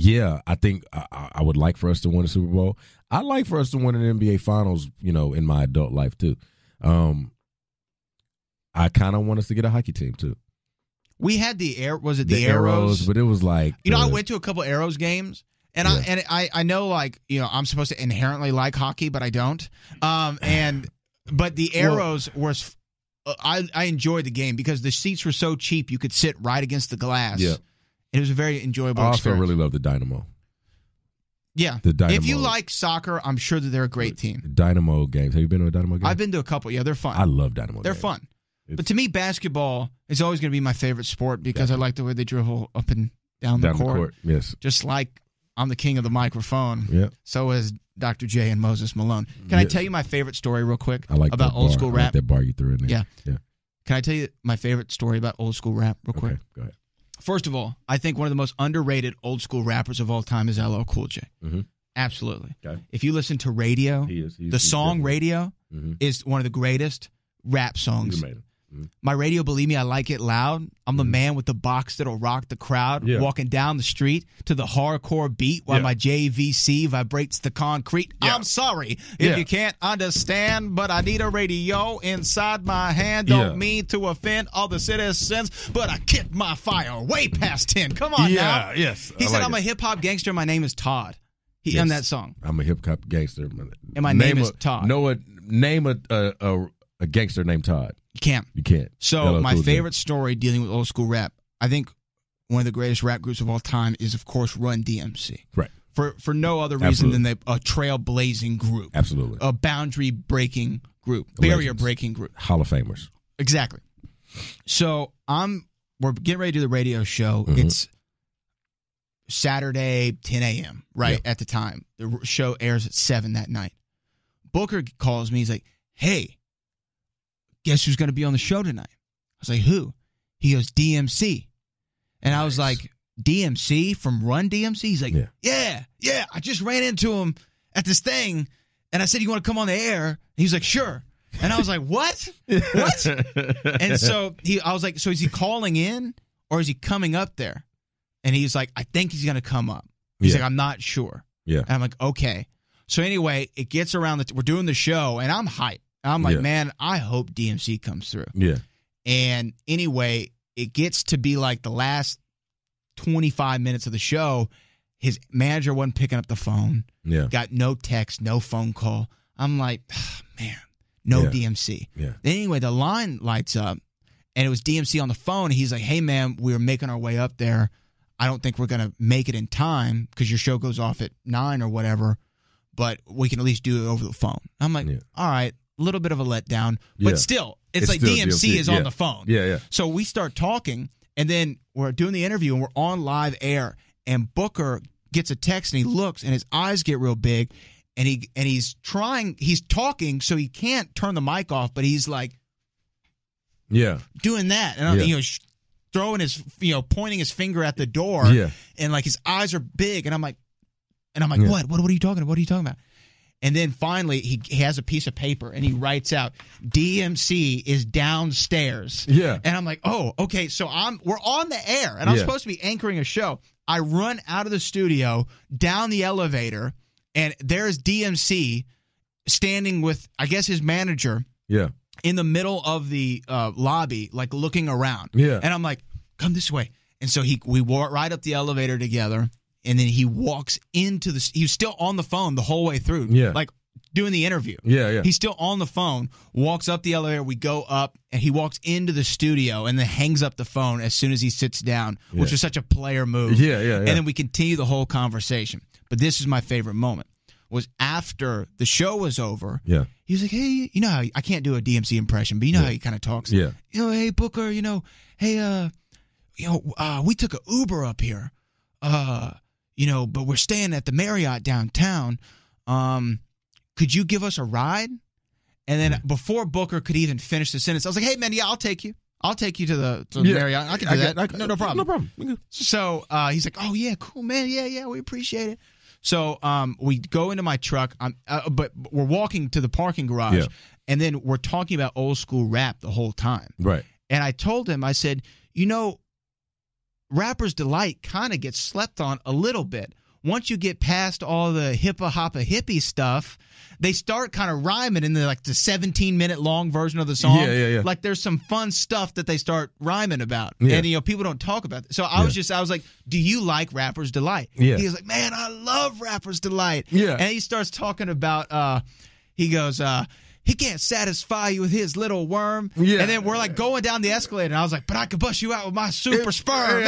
Yeah, I think I would like for us to win a Super Bowl. I'd like for us to win an NBA Finals, in my adult life, too. I kind of want us to get a hockey team, too. We had the Was it the Arrows? But it was like I went to a couple Arrows games, and I know, like, I'm supposed to inherently like hockey, but I don't. But the Arrows was. I enjoyed the game because the seats were so cheap you could sit right against the glass. Yeah. It was a very enjoyable experience. I also really love the Dynamo. Yeah. The Dynamo. If you like soccer, I'm sure that they're a great team. Dynamo games. Have you been to a Dynamo game? I've been to a couple. Yeah, they're fun. I love Dynamo They're games. fun. But to me, basketball is always going to be my favorite sport because I like the way they dribble up and down the court. Yes. Just like I'm the king of the microphone. Yeah. So is Dr. J and Moses Malone. Can I tell you my favorite story real quick about old school rap? I like that bar you threw in there. Yeah. Can I tell you my favorite story about old school rap real quick? Okay, go ahead. First of all, I think one of the most underrated old school rappers of all time is LL Cool J. Mm-hmm. Absolutely. Okay. If you listen to Radio, the song Radio is one of the greatest rap songs. He's amazing. Mm-hmm. My radio, believe me, I like it loud. I'm the man with the box that'll rock the crowd, walking down the street to the hardcore beat while my JVC vibrates the concrete. Yeah. I'm sorry if you can't understand, but I need a radio inside my hand. Don't mean to offend all the citizens, but I kick my fire way past 10. Come on now. Yes. He said, I'm a hip-hop gangster. My name is Todd. He on that song. I'm a hip-hop gangster. And my name is Todd. Name a gangster named Todd. You can't. So my favorite story dealing with old school rap, I think one of the greatest rap groups of all time is, of course, Run DMC. Right. For no other reason than a trailblazing group. Absolutely. A boundary-breaking group. Barrier-breaking group. Hall of Famers. Exactly. So we're getting ready to do the radio show. Mm-hmm. It's Saturday, 10 a.m., right, at the time. The show airs at 7 that night. Booker calls me. He's like, hey, guess who's going to be on the show tonight? I was like, who? He goes, DMC. And I was like, DMC from Run DMC? He's like, yeah. I just ran into him at this thing, and I said, you want to come on the air? And he was like, sure. And I was like, what? And so I was like, so is he calling in, or is he coming up there? And he's like, I think he's going to come up. He's like, I'm not sure. Yeah. And I'm like, okay. So anyway, it gets around, we're doing the show, and I'm hyped. I'm like, man, I hope DMC comes through. Yeah. And anyway, it gets to be like the last 25 minutes of the show. His manager wasn't picking up the phone. Yeah. Got no text, no phone call. I'm like, man, no DMC. Yeah. Then anyway, the line lights up, and it was DMC on the phone. He's like, hey, man, we're making our way up there. I don't think we're going to make it in time because your show goes off at 9 or whatever, but we can at least do it over the phone. I'm like, all right. Little bit of a letdown, but still, it's like still DMC is on the phone. Yeah. So we start talking, and then we're doing the interview, and we're on live air, and Booker gets a text, and he looks, and his eyes get real big, and he's talking, so he can't turn the mic off, but he's like, doing that, and throwing his, pointing his finger at the door, and like his eyes are big, and I'm like, what are you talking about? What are you talking about? And then finally, he has a piece of paper, and he writes out, DMC is downstairs. Yeah. And I'm like, oh, okay, so we're on the air, and I'm supposed to be anchoring a show. I run out of the studio, down the elevator, and there's DMC standing with, I guess, his manager in the middle of the lobby, like looking around. Yeah. And I'm like, come this way. And so we walk right up the elevator together. And then he walks into he was still on the phone the whole way through, like doing the interview. Yeah. He's still on the phone, walks up the elevator, we go up, and he walks into the studio and then hangs up the phone as soon as he sits down, which was such a player move. Yeah. And then we continue the whole conversation. But this is my favorite moment, was after the show was over, he was like, hey, you know how, I can't do a DMC impression, but you know how he kind of talks? Yeah. Hey, Booker, hey, we took an Uber up here. But we're staying at the Marriott downtown. Could you give us a ride? And then before Booker could even finish the sentence, I was like, hey, man, I'll take you. I'll take you to the Marriott. I can do that. No problem. No problem. So he's like, oh, yeah, cool, man. Yeah, we appreciate it. So we go into my truck, but we're walking to the parking garage, and then we're talking about old school rap the whole time. Right. And I told him, I said, Rapper's Delight kind of gets slept on a little bit. once you get past all the hippa hoppa hippie stuff, they start kind of rhyming in the 17-minute long version of the song. Yeah. Like there's some fun stuff that they start rhyming about. And people don't talk about it. So I was like, do you like Rapper's Delight? Yeah. He was like, man, I love Rapper's Delight. Yeah. And he starts talking about he goes, he can't satisfy you with his little worm. Yeah. And then we're going down the escalator, and I was like, but I could bust you out with my super sperm.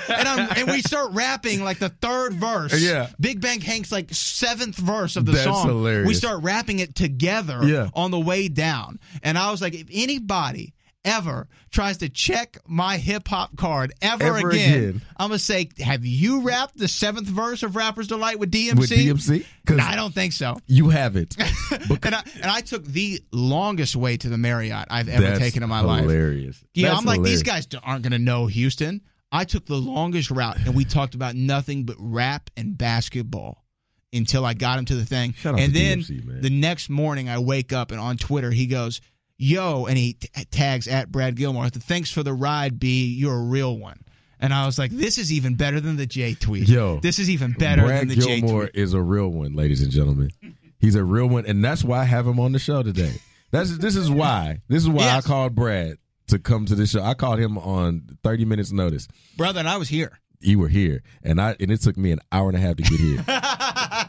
And we start rapping the third verse. Yeah. Big Bang Hank's 7th verse of the song. That's hilarious. We start rapping it together on the way down. And I was like, if anybody ever tries to check my hip-hop card ever again, I'm going to say, have you rapped the 7th verse of Rapper's Delight with DMC? With DMC? No, I don't think so. You haven't. And I took the longest way to the Marriott I've ever taken in my life. Hilarious. Yeah, That's I'm like, hilarious. these guys aren't going to know Houston. I took the longest route, and we talked about nothing but rap and basketball until I got him to the thing. And then DMC, man. the next morning I wake up, and on Twitter he goes, yo, and he tags at Brad Gilmore, thanks for the ride, B, you're a real one. And I was like, this is even better than the J tweet. Yo, this is even better than the J tweet. Brad Gilmore is a real one, ladies and gentlemen. He's a real one, and that's why I have him on the show today. This is why I called Brad to come to this show. I called him on 30 minutes notice. Brother, and I was here. You were here, and it took me an hour and a half to get here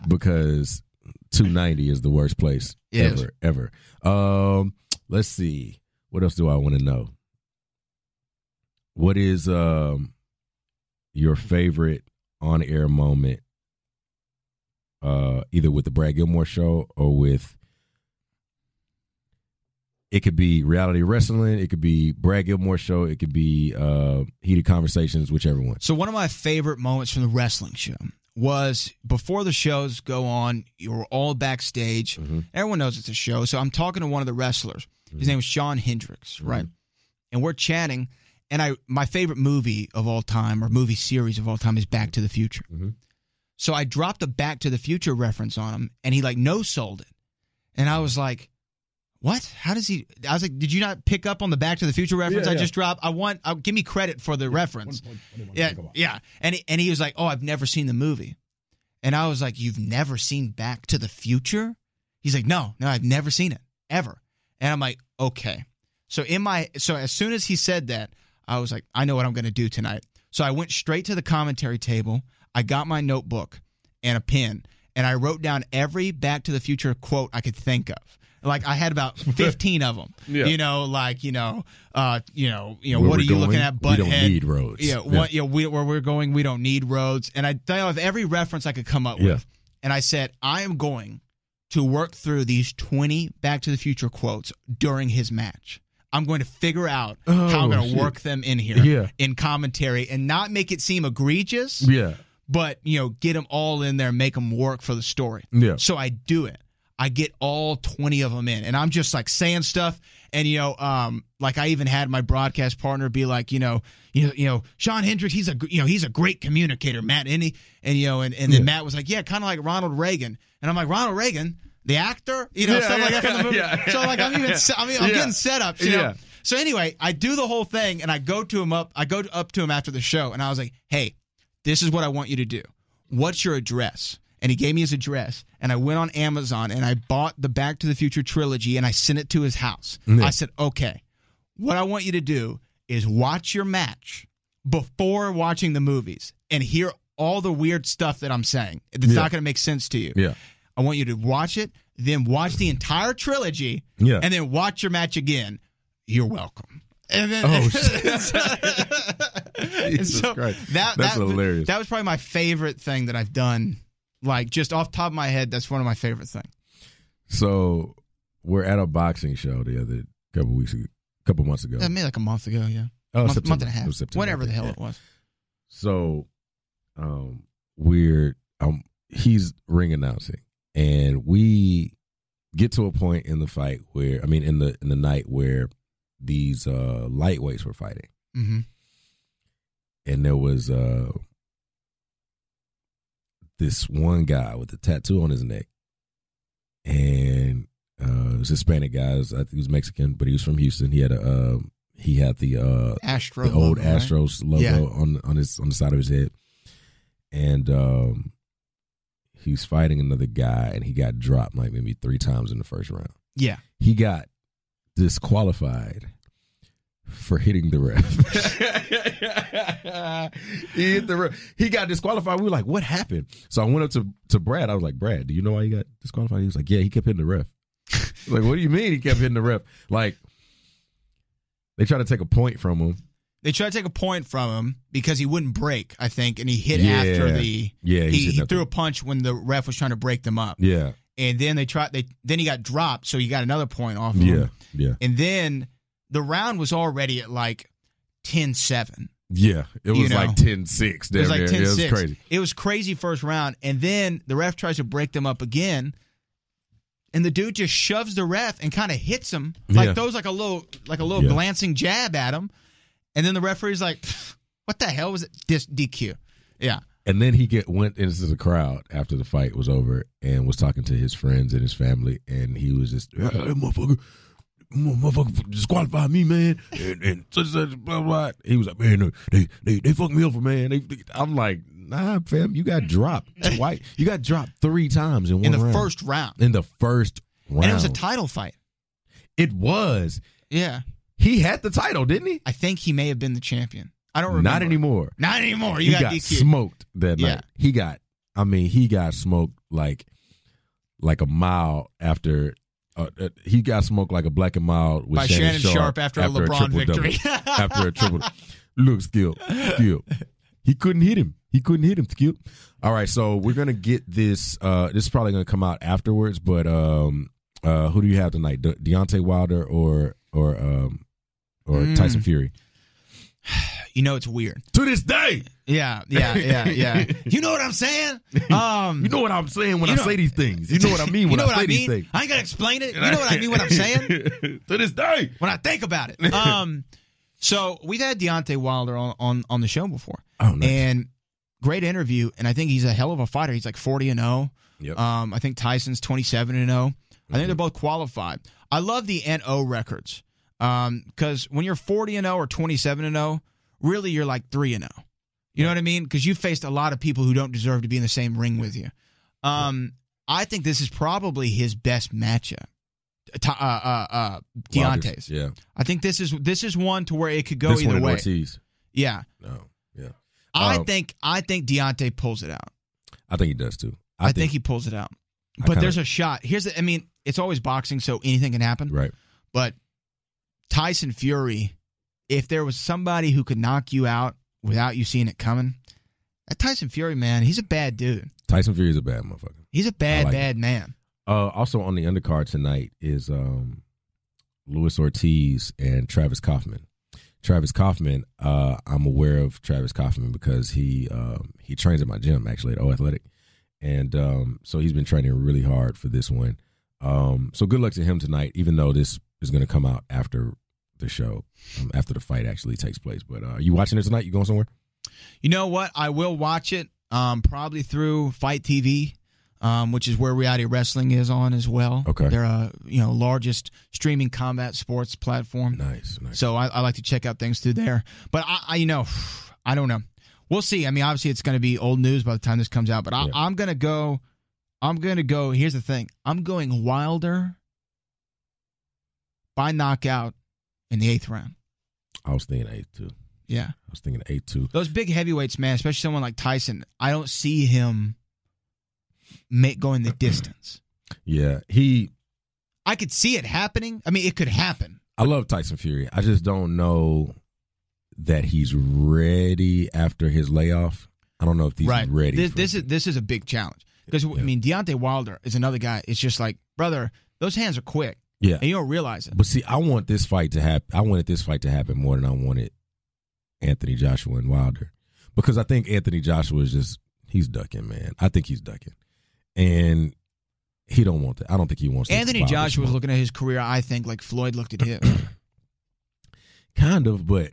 because 290 is the worst place ever. Let's see. What else do I want to know? What is your favorite on-air moment, either with the Brad Gilmore show or with, it could be reality wrestling, it could be Brad Gilmore show, it could be heated conversations, whichever one. So one of my favorite moments from the wrestling show was before the shows go on, you were all backstage. Mm-hmm. Everyone knows it's a show. So I'm talking to one of the wrestlers. His name was Shawn Hendricks, right? And we're chatting, and my favorite movie of all time, or movie series of all time, is Back to the Future. Mm-hmm. So I dropped a Back to the Future reference on him, and he no-sold it. And I was like, what? How does he? I was like, did you not pick up on the Back to the Future reference I just dropped? Give me credit for the reference. Yeah. And he was like, oh, I've never seen the movie. And I was like, you've never seen Back to the Future? He's like, no, I've never seen it, ever. And I'm like, okay. So as soon as he said that, I was like, I know what I'm going to do tonight. So I went straight to the commentary table. I got my notebook and a pen, and I wrote down every Back to the Future quote I could think of. Like I had about 15 of them. Yeah. What are you looking at? Butthead. We don't need roads. Where we're going, we don't need roads. And I thought of every reference I could come up with. And I said, I am going to work through these 20 Back to the Future quotes during his match. I'm going to figure out how I'm going to work them in here in commentary and not make it seem egregious. Yeah. But, get them all in there, make them work for the story. Yeah. So I do it. I get all 20 of them in, and I'm just saying stuff. And, I even had my broadcast partner be like, Shawn Hendricks, he's a great communicator, Matt. And then Matt was like, yeah, kind of like Ronald Reagan. And I'm like, Ronald Reagan, the actor, stuff like that from the movie. Yeah. So I'm getting setups, know. So anyway, I do the whole thing, and I go up to him after the show, and I was like, hey, this is what I want you to do. What's your address? And he gave me his address, and I went on Amazon, and I bought the Back to the Future trilogy, and I sent it to his house. Yeah. I said, okay, what I want you to do is watch your match before watching the movies and hear all the weird stuff that I'm saying. It's not going to make sense to you. Yeah. I want you to watch it, then watch the entire trilogy, and then watch your match again. You're welcome. And then, Jesus Christ. That's hilarious. That was probably my favorite thing that I've done. Just off the top of my head, that's one of my favorite things. So we're at a boxing show the couple months ago. Maybe like a month ago, yeah. Oh, month and a half. Whatever the hell it was. So he's ring announcing, and we get to a point in the fight where, in the night where these lightweights were fighting. Mm-hmm. And there was this one guy with a tattoo on his neck, and it was a Hispanic guy. I think he was Mexican, but he was from Houston. He had the old Astros logo on the side of his head, and He's fighting another guy, and he got dropped like maybe 3 times in the first round. Yeah. He got disqualified for hitting the ref. He hit the ref. He got disqualified. We were like, what happened? So I went up to Brad. I was like, Brad, do you know why he got disqualified? He was like, yeah, he kept hitting the ref. Like, what do you mean he kept hitting the ref? Like, they tried to take a point from him. They tried to take a point from him because he wouldn't break, I think, and he hit after the. Yeah, he threw a punch when the ref was trying to break them up. Yeah, and then then he got dropped, so he got another point off of him. Yeah. And then the round was already at like 10-7. Yeah, it was like 10-6. It was like 10-6. It was crazy. It was crazy first round, and then the ref tries to break them up again. And the dude just shoves the ref and kind of hits him, throws like a little glancing jab at him. And then the referee's like, what the hell was it? DQ. Yeah. And then he went into the crowd after the fight was over and was talking to his friends and his family. And he was just, hey, motherfucker disqualified me, man. And such blah, blah, blah. He was like, man, they fucked me over, man. I'm like, nah, fam, you got dropped twice. You got dropped 3 times in one round. In the first round. In the first round. And it was a title fight. It was. Yeah. He had the title, didn't he? I think he may have been the champion. I don't remember. Not anymore. Not anymore. He got DQ. smoked that night. He got smoked like a mile after. He got smoked like a black and mild with by Shannon Sharp after a LeBron victory. After a triple. Look, Skill. He couldn't hit him. Skill. All right, so we're gonna get this. This is probably gonna come out afterwards. But who do you have tonight? Deontay Wilder or Tyson Fury? You know, it's weird. To this day. Yeah. You know what I'm saying? You know what I'm saying when I say these things. You know what I mean when I say these things. I ain't gonna explain it. You know what I mean when I'm saying? To this day. When I think about it. So we've had Deontay Wilder on the show before. Oh, nice. And great interview. And I think he's a hell of a fighter. He's like 40-0. Yep. I think Tyson's 27-0. I think they're both qualified. I love the NO records. Because when you're 40-0 or 27-0, really you're like 3-0. You know what I mean? Because you faced a lot of people who don't deserve to be in the same ring with you. I think this is probably his best matchup. Deontay's. Yeah. I think this is one to where it could go either way. Ortiz. Yeah. No. Yeah. I think Deontay pulls it out. I think he does too. I think he pulls it out. But there's a shot. It's always boxing, so anything can happen. Right. But Tyson Fury, if there was somebody who could knock you out without you seeing it coming, that Tyson Fury, man, he's a bad dude. Tyson Fury is a bad motherfucker. He's a bad man. Also on the undercard tonight is Luis Ortiz and Travis Kaufman. Travis Kaufman, I'm aware of Travis Kaufman because he trains at my gym, actually, at O Athletic. And so he's been training really hard for this one. So good luck to him tonight, even though this is going to come out after the show, after the fight actually takes place. But are you watching it tonight? You going somewhere? You know what? I will watch it probably through Fight TV, which is where Reality Wrestling is on as well. Okay. They're largest streaming combat sports platform. Nice. So I like to check out things through there. But I don't know. We'll see. I mean, obviously it's going to be old news by the time this comes out. But I'm going to go. Here's the thing. I'm going Wilder by knockout in the 8th round. I was thinking 8 too. Yeah. I was thinking 8-2. Those big heavyweights, man, especially someone like Tyson, I don't see him going the distance. Yeah. I could see it happening. I mean, it could happen. I love Tyson Fury. I just don't know that he's ready after his layoff. I don't know if he's ready. This is a big challenge. Because, I mean, Deontay Wilder is another guy. It's just like, brother, those hands are quick. Yeah. And you don't realize it. But see, I wanted this fight to happen more than I wanted Anthony Joshua and Wilder. Because I think Anthony Joshua is he's ducking, man. I think he's ducking. And he don't want that. I don't think he wants that. Anthony Joshua was looking at his career, I think, like Floyd looked at his. Kind of, but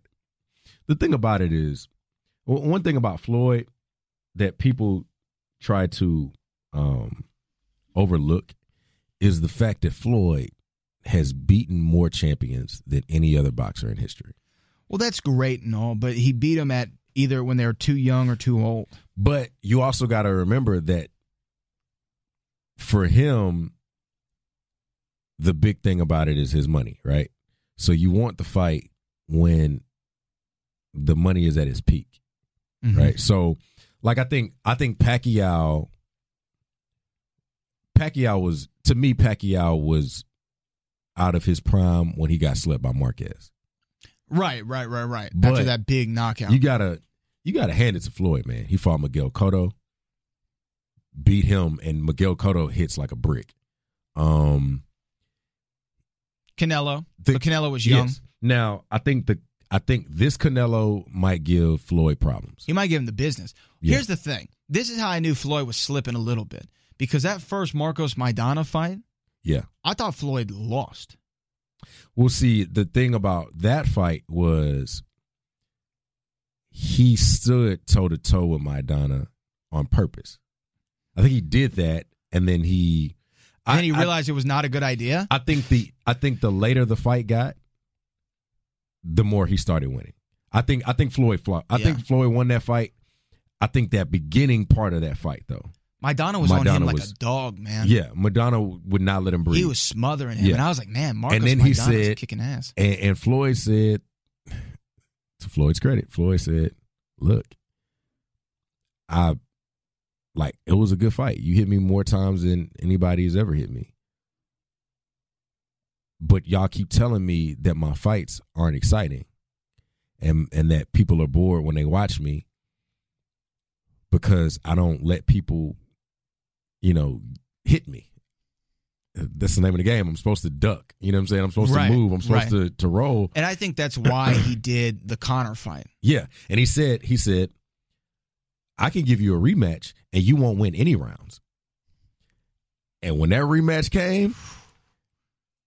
the thing about it is, one thing about Floyd that people try to overlook is the fact that Floyd has beaten more champions than any other boxer in history. Well, that's great and all, but he beat them at either when they were too young or too old. But you also got to remember that for him, the big thing about it is his money, right? So you want the fight when the money is at its peak, right? So, like, I think Pacquiao was, to me, Pacquiao was out of his prime when he got slept by Marquez. Right. But after that big knockout. You gotta hand it to Floyd, man. He fought Miguel Cotto, beat him, and Miguel Cotto hits like a brick. Canelo. But Canelo was young. Yes. Now, I think this Canelo might give Floyd problems. He might give him the business. Yeah. Here's the thing. This is how I knew Floyd was slipping a little bit. Because that first Marcos Maidana fight, yeah, I thought Floyd lost. Well, see, the thing about that fight was he stood toe-to-toe with Maidana on purpose. I think he did that, and then he realized it was not a good idea. I think the later the fight got, the more he started winning. I think Floyd flopped. I think Floyd won that fight. I think that beginning part of that fight, though, Maidana was on him like a dog, man. Yeah, Maidana would not let him breathe. He was smothering him, and I was like, man, Marcos and then Maidana's he said, kicking ass. And Floyd said, to Floyd's credit, Floyd said, look, it was a good fight. You hit me more times than anybody's ever hit me. But y'all keep telling me that my fights aren't exciting and that people are bored when they watch me because I don't let people, hit me. That's the name of the game. I'm supposed to duck. You know what I'm saying? I'm supposed to move. I'm supposed to roll. And I think that's why he did the Conor fight. Yeah. And he said, I can give you a rematch and you won't win any rounds. And when that rematch came,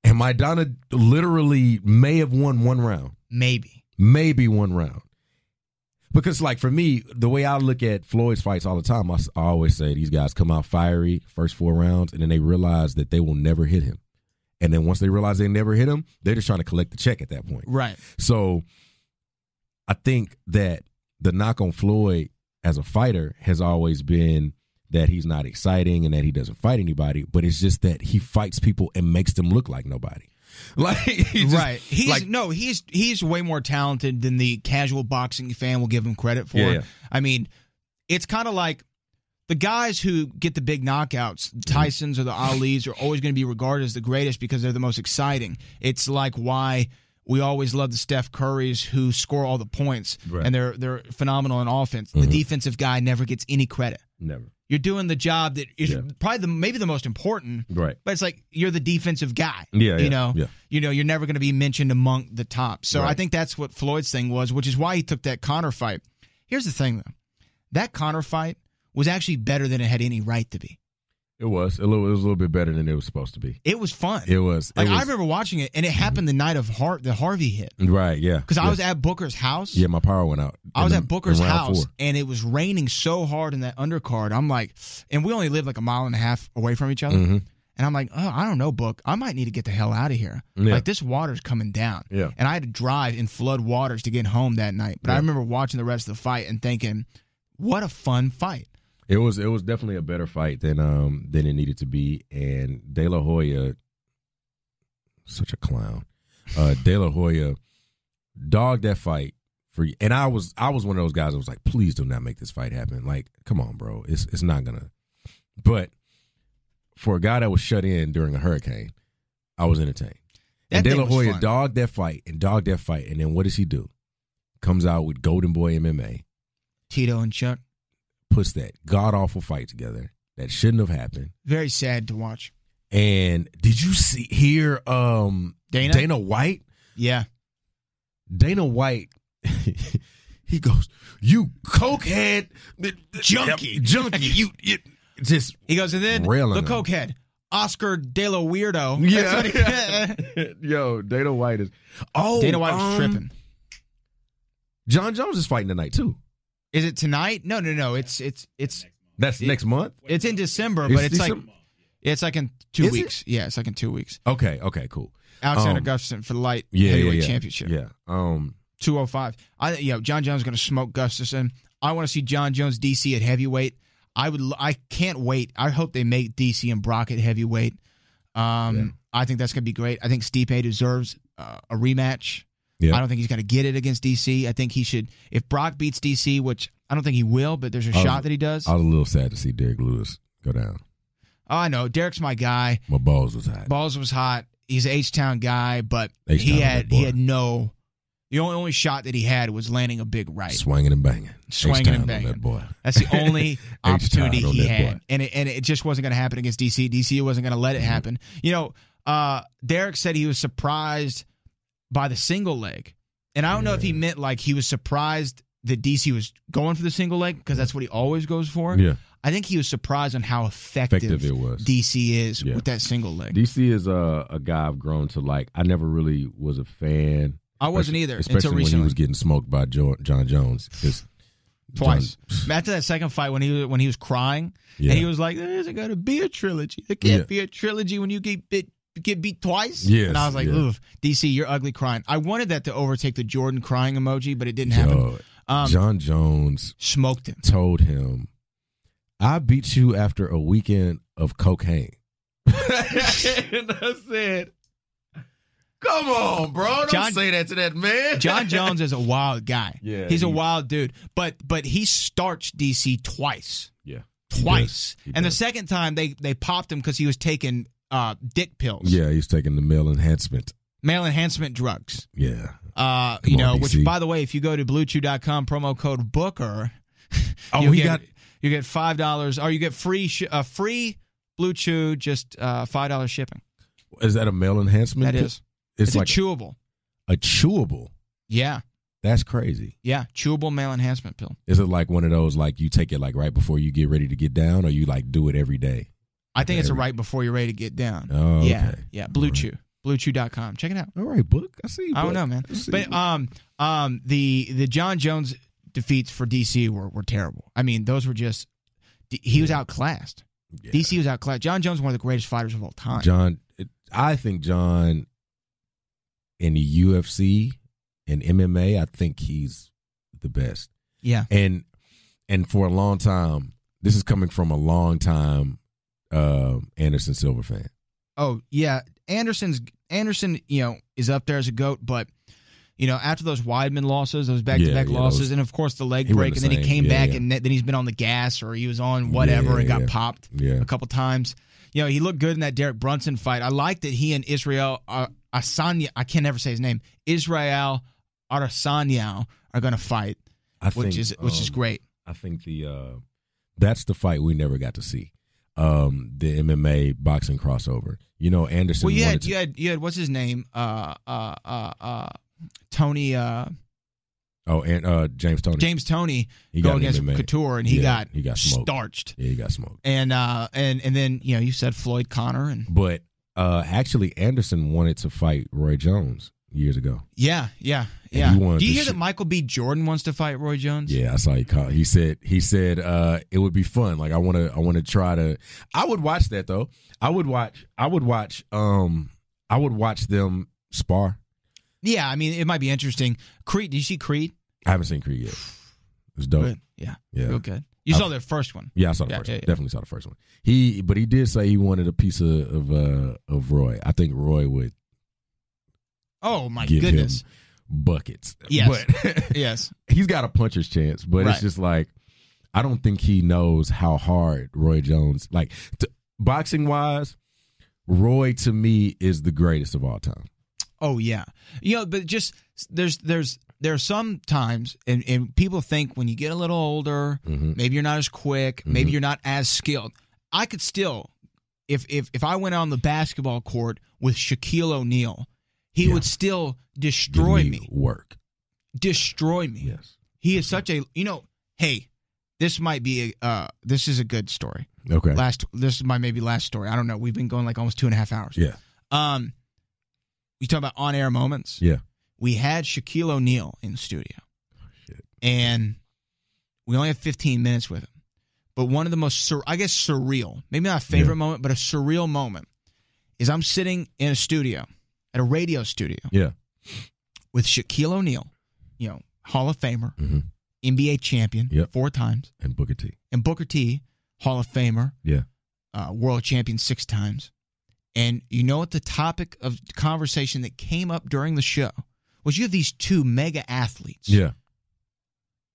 and Maidana literally may have won one round. Maybe one round. Because, like, for me, the way I look at Floyd's fights all the time, I always say these guys come out fiery first 4 rounds, and then they realize that they will never hit him. And then once they realize they never hit him, they're just trying to collect the check at that point. Right. So I think that the knock on Floyd as a fighter has always been that he's not exciting and that he doesn't fight anybody, but it's just that he fights people and makes them look like nobody. He's way more talented than the casual boxing fan will give him credit for. Yeah. I mean, it's kind of like the guys who get the big knockouts, the Tysons or the Alis, are always going to be regarded as the greatest because they're the most exciting. It's like why we always love the Steph Currys who score all the points, and they're phenomenal in offense. The defensive guy never gets any credit. Never. You're doing the job that is probably maybe the most important, right? But it's like you're the defensive guy. You're never going to be mentioned among the top. So I think that's what Floyd's thing was, which is why he took that Conor fight. Here's the thing, though: that Conor fight was actually better than it had any right to be. It was a little bit better than it was supposed to be. It was fun. It was. I remember watching it, and it happened the night of the Harvey hit. Right, yeah. Because I was at Booker's house. Yeah, my power went out. I was at Booker's house, and it was raining so hard in that undercard. I'm like, and we only live like a mile and a half away from each other. Mm-hmm. And I'm like, I don't know, Book. I might need to get the hell out of here. Yeah. Like, this water's coming down. Yeah. And I had to drive in flood waters to get home that night. But I remember watching the rest of the fight and thinking, what a fun fight. It was definitely a better fight than it needed to be, and De La Hoya, such a clown. De La Hoya dogged that fight and I was one of those guys that was like, please do not make this fight happen. Like, come on, bro, it's not gonna. But for a guy that was shut in during a hurricane, I was entertained. And De La Hoya dogged that fight, and then what does he do? Comes out with Golden Boy MMA, Tito and Chuck. Puts that god-awful fight together that shouldn't have happened. Very sad to watch. And did you hear Dana White? Yeah. Dana White, he goes, you cokehead. Junkie. You just he goes, and then the cokehead, Oscar De La Weirdo. Yeah. Yo, Dana White is. Dana White was tripping. John Jones is fighting tonight, too. Is it tonight? No. It's that's next month. It's in December, but it's like in 2 weeks. Yeah, it's like in 2 weeks. Okay, cool. Alexander Gustafsson for the light heavyweight championship. Yeah. 205. John Jones is going to smoke Gustafsson. I want to see John Jones DC at heavyweight. I can't wait. I hope they make DC and Brock at heavyweight. I think that's going to be great. I think Stipe deserves a rematch. Yeah. I don't think he's going to get it against DC. I think he should. If Brock beats DC, which I don't think he will, but there's a shot that he does. I was a little sad to see Derek Lewis go down. Oh, I know. Derek's my guy. My balls was hot. Balls was hot. He's an H-Town guy, but he had no. The only shot that he had was landing a big right. Swinging and banging. Swinging and banging. That boy. That's the only opportunity he had. And it just wasn't going to happen against DC. DC wasn't going to let it happen. You know, Derek said he was surprised by the single leg. And I don't know if he meant like he was surprised that DC was going for the single leg because that's what he always goes for. Yeah. I think he was surprised on how effective it was. DC is with that single leg. DC is a guy I've grown to like. I never really was a fan. I wasn't either, especially until recently. When he was getting smoked by John Jones. Twice. After that second fight, when he was crying, and he was like, "There isn't going to be a trilogy. There can't be a trilogy when you get beat twice." Yes, and I was like, "Oof, DC, you're ugly crying." I wanted that to overtake the Jordan crying emoji, but it didn't happen. John Jones smoked him. Told him, "I beat you after a weekend of cocaine." And I said, "Come on, bro. Don't say that to that man." John Jones is a wild guy. Yeah, he's a wild dude. But he starched DC twice. Yeah. Twice. And the second time they popped him because he was taking dick pills. Yeah, he's taking the male enhancement drugs. Yeah. Which by the way, if you go to BlueChew.com, promo code Booker, you get $5 or you get free Blue Chew, just $5 shipping. Is that a male enhancement? That is. It's like a chewable. A chewable? Yeah. That's crazy. Yeah, chewable male enhancement pill. Is it like one of those, like you take it like right before you get ready to get down, or you like do it every day? I think it's right before you're ready to get down. Oh, yeah, okay. Yeah, Blue Chew. BlueChew.com. Check it out. All right, Book. I see you. I don't know, man. But the John Jones defeats for DC were terrible. I mean, those were just he was outclassed. Yeah. DC was outclassed. John Jones is one of the greatest fighters of all time. I think John in the UFC and MMA, I think he's the best. Yeah. And for a long time, this is coming from a long time Anderson Silva fan. Oh, yeah. Anderson, is up there as a GOAT, but after those Weidman losses, those back-to-back losses, and of course the leg break, and then he came back, and then he's been on the gas, or he was on whatever and got popped a couple times. He looked good in that Derek Brunson fight. I like that he and Israel Adesanya, I can never say his name, Israel Adesanya are going to fight, which is great. I think that's the fight we never got to see. The MMA boxing crossover. Anderson. Well, you had what's his name? Tony. James Toney. James Toney go against Couture, and he got smoked. Starched. Yeah, he got smoked. And then you said Floyd Connor, but actually Anderson wanted to fight Roy Jones years ago. Yeah. Do you hear that Michael B. Jordan wants to fight Roy Jones? Yeah, I saw he called. He said it would be fun. Like I want to try to. I would watch that though. I would watch them spar. Yeah, I mean it might be interesting. Creed, did you see Creed? I haven't seen Creed yet. It's dope. Good. Yeah. Real good. You saw the first one. Yeah, I saw the first one. Definitely saw the first one. He did say he wanted a piece of Roy. I think Roy would. Oh my give goodness! Him buckets. Yes. But yes. He's got a puncher's chance, but it's just like I don't think he knows how hard Roy Jones boxing wise. Roy to me is the greatest of all time. Oh yeah, but just there are some times, and people think when you get a little older, maybe you're not as quick, maybe you're not as skilled. I could still, if I went on the basketball court with Shaquille O'Neal, he would still destroy me. Destroy me. Yes, he is such a Hey, this might be this is a good story. Okay, this is my maybe last story. I don't know. We've been going like almost 2.5 hours. Yeah. You talk about on-air moments? Yeah. We had Shaquille O'Neal in the studio. Oh, shit. And we only have 15 minutes with him. But one of the most, surreal, maybe not a favorite moment, but a surreal moment is I'm sitting in a studio, at a radio studio. Yeah. With Shaquille O'Neal, Hall of Famer, NBA champion 4 times. And Booker T. Hall of Famer, Yeah. world champion 6 times. And you know what the topic of conversation that came up during the show was? You have these 2 mega athletes. Yeah.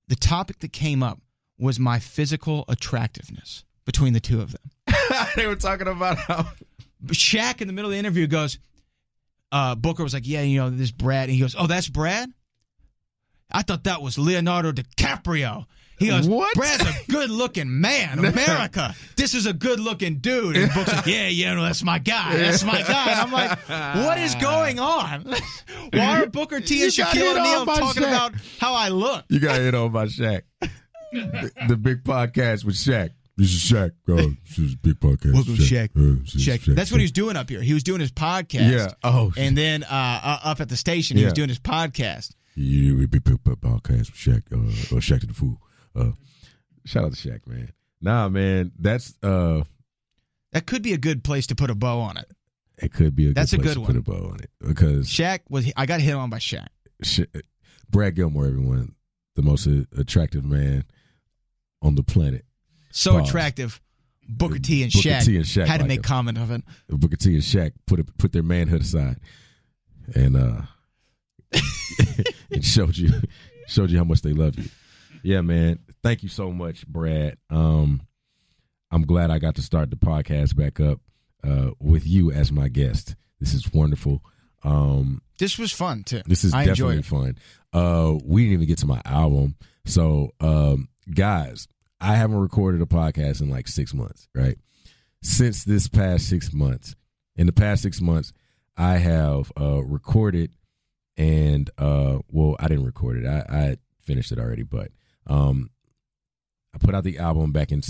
The topic that came up was my physical attractiveness between the 2 of them. They were talking about how Shaq in the middle of the interview goes, Booker was like, yeah, this Brad. And he goes, oh, that's Brad? I thought that was Leonardo DiCaprio. He goes, what? Brad's a good-looking man. America, this is a good-looking dude. And Booker's like, yeah, no, that's my guy. That's my guy. And I'm like, what is going on? Why are Booker T and Shaquille O'Neal talking about how I look? You got hit on by Shaq. the big podcast with Shaq. This is Shaq. This is a big podcast. Welcome, Shaq. Shaq. That's what he was doing up here. He was doing his podcast. Yeah. Oh. And then up at the station, he was doing his podcast. Yeah, we big podcast with Shaq. Or Shaq to the Fool. Shout out to Shaq, man. Nah, man, that's that could be a good place to put a bow on it. It could be a that's good a place good to one. put a bow on it because Shaq was. I got hit on by Shaq. Brad Gilmore, everyone, the most attractive man on the planet. So Pause. Attractive. Booker T and Shaq had to make comment of it. Booker T and Shaq put their manhood aside and it showed you how much they love you. Yeah, man. Thank you so much, Brad. I'm glad I got to start the podcast back up with you as my guest. This is wonderful. This was fun too. This is definitely fun. We didn't even get to my album. So, guys, I haven't recorded a podcast in like 6 months, right? Since this past 6 months. In the past 6 months, I have recorded and, I didn't record it. I finished it already, but I put out the album back in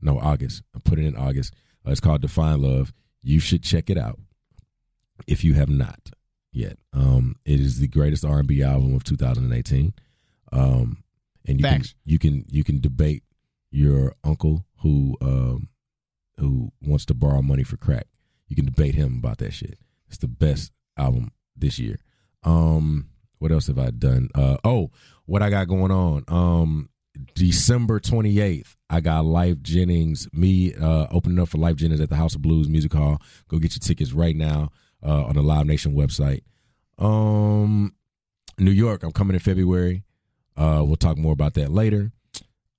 August. I put it in August. It's called Define Love. You should check it out if you have not yet. It is the greatest R&B album of 2018. And you can debate your uncle who wants to borrow money for crack. You can debate him about that shit. It's the best album this year. What else have I done? What I got going on. December 28th, I got Life Jennings, opening up for Life Jennings at the House of Blues Music Hall. Go get your tickets right now on the Live Nation website. New York, I'm coming in February. We'll talk more about that later.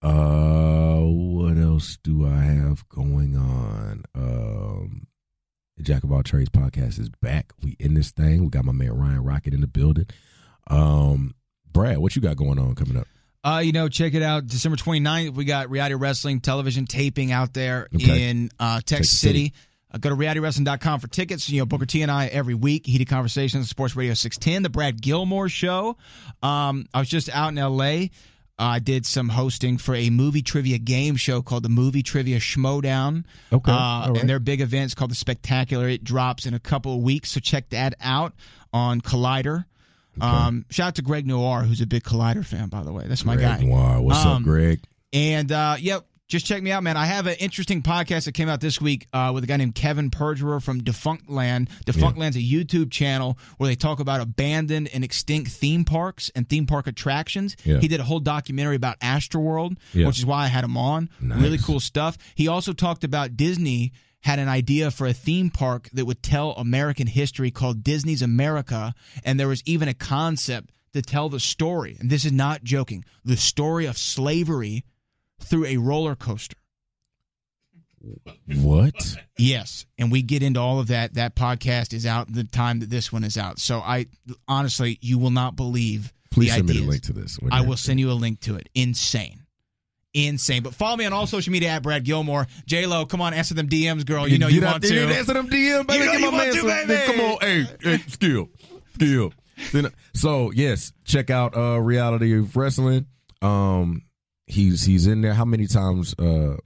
What else do I have going on? The Jack of All Trades podcast is back. We in this thing. We got my man Ryan Rocket in the building. Brad, what you got going on coming up? Check it out. December 29th, we got reality wrestling television taping out there in Texas City. Go to realitywrestling.com for tickets. Booker T and I every week. Heated Conversations, Sports Radio 610, The Brad Gilmore Show. I was just out in L.A. I did some hosting for a movie trivia game show called the Movie Trivia Schmodown. Okay. Right. And their big event's called The Spectacular. It drops in a couple of weeks, so check that out on Collider. Okay. Shout out to Greg Noir, who's a big Collider fan, by the way. That's my guy. Noir. What's up, Greg? And, just check me out, man. I have an interesting podcast that came out this week with a guy named Kevin Perjurer from Defunctland. Defunctland's a YouTube channel where they talk about abandoned and extinct theme parks and theme park attractions. Yeah. He did a whole documentary about Astroworld, which is why I had him on. Nice. Really cool stuff. He also talked about Disney had an idea for a theme park that would tell American history called Disney's America, and there was even a concept to tell the story, and this is not joking, the story of slavery through a roller coaster. What? Yes, and we get into all of that. That podcast is out the time that this one is out. So I honestly, you will not believe Please the send ideas. me a link to this. I will send you a link to it. Insane. But follow me on all social media at Brad Gilmore. J-Lo, come on, answer them DMs, girl. You know you want to. Answer them DMs, baby. You know you want to, baby. Come on, hey, skill. So yes, check out Reality of Wrestling. He's in there. How many times? It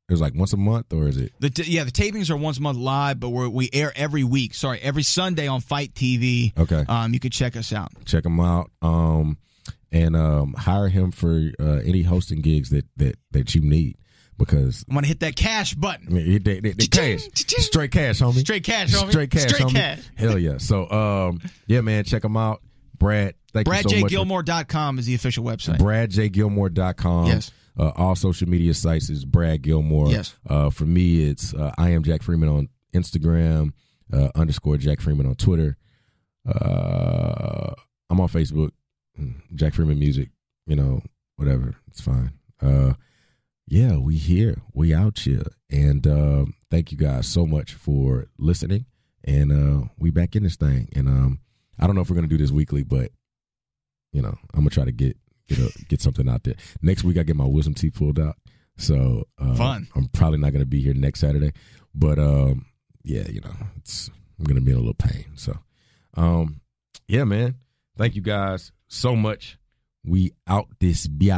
was like once a month, or is it? The tapings are once a month live, but we air every week. Sorry, every Sunday on Fight TV. Okay. You can check us out. Check him out. And hire him for any hosting gigs that you need, because I'm gonna hit that cash button. I mean, cash, straight cash, homie. Straight cash, homie. Straight cash, homie. Cash. Hell yeah. So yeah, man, check him out. Brad, thank you so much. BradJGilmore.com is the official website. BradJGilmore.com. Yes. All social media sites is Brad Gilmore. Yes. For me, it's I am Jack Freeman on Instagram, _ Jack Freeman on Twitter. I'm on Facebook, Jack Freeman Music, whatever. It's fine. Yeah, we here. We out here. And thank you guys so much for listening. And we back in this thing. And I don't know if we're going to do this weekly, but, I'm going to try to get something out there. Next week, I get my wisdom teeth pulled out. So fun. I'm probably not going to be here next Saturday. But, yeah, I'm going to be in a little pain. So, yeah, man. Thank you guys so much. We out this bia.